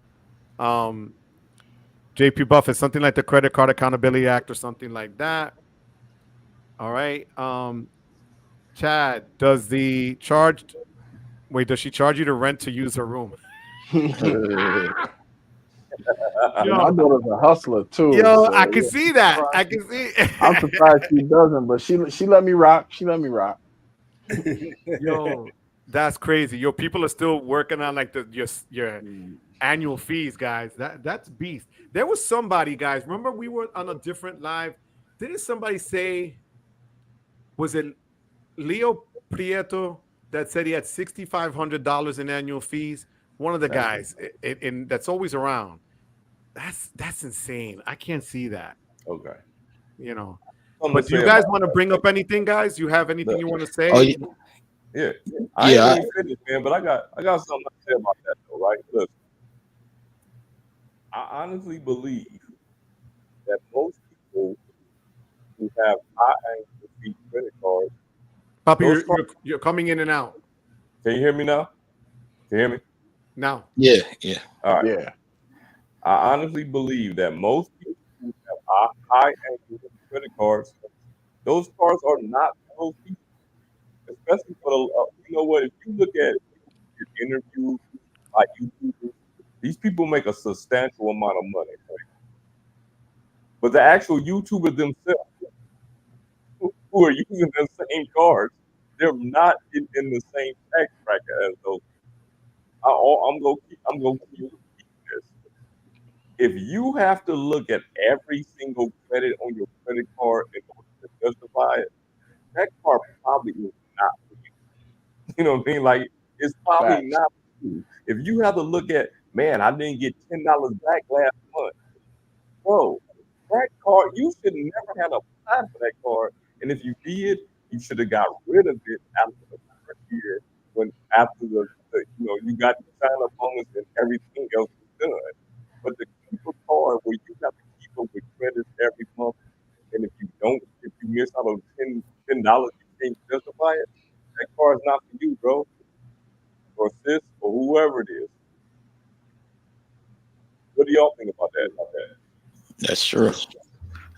JP Buffett, something like the Credit Card Accountability Act or something like that. All right. Chad, does she charge you to rent to use her room? My daughter's a hustler too. Yo, so, I can see that. I can see. I'm surprised she doesn't, but she let me rock. She let me rock. Yo, that's crazy. Yo, people are still working on like your annual fees, guys. That's beast. There was somebody, guys. Remember we were on a different live. Didn't somebody say? Was it Leo Prieto that said he had $6,500 in annual fees? One of the guys, and that's always around. That's insane. I can't see that. Okay. You know. But do you guys want to bring up anything, guys? You have anything you want to say? Oh, yeah. I ain't really finished, man, but I got something to say about that though, right? Look, I honestly believe that most people who have high angle fee credit cards. Poppy, you're coming in and out. Can you hear me now? Can you hear me? Now. Yeah. All right. Yeah. I honestly believe that most people who have high angle credit cards, those cards are not those people. Especially for the, you know what? If you look at your interviews, like YouTubers, these people make a substantial amount of money. Right? But the actual YouTubers themselves, who are using the same cards, they're not in the same tax bracket as those. I'm gonna keep this. If you have to look at every single credit on your credit card in order to justify it, that card probably is not for you. You know what I mean? Like it's probably not for you. If you have to look at, man, I didn't get $10 back last month, bro. That card, you should never have applied for that card. And if you did, you should have got rid of it after the first year, after the you got the sign-up bonus and everything else was done. But to keep a card where you have to keep up with credits every month, and if you miss out on $10, you can't justify it. That card's not for you, bro, or sis, or whoever it is. What do y'all think about that? That's true.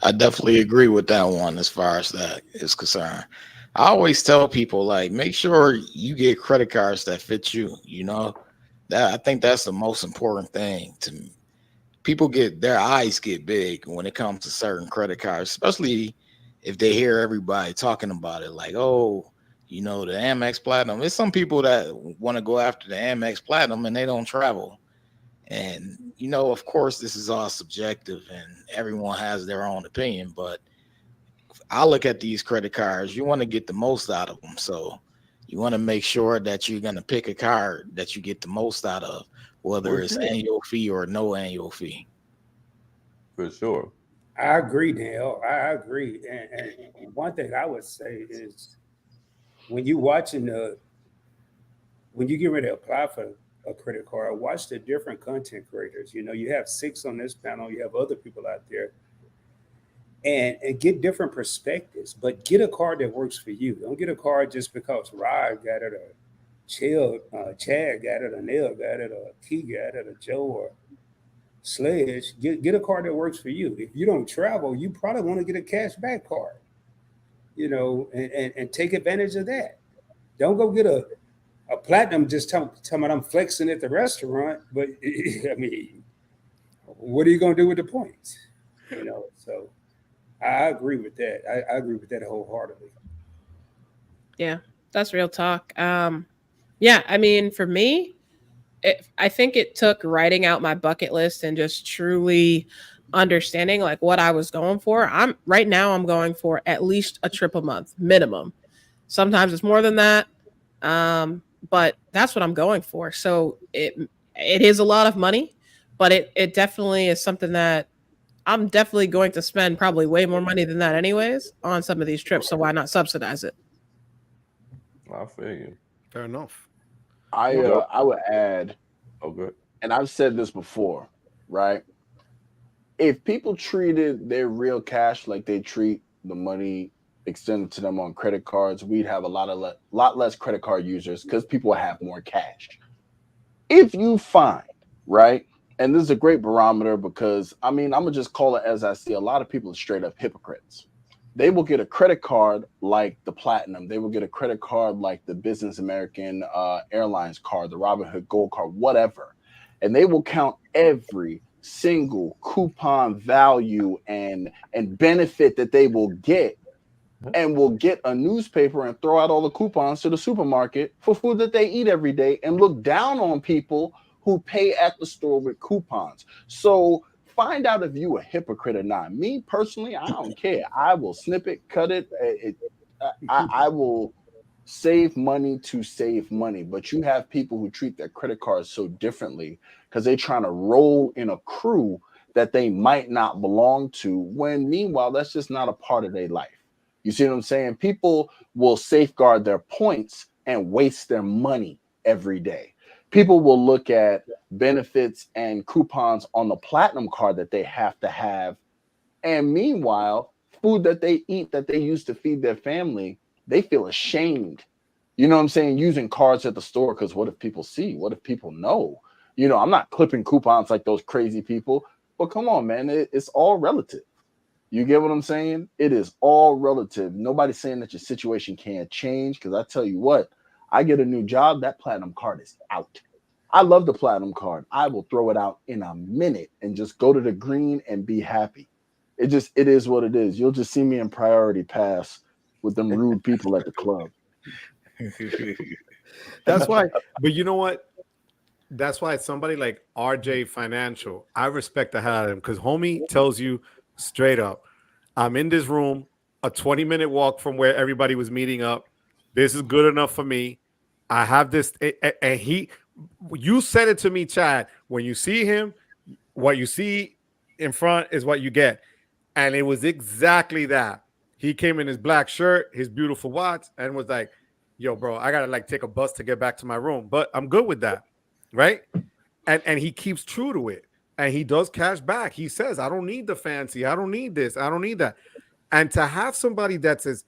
I definitely agree with that one as far as that is concerned. I always tell people like make sure you get credit cards that fit you. You know, that I think that's the most important thing to me. People get their eyes get big when it comes to certain credit cards, especially if they hear everybody talking about it, like, oh, you know, the Amex Platinum. There's some people that want to go after the Amex Platinum and they don't travel. And you know, of course, this is all subjective and everyone has their own opinion, but I look at these credit cards, you want to get the most out of them. So you want to make sure that you're going to pick a card that you get the most out of, whether For it's sure. annual fee or no annual fee. For sure. I agree, Dale. I agree. And one thing I would say is when you watching the when you get ready to apply for a credit card, watch the different content creators. You know, you have six on this panel, you have other people out there, and get different perspectives. But get a card that works for you. Don't get a card just because Rod got it, or Chad got it, or Neil got it, or T got it, or Joe, or Sledge. Get a card that works for you. If you don't travel, you probably want to get a cash back card. You know, and take advantage of that. Don't go get a platinum just tell me I'm flexing at the restaurant, but I mean, what are you gonna do with the points? You know, so I agree with that. I agree with that wholeheartedly. Yeah, that's real talk. Yeah, I mean, for me, I think it took writing out my bucket list and just truly understanding like what I was going for. I'm right now I'm going for at least a trip a month minimum. Sometimes it's more than that. But that's what I'm going for. So it is a lot of money, but it definitely is something that I'm definitely going to spend probably way more money than that anyways on some of these trips. So why not subsidize it? I feel you. Fair enough. Joe? I would add, Oh, good. and I've said this before, right? If people treated their real cash like they treat the money extended to them on credit cards, we'd have a lot less credit card users because people have more cash. If you find, right, and this is a great barometer because I mean, I'm gonna just call it as I see. A lot of people are straight up hypocrites. They will get a credit card like the Platinum. They will get a credit card like the Business American Airlines card, the Robinhood Gold card, whatever, and they will count every single coupon value and benefit that they will get, and will get a newspaper and throw out all the coupons to the supermarket for food that they eat every day and look down on people who pay at the store with coupons. So find out if you a hypocrite or not. Me personally, I don't care. I will snip it, cut it. I will save money to save money. But you have people who treat their credit cards so differently because they're trying to roll in a crew that they might not belong to, when meanwhile, that's just not a part of their life. You see what I'm saying? People will safeguard their points and waste their money every day. People will look at benefits and coupons on the platinum card that they have to have. And meanwhile, food that they eat that they use to feed their family, they feel ashamed. You know what I'm saying? Using cards at the store, because what if people see? What if people know? You know, I'm not clipping coupons like those crazy people, but come on, man, it's all relative. You get what I'm saying? It is all relative. Nobody's saying that your situation can't change, because I tell you what, I get a new job, that platinum card is out. I love the platinum card. I will throw it out in a minute and just go to the green and be happy. It is what it is. You'll just see me in priority pass with them rude people at the club. That's why. But you know what? That's why somebody like RJ Financial, I respect the hell out of him, because homie tells you straight up, I'm in this room, a 20-minute walk from where everybody was meeting up. This is good enough for me. I have this, and you said it to me, Chad. When you see him, what you see in front is what you get. And it was exactly that. He came in his black shirt, his beautiful watch, and was like, yo, bro, I gotta like take a bus to get back to my room. But I'm good with that. Right. And he keeps true to it. And he does cash back. He says, I don't need the fancy. I don't need this. I don't need that. And to have somebody that says,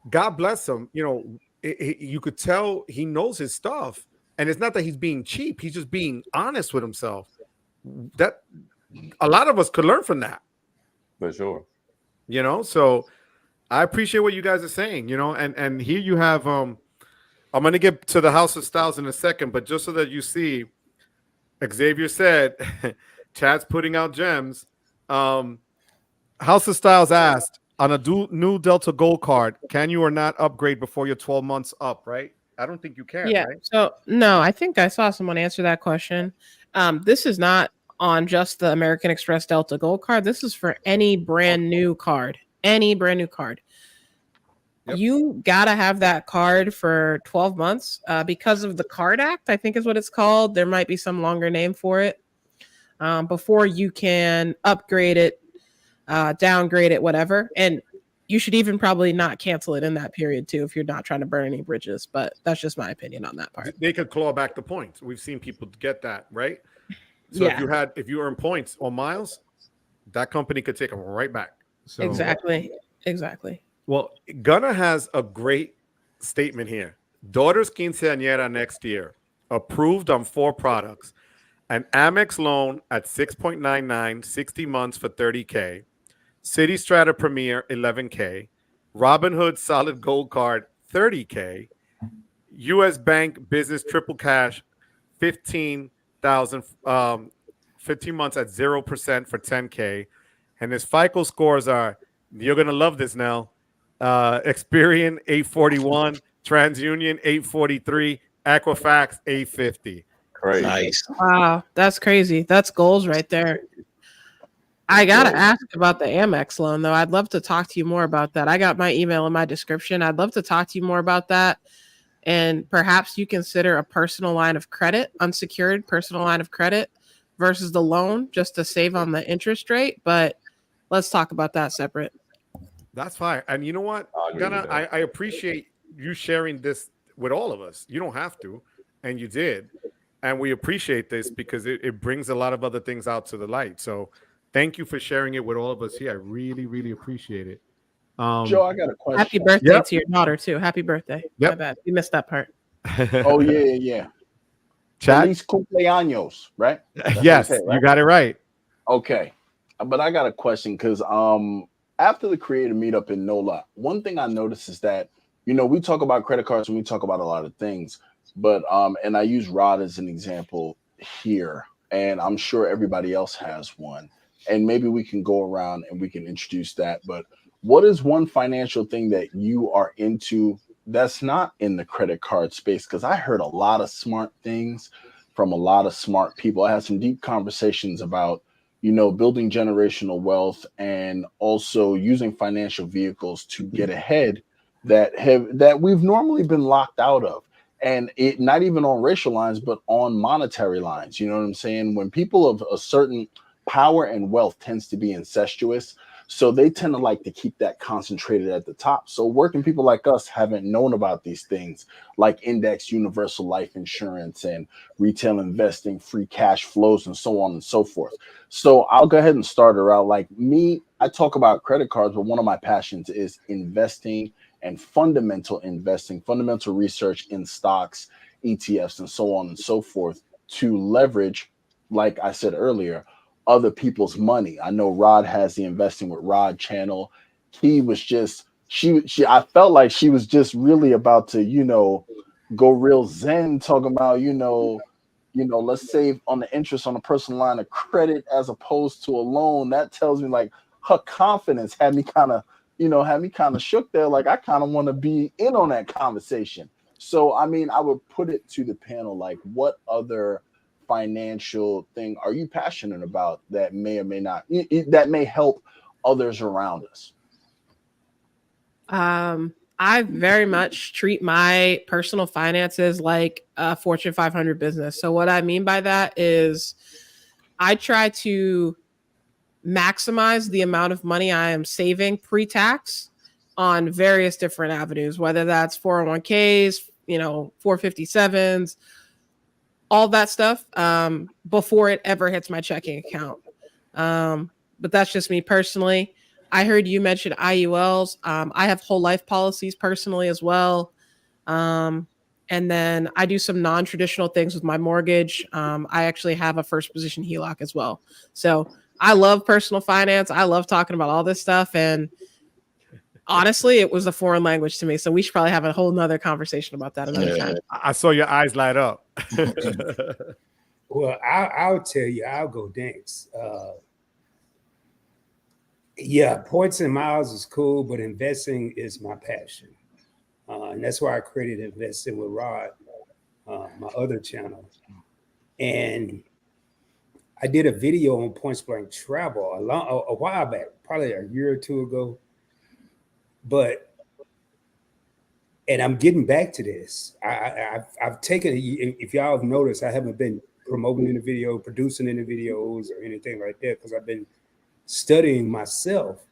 God bless him, you know, you could tell he knows his stuff. And it's not that he's being cheap. He's just being honest with himself. That a lot of us could learn from that. For sure. You know, so I appreciate what you guys are saying. You know, and here you have I'm going to get to the House of Styles in a second, but just so that you see, Xavier said, Chad's putting out gems. Um, House of Styles asked, on a new Delta Gold card, can you or not upgrade before your 12 months up, right? I don't think you can, Yeah. right? So no, I think I saw someone answer that question. This is not on just the American Express Delta Gold card. This is for any brand new card. Any brand new card. Yep. You gotta have that card for 12 months because of the Card Act, I think is what it's called. There might be some longer name for it before you can upgrade it, downgrade it, whatever. And you should even probably not cancel it in that period too if you're not trying to burn any bridges. But that's just my opinion on that part. They could claw back the points. We've seen people get that, right? So Yeah, if you earn points or miles, that company could take them right back. So exactly. Well, Gunna has a great statement here. Daughter's quinceañera next year, approved on 4 products. An Amex loan at 6.99, 60 months for 30K. City Strata Premier, 11K. Robinhood Solid Gold Card, 30K. US Bank Business Triple Cash, 15,000, 15 months at 0% for 10K. And his FICO scores are, you're going to love this now. Experian 841, TransUnion 843, Equifax 850. Crazy. Nice. Wow, that's crazy. That's goals right there. I gotta ask about the Amex loan though. I'd love to talk to you more about that. I got my email in my description. I'd love to talk to you more about that. And perhaps you consider a personal line of credit, unsecured personal line of credit versus the loan just to save on the interest rate. But let's talk about that separate. That's fine. And you know what, I agree Gunna, with that. I appreciate you sharing this with all of us. You don't have to, and you did. And we appreciate this because it brings a lot of other things out to the light. So thank you for sharing it with all of us here. I really, really appreciate it. Joe, I got a question. Happy birthday Yep. to your daughter too. Happy birthday. Yep. My bad. You missed that part. Oh yeah. Chat. Feliz cumpleaños, right? That's what Yes, you say, right? you got it right. Okay, but I got a question because after the creator meetup in NOLA, one thing I noticed is that we talk about credit cards and we talk about a lot of things, but and I use Rod as an example here, and I'm sure everybody else has one, and maybe we can go around and we can introduce that. But what is one financial thing that you are into that's not in the credit card space? Because I heard a lot of smart things from a lot of smart people. I had some deep conversations about building generational wealth and also using financial vehicles to get ahead that we've normally been locked out of. And it not even on racial lines, but on monetary lines. You know what I'm saying? When people of a certain power and wealth tends to be incestuous, so they tend to like to keep that concentrated at the top. So working people like us haven't known about these things like index universal life insurance and retail investing, free cash flows, and so on and so forth. So I'll go ahead and start her out. Like me, I talk about credit cards, but one of my passions is investing and fundamental investing, fundamental research in stocks, ETFs, and so on and so forth to leverage, like I said earlier, other people's money. I know Rod has the Investing with Rod channel. He was just she I felt like she was just really about to, go real zen talking about, let's save on the interest on a personal line of credit as opposed to a loan. That tells me like her confidence had me kind of shook there. Like I kind of want to be in on that conversation. So I mean, I would put it to the panel like, what other financial thing are you passionate about that may or may not that may help others around us? I very much treat my personal finances like a Fortune 500 business. So what I mean by that is I try to maximize the amount of money I am saving pre-tax on various different avenues, whether that's 401ks, 457s, all that stuff, before it ever hits my checking account. But that's just me personally. I heard you mention IULs. I have whole life policies personally as well. And then I do some non-traditional things with my mortgage. I actually have a first position HELOC as well. So I love personal finance. I love talking about all this stuff. And honestly, it was a foreign language to me. So we should probably have a whole nother conversation about that another time. I saw your eyes light up. Well, I'll tell you, I'll go dance. Yeah, points and miles is cool, but investing is my passion. And that's why I created Investing with Rod, my other channel. And I did a video on Points Blank Travel a while back, probably a year or two ago. And I'm getting back to this. I've taken, if y'all have noticed, I haven't been promoting in the video, producing in the videos or anything like that, because I've been studying myself.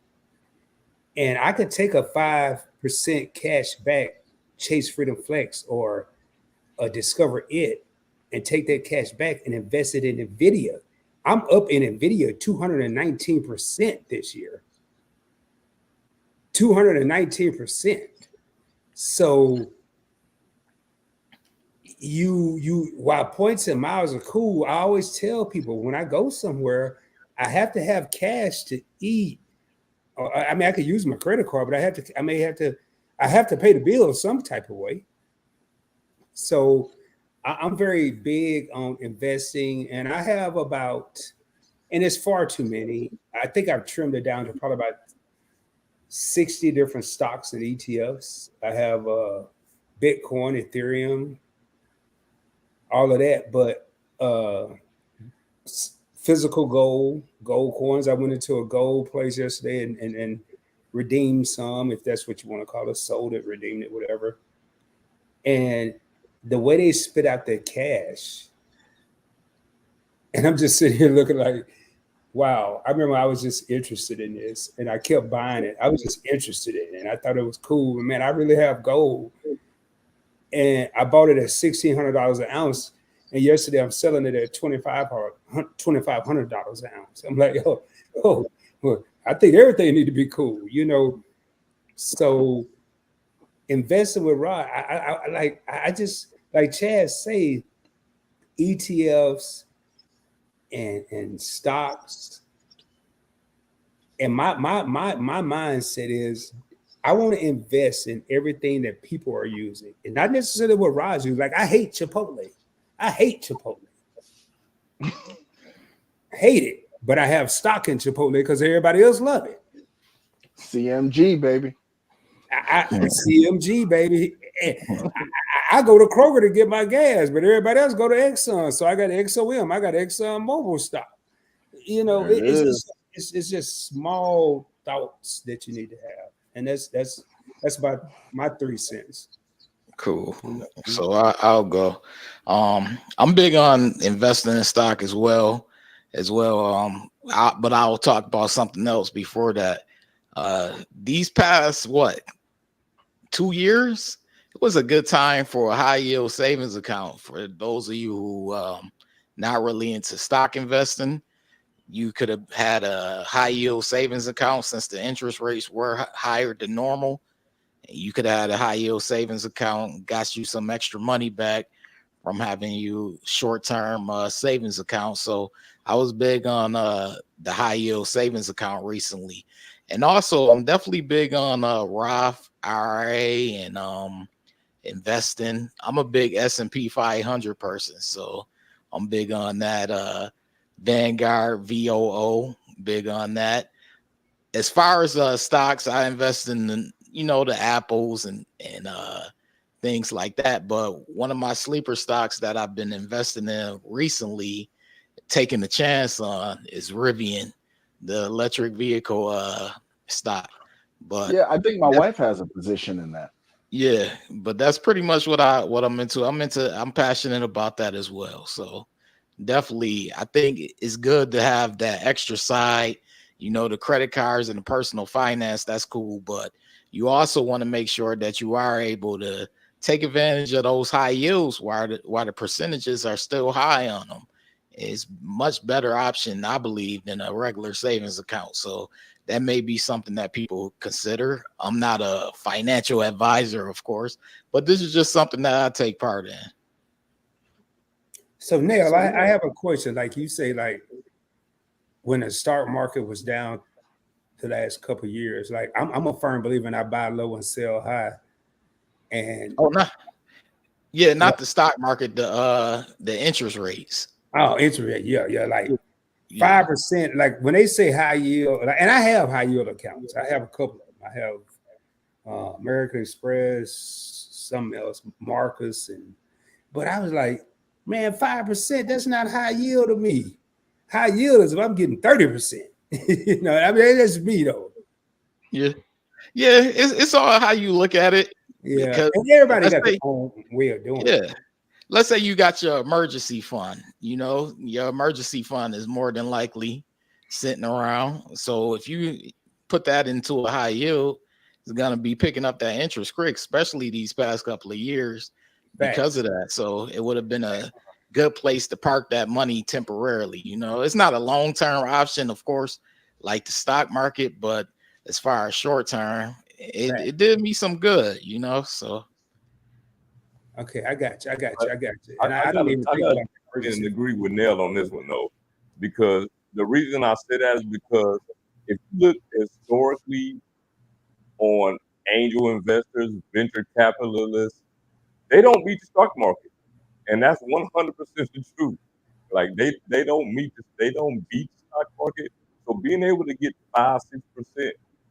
And I could take a 5% cash back Chase Freedom Flex or Discover It and take that cash back and invest it in NVIDIA. I'm up in NVIDIA 219% this year. 219%. So while points and miles are cool, I always tell people when I go somewhere, I have to have cash to eat. I mean, I could use my credit card, but I have to pay the bill some type of way. So I'm very big on investing, and I have and it's far too many. I think I've trimmed it down to probably about 60 different stocks and ETFs. I have Bitcoin, Ethereum, all of that, but physical gold coins. I went into a gold place yesterday and redeemed some, if that's what you want to call it, sold it, redeemed it, whatever. And the way they spit out their cash, and I'm just sitting here looking like, wow. I remember I was just interested in this and I kept buying it. I was just interested in it and I thought it was cool. And man, I really have gold. And I bought it at $1,600 an ounce. And yesterday I'm selling it at $2,500 an ounce. I'm like, well, I think everything need to be cool, you know. So investing with Rod, I just like Chad say, ETFs and stocks. And my mindset is I want to invest in everything that people are using, and not necessarily what Rod's using. Like I hate Chipotle. I hate it, but I have stock in Chipotle because everybody else love it. CMG, baby. CMG, baby. I go to Kroger to get my gas, but everybody else go to Exxon. So I got XOM. I got Exxon Mobil stock. You know, it's just small thoughts that you need to have, and that's about my 3 cents. Cool. So I'll go. I'm big on investing in stock as well. But I'll talk about something else before that. These past 2 years, it was a good time for a high yield savings account. For those of you who not really into stock investing, you could have had a high yield savings account since the interest rates were higher than normal. You could have had a high yield savings account, got you some extra money back from having you short-term savings account. So I was big on the high yield savings account recently. And also I'm definitely big on Roth IRA and investing. I'm a big S&P 500 person. So I'm big on that. Vanguard VOO, big on that. As far as stocks, I invest in the Apples and things like that. But one of my sleeper stocks that I've been investing in recently, taking a chance on, is Rivian, the electric vehicle stock. But yeah, I think my wife has a position in that. Yeah, but that's pretty much what I'm into. I'm passionate about that as well. So definitely, I think it's good to have that extra side. The credit cards and the personal finance, that's cool, but you also want to make sure that you are able to take advantage of those high yields while the percentages are still high on them. It's much better option, I believe, than a regular savings account. So that may be something that people consider. I'm not a financial advisor, of course, but this is just something that I take part in. So Neil, I have a question. Like you say, like when the stock market was down the last couple of years, like I'm a firm believer in I buy low and sell high. And Oh, no. Yeah, not the stock market, the interest rates. oh, interest rate, yeah, like Yeah. 5%. Like when they say high yield, and I have high yield accounts. I have a couple of them. I have American Express, something else, Marcus, but I was like, man, 5%, that's not high yield to me. High yield is if I'm getting 30%. You know, I mean, that's me though. Yeah. Yeah, it's all how you look at it. Yeah, Because and everybody let's got their say, own way of doing it. yeah, let's say you got your emergency fund. You know, your emergency fund is more than likely sitting around. So if you put that into a high yield, it's gonna be picking up that interest quick, especially these past couple of years because Facts. of that. So it would have been a good place to park that money temporarily. You know, it's not a long-term option, of course, like the stock market, but as far as short term, it did me some good, you know. So Okay, I got you. I, And I I didn't gotta even I think gotta about and emergency. agree with Nell on this one though, because the reason I say that is because if you look historically on angel investors, venture capitalists, they don't beat the stock market, and that's 100% the truth. Like they don't they don't beat the stock market. So being able to get 5-6%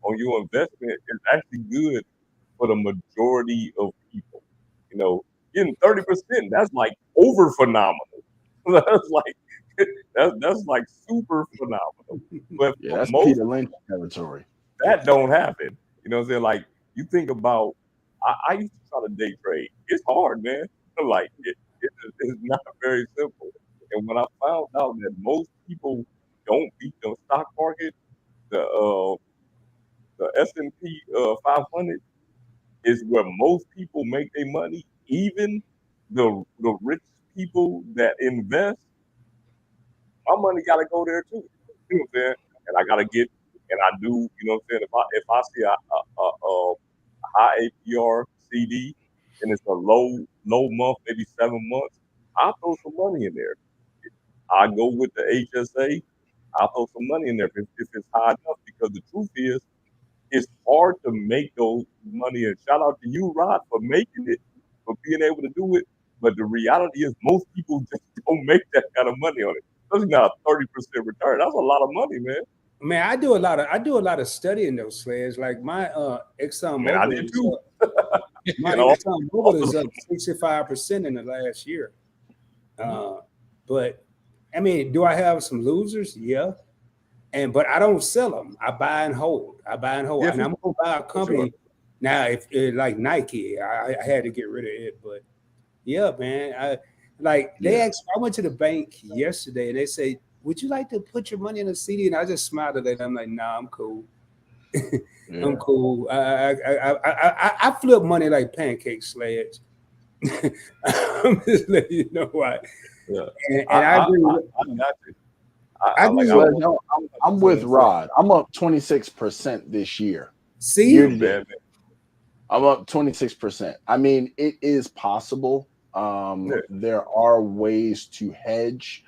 on your investment is actually good for the majority of people. You know, getting 30%, that's like over phenomenal. That's like that's like super phenomenal. But Yeah, for that's most, Peter Lynch territory. that don't happen. You know what I'm saying? Like you think about, I used to try to day trade. It's hard, man. Like it's not very simple. And when I found out that most people don't beat the stock market, the the S&P 500 is where most people make their money. Even the rich people that invest, my money got to go there too. You know what I'm saying? And I got to get, and I do. You know what I'm saying? If I see a high APR CD and it's a low month, maybe 7 months, I'll throw some money in there. I go with the HSA. I'll throw some money in there if it's high enough. Because the truth is, it's hard to make those money. And shout out to you, Rod, for making it, for being able to do it. But the reality is, most people just don't make that kind of money on it. Especially not a 30% return. That's a lot of money, man. Man, I do a lot of study in those slaves. Like my Exxon I mean, I Mobil did is too. my You know, Exxon Mobil is up 65% in the last year. But I mean, do I have some losers? Yeah. But I don't sell them. I buy and hold. yeah, And I'm gonna buy a for sure. company now. If like Nike, I had to get rid of it. But yeah, man, they Yeah. asked. I went to the bank yesterday and they say, "Would you like to put your money in a CD?" And I just smiled at them. I'm like, "Nah, I'm cool. Yeah. I'm cool. I flip money like pancake sleds. I'm just letting you know why. Yeah. And I agree. I got you. I I like, agree I So with. want I'm to with say, Rod. I'm up 26% this year. Year See, to not date. bad, man. I'm up 26%. I mean, it is possible. Yeah. There are ways to hedge.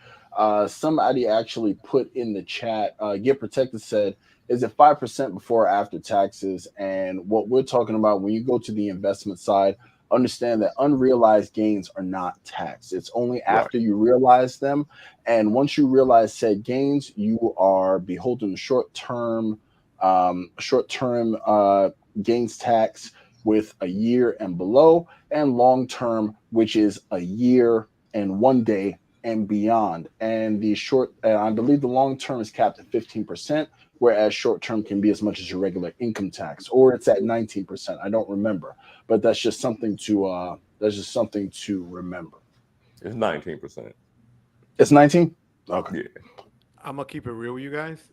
Somebody actually put in the chat, Get Protected said, is it 5% before or after taxes? And what we're talking about when you go to the investment side, understand that unrealized gains are not taxed. It's only Right. after you realize them. And once you realize said gains, you are beholden to short term gains tax with a year and below, and long term, which is a year and 1 day and beyond. And I believe the long term is capped at 15%, whereas short term can be as much as your regular income tax, or it's at 19%. I don't remember, but that's just something to remember. It's 19%. It's 19. Okay. Yeah. I'm gonna keep it real with you guys.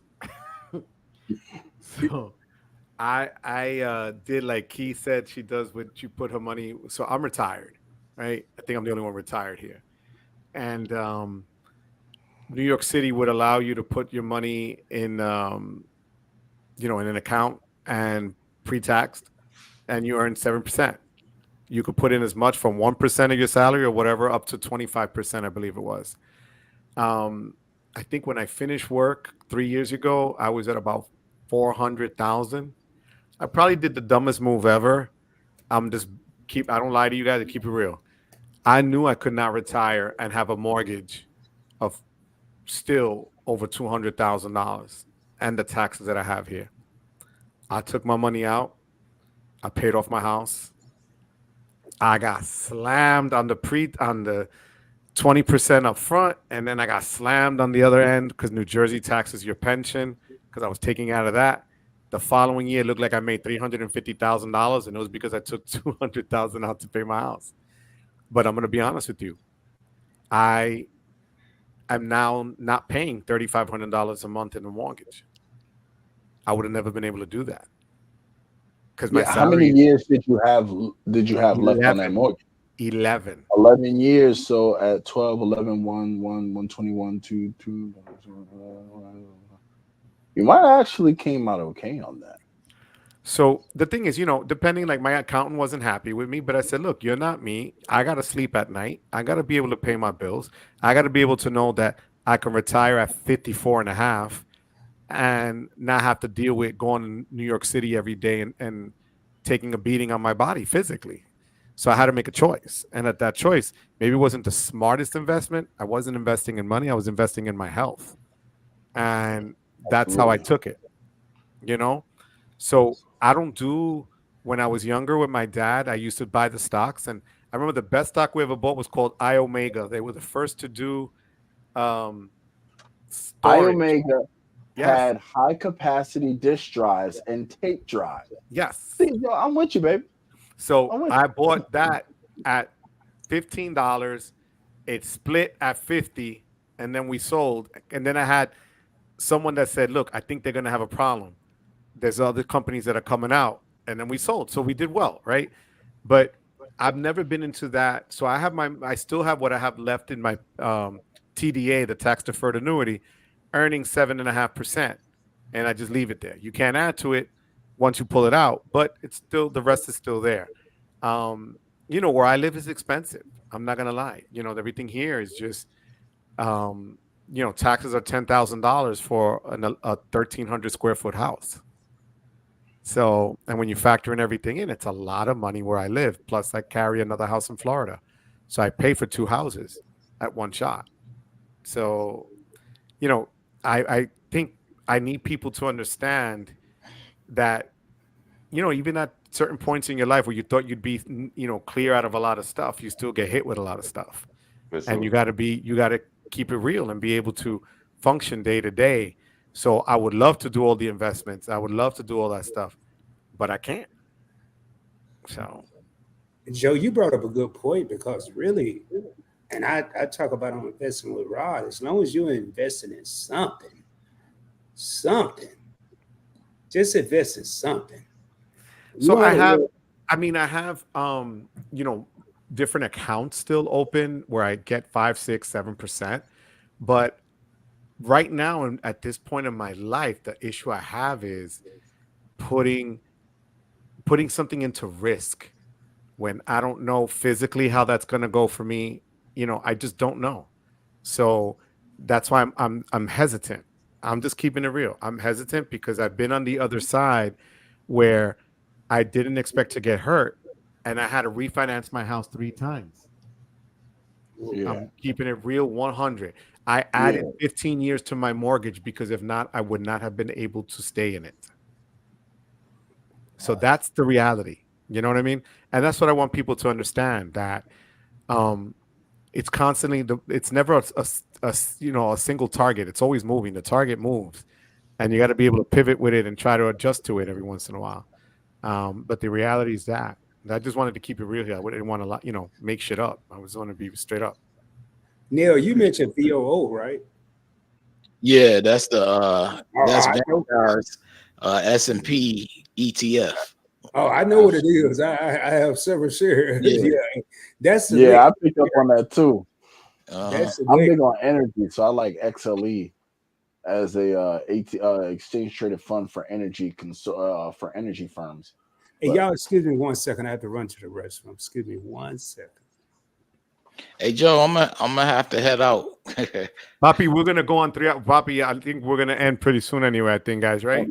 So I did like Key said she does when she put her money. So I'm retired, right? I think I'm the only one retired here. And New York City would allow you to put your money in in an account and pre-taxed, and you earn 7%. You could put in as much from 1% of your salary or whatever up to 25%, I believe it was. I think when I finished work 3 years ago, I was at about 400,000. I probably did the dumbest move ever. I don't lie to you guys, I keep it real. I knew I could not retire and have a mortgage of still over $200,000 and the taxes that I have here. I took my money out. I paid off my house. I got slammed on the 20% up front, and then I got slammed on the other end because New Jersey taxes your pension because I was taking out of that. The following year, it looked like I made $350,000, and it was because I took $200,000 out to pay my house. But I'm going to be honest with you. I am now not paying $3,500 a month in a mortgage. I would have never been able to do that. Because how many years did you have left on that mortgage? 11 years. So at 12, 11, 1, 1, 121, 2, 2, you might have actually came out okay on that. So the thing is, depending, like my accountant wasn't happy with me, but I said, look, you're not me. I got to sleep at night. I got to be able to pay my bills. I got to be able to know that I can retire at 54 and a half and not have to deal with going to New York City every day and taking a beating on my body physically. So I had to make a choice. And at that choice, maybe it wasn't the smartest investment. I wasn't investing in money. I was investing in my health. And that's how I took it, So I don't do, when I was younger with my dad, I used to buy the stocks. And I remember the best stock we ever bought was called iOmega. They were the first to do storage. iOmega had high capacity disk drives and tape drives. Yes. See, yo, I'm with you, baby. So I bought that at $15. It split at 50, and then we sold. And then I had someone that said, look, I think they're going to have a problem. There's other companies that are coming out, and then we sold. So we did well, right? But I've never been into that. So I still have what I have left in my TDA, the tax deferred annuity, earning 7.5%. And I just leave it there. You can't add to it once you pull it out, but it's still, the rest is still there. Where I live is expensive. I'm not going to lie. Everything here is just, taxes are $10,000 for a 1,300 square foot house. So, and when you factor in everything in, it's a lot of money where I live. Plus I carry another house in Florida. So I pay for 2 houses at one shot. So, I think I need people to understand that, even at certain points in your life where you thought you'd be, clear out of a lot of stuff, you still get hit with a lot of stuff. And you got to keep it real and be able to function day to day. So I would love to do all the investments. I would love to do all that stuff, but I can't. So, Joe, you brought up a good point, because really, and I talk about on investing with Rod, as long as you're investing in something, just invest in something. So I have different accounts still open where I get 5, 6, 7%. But right now, and at this point in my life, the issue I have is putting something into risk when I don't know physically how that's going to go for me. I just don't know. So that's why I'm hesitant. I'm just keeping it real. I'm hesitant because I've been on the other side where I didn't expect to get hurt, and I had to refinance my house 3 times. Yeah. I'm keeping it real 100. I added 15 years to my mortgage because if not, I would not have been able to stay in it. So that's the reality. You know what I mean? And that's what I want people to understand, that it's constantly, it's never a single target. It's always moving. The target moves, and you got to be able to pivot with it and try to adjust to it every once in a while. But the reality is that I just wanted to keep it real here. I didn't want to, make shit up. I just want to be straight up. Neil, you mentioned VOO, right? Yeah, that's that's Vanguard's S&P ETF. Oh, I know what it is. I have several shares. Yeah, that's I picked up on that too. That's I'm big on energy, so I like XLE. as a exchange traded fund for for energy firms. Hey, But y'all, excuse me 1 second. I have to run to the restroom. Excuse me 1 second. Hey Joe, I'm gonna have to head out. Papi, we're gonna go on 3 hours. Papi, I think we're gonna end pretty soon anyway. I think, guys, right?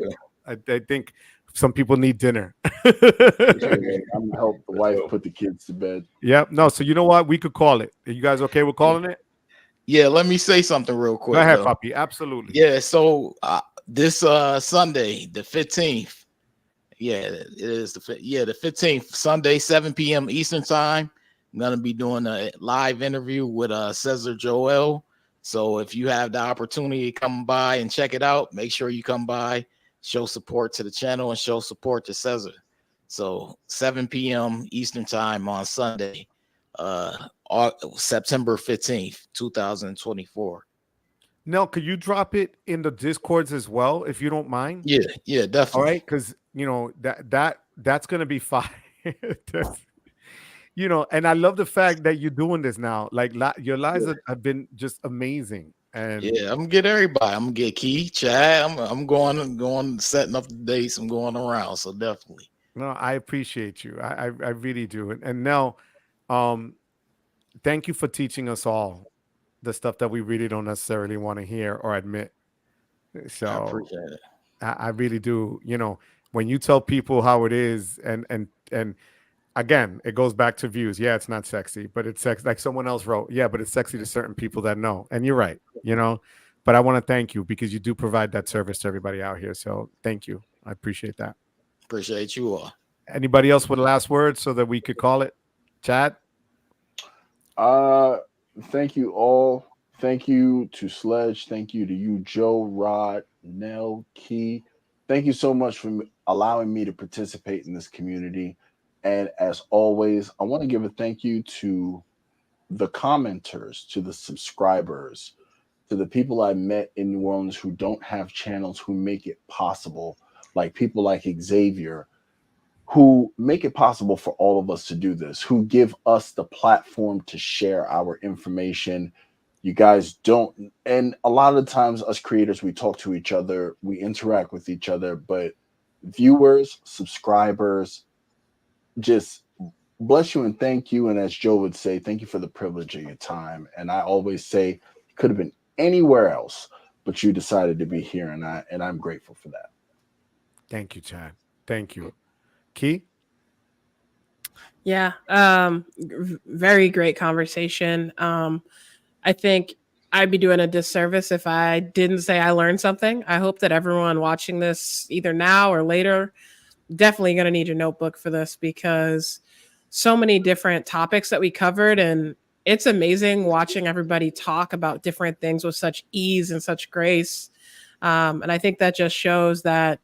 Okay. I think some people need dinner. okay, I'm gonna help the wife So, put the kids to bed. Yep. No. So you know what? We could call it. Are you guys okay with calling it? Yeah, let me say something real Go quick ahead, though. Papi. Absolutely. Yeah, so this Sunday, the 15th. Yeah, it is the 15th, Sunday, 7 p.m. Eastern time. I'm gonna be doing a live interview with Cesar Joel. So if you have the opportunity to come by and check it out, make sure you come by, show support to the channel and show support to Cesar. So 7 p.m. Eastern time on Sunday, September 15th, 2024. Nell, could you drop it in the discords as well, if you don't mind? Yeah, All definitely. right, because you know that's gonna be fire. You know, and I love the fact that you're doing this now. Like your lives have been just amazing. And Yeah, I'm gonna get everybody. I'm gonna get Key, Chad. I'm going, setting up the dates. I'm going around. So definitely. no, I appreciate you. I really do. And Nell, um, thank you for teaching us all the stuff that we really don't necessarily want to hear or admit. I So appreciate it. I really do. You know, when you tell people how it is, and again, it goes back to views. Yeah, it's not sexy, but it's sex. Like someone else wrote, yeah, but it's sexy to certain people that know. And you're right. You know, but I want to thank you because you do provide that service to everybody out here. So thank you. I appreciate that. Appreciate you all. Anybody else with the last word so that we could call it? Chad? Uh, Thank you all. Thank you to Sledge. Thank you to you, Joe, Rod, Nell, Key. Thank you so much for allowing me to participate in this community. And as always, I want to give a thank you to the commenters, to the subscribers, to the people I met in New Orleans who don't have channels who make it possible, like people like Xavier, who make it possible for all of us to do this, who give us the platform to share our information. You guys don't, and a lot of the times, us creators, we talk to each other, we interact with each other, but viewers, subscribers, just bless you and thank you. And as Joe would say, thank you for the privilege of your time. And I always say, it could have been anywhere else, but you decided to be here, and I'm grateful for that. Thank you, Chad. Thank you. Key? Yeah. Very great conversation. I think I'd be doing a disservice if I didn't say I learned something. I hope that everyone watching this either now or later definitely going to need your notebook for this, because so many different topics that we covered, and it's amazing watching everybody talk about different things with such ease and such grace. And I think that just shows that,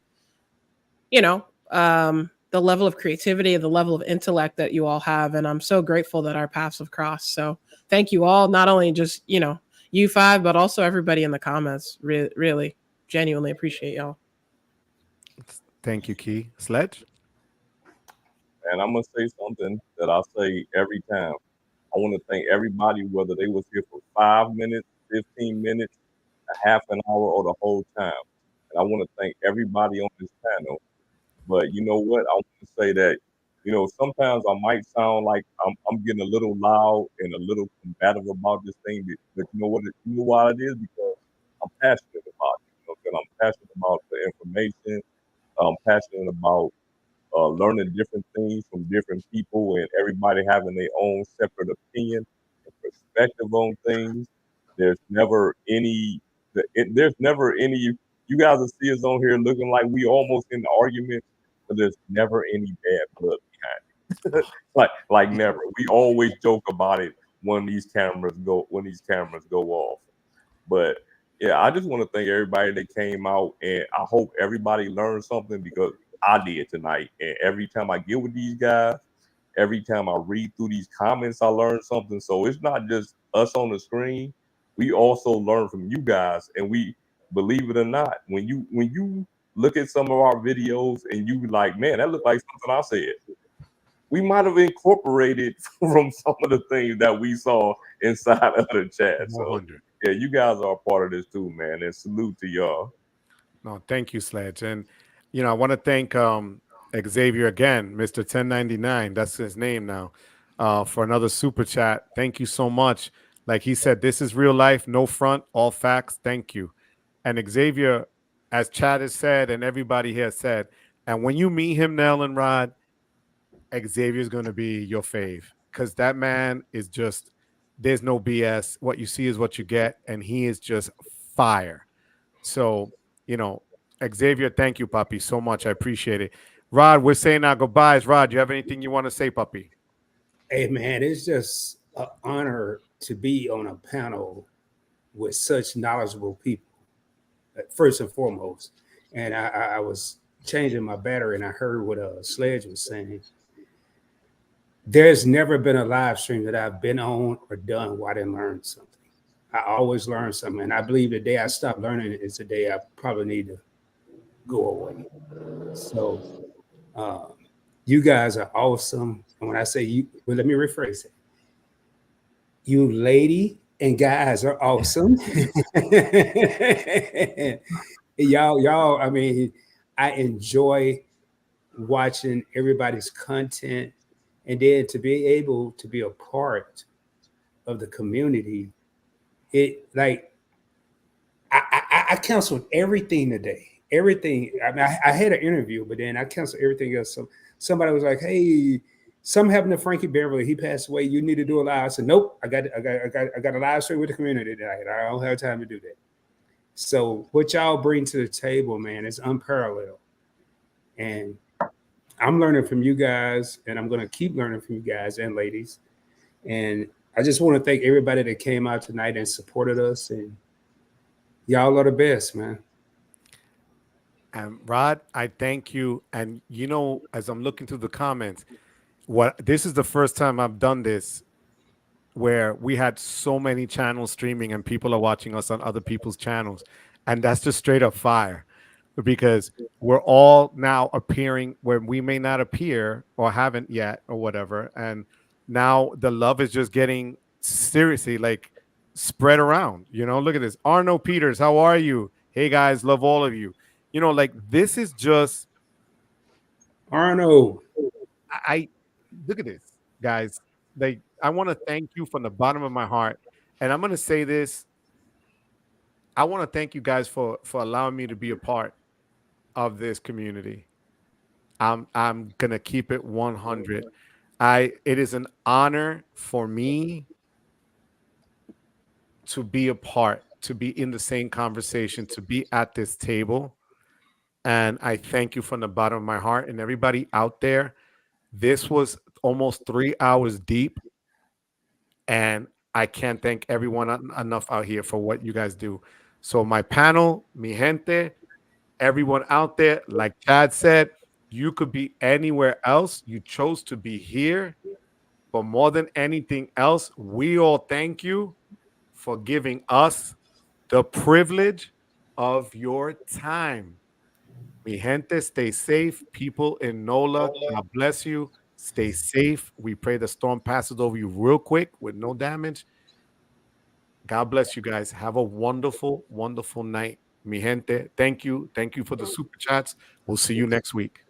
you know, the level of creativity, the level of intellect that you all have. And I'm so grateful that our paths have crossed. So thank you all, not only just, you know, you five, but also everybody in the comments. Really, genuinely appreciate y'all. Thank you, Key. Sledge? and I'm gonna say something that I say every time. I want to thank everybody, whether they was here for 5 minutes, 15 minutes, a half an hour, or the whole time. And I want to thank everybody on this panel. But you know what? I want to say that, sometimes I might sound like I'm getting a little loud and a little combative about this thing, but you know what? You know why it is? Because I'm passionate about it. And I'm passionate about the information. I'm passionate about learning different things from different people and everybody having their own separate opinion and perspective on things. There's never any, there's never any, you guys will see us on here looking like we almost in the argument, but there's never any bad blood behind it. like never. We always joke about it when these cameras go off. But yeah, I just want to thank everybody that came out, and I hope everybody learned something because I did tonight. And every time I get with these guys, every time I read through these comments, I learn something. So it's not just us on the screen. We also learn from you guys, and we believe it or not, when you look at some of our videos and you be like, man, that looked like something I said. We might have incorporated from some of the things that we saw inside of the chat. So 100. yeah, you guys are a part of this too, man. And salute to y'all. No, thank you, Sledge. And I want to thank Xavier again, Mr. 1099. That's his name now. For another super chat. Thank you so much. Like he said, this is real life, no front, all facts. Thank you. And Xavier, as Chad has said, and everybody here has said, and when you meet him, Nell and Rod, Xavier's going to be your fave because that man is just, there's no BS. What you see is what you get. And he is just fire. So, Xavier, thank you, puppy, so much. I appreciate it. Rod, we're saying our goodbyes. Rod, do you have anything you want to say, puppy? Hey man, it's just an honor to be on a panel with such knowledgeable people, first and foremost. And I was changing my battery and I heard what Sledge was saying. There's never been a live stream that I've been on or done where I didn't learn something. I always learn something. And I believe the day I stop learning is the day I probably need to go away. So you guys are awesome. And when I say you, well, let me rephrase it. You lady and guys are awesome. y'all, I mean, I enjoy watching everybody's content and then to be able to be a part of the community. It like I canceled everything today. Everything. I mean, I had an interview, but then I canceled everything else. So somebody was like, "Hey, something happened to Frankie Beverly. He passed away. You need to do a live." I said, "Nope. I got a live stream with the community tonight. I don't have time to do that." So what y'all bring to the table, man, is unparalleled, and I'm learning from you guys, and I'm going to keep learning from you guys and ladies. And I just want to thank everybody that came out tonight and supported us. And y'all are the best, man. Rod, I thank you. And as I'm looking through the comments, this is the first time I've done this where we had so many channels streaming and people are watching us on other people's channels. And that's just straight up fire because we're all now appearing where we may not appear or haven't yet or whatever. And now the love is just getting seriously like spread around. Look at this. Arno Peters, how are you? Hey guys, love all of you. Like this is just Arno. I look at this, guys. Like I want to thank you from the bottom of my heart. And I'm going to say this. I want to thank you guys for allowing me to be a part of this community. I'm going to keep it 100. It is an honor for me to be a part, to be in the same conversation, to be at this table. And I thank you from the bottom of my heart and everybody out there. This was almost 3 hours deep. And I can't thank everyone enough out here for what you guys do. So my panel, mi gente, everyone out there, like Chad said, you could be anywhere else. You chose to be here. But more than anything else, we all thank you for giving us the privilege of your time. Mi gente, stay safe. People in NOLA, God bless you. Stay safe. We pray the storm passes over you real quick with no damage. God bless you guys. Have a wonderful, wonderful night. Mi gente, thank you. Thank you for the super chats. We'll see you next week.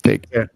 Take care.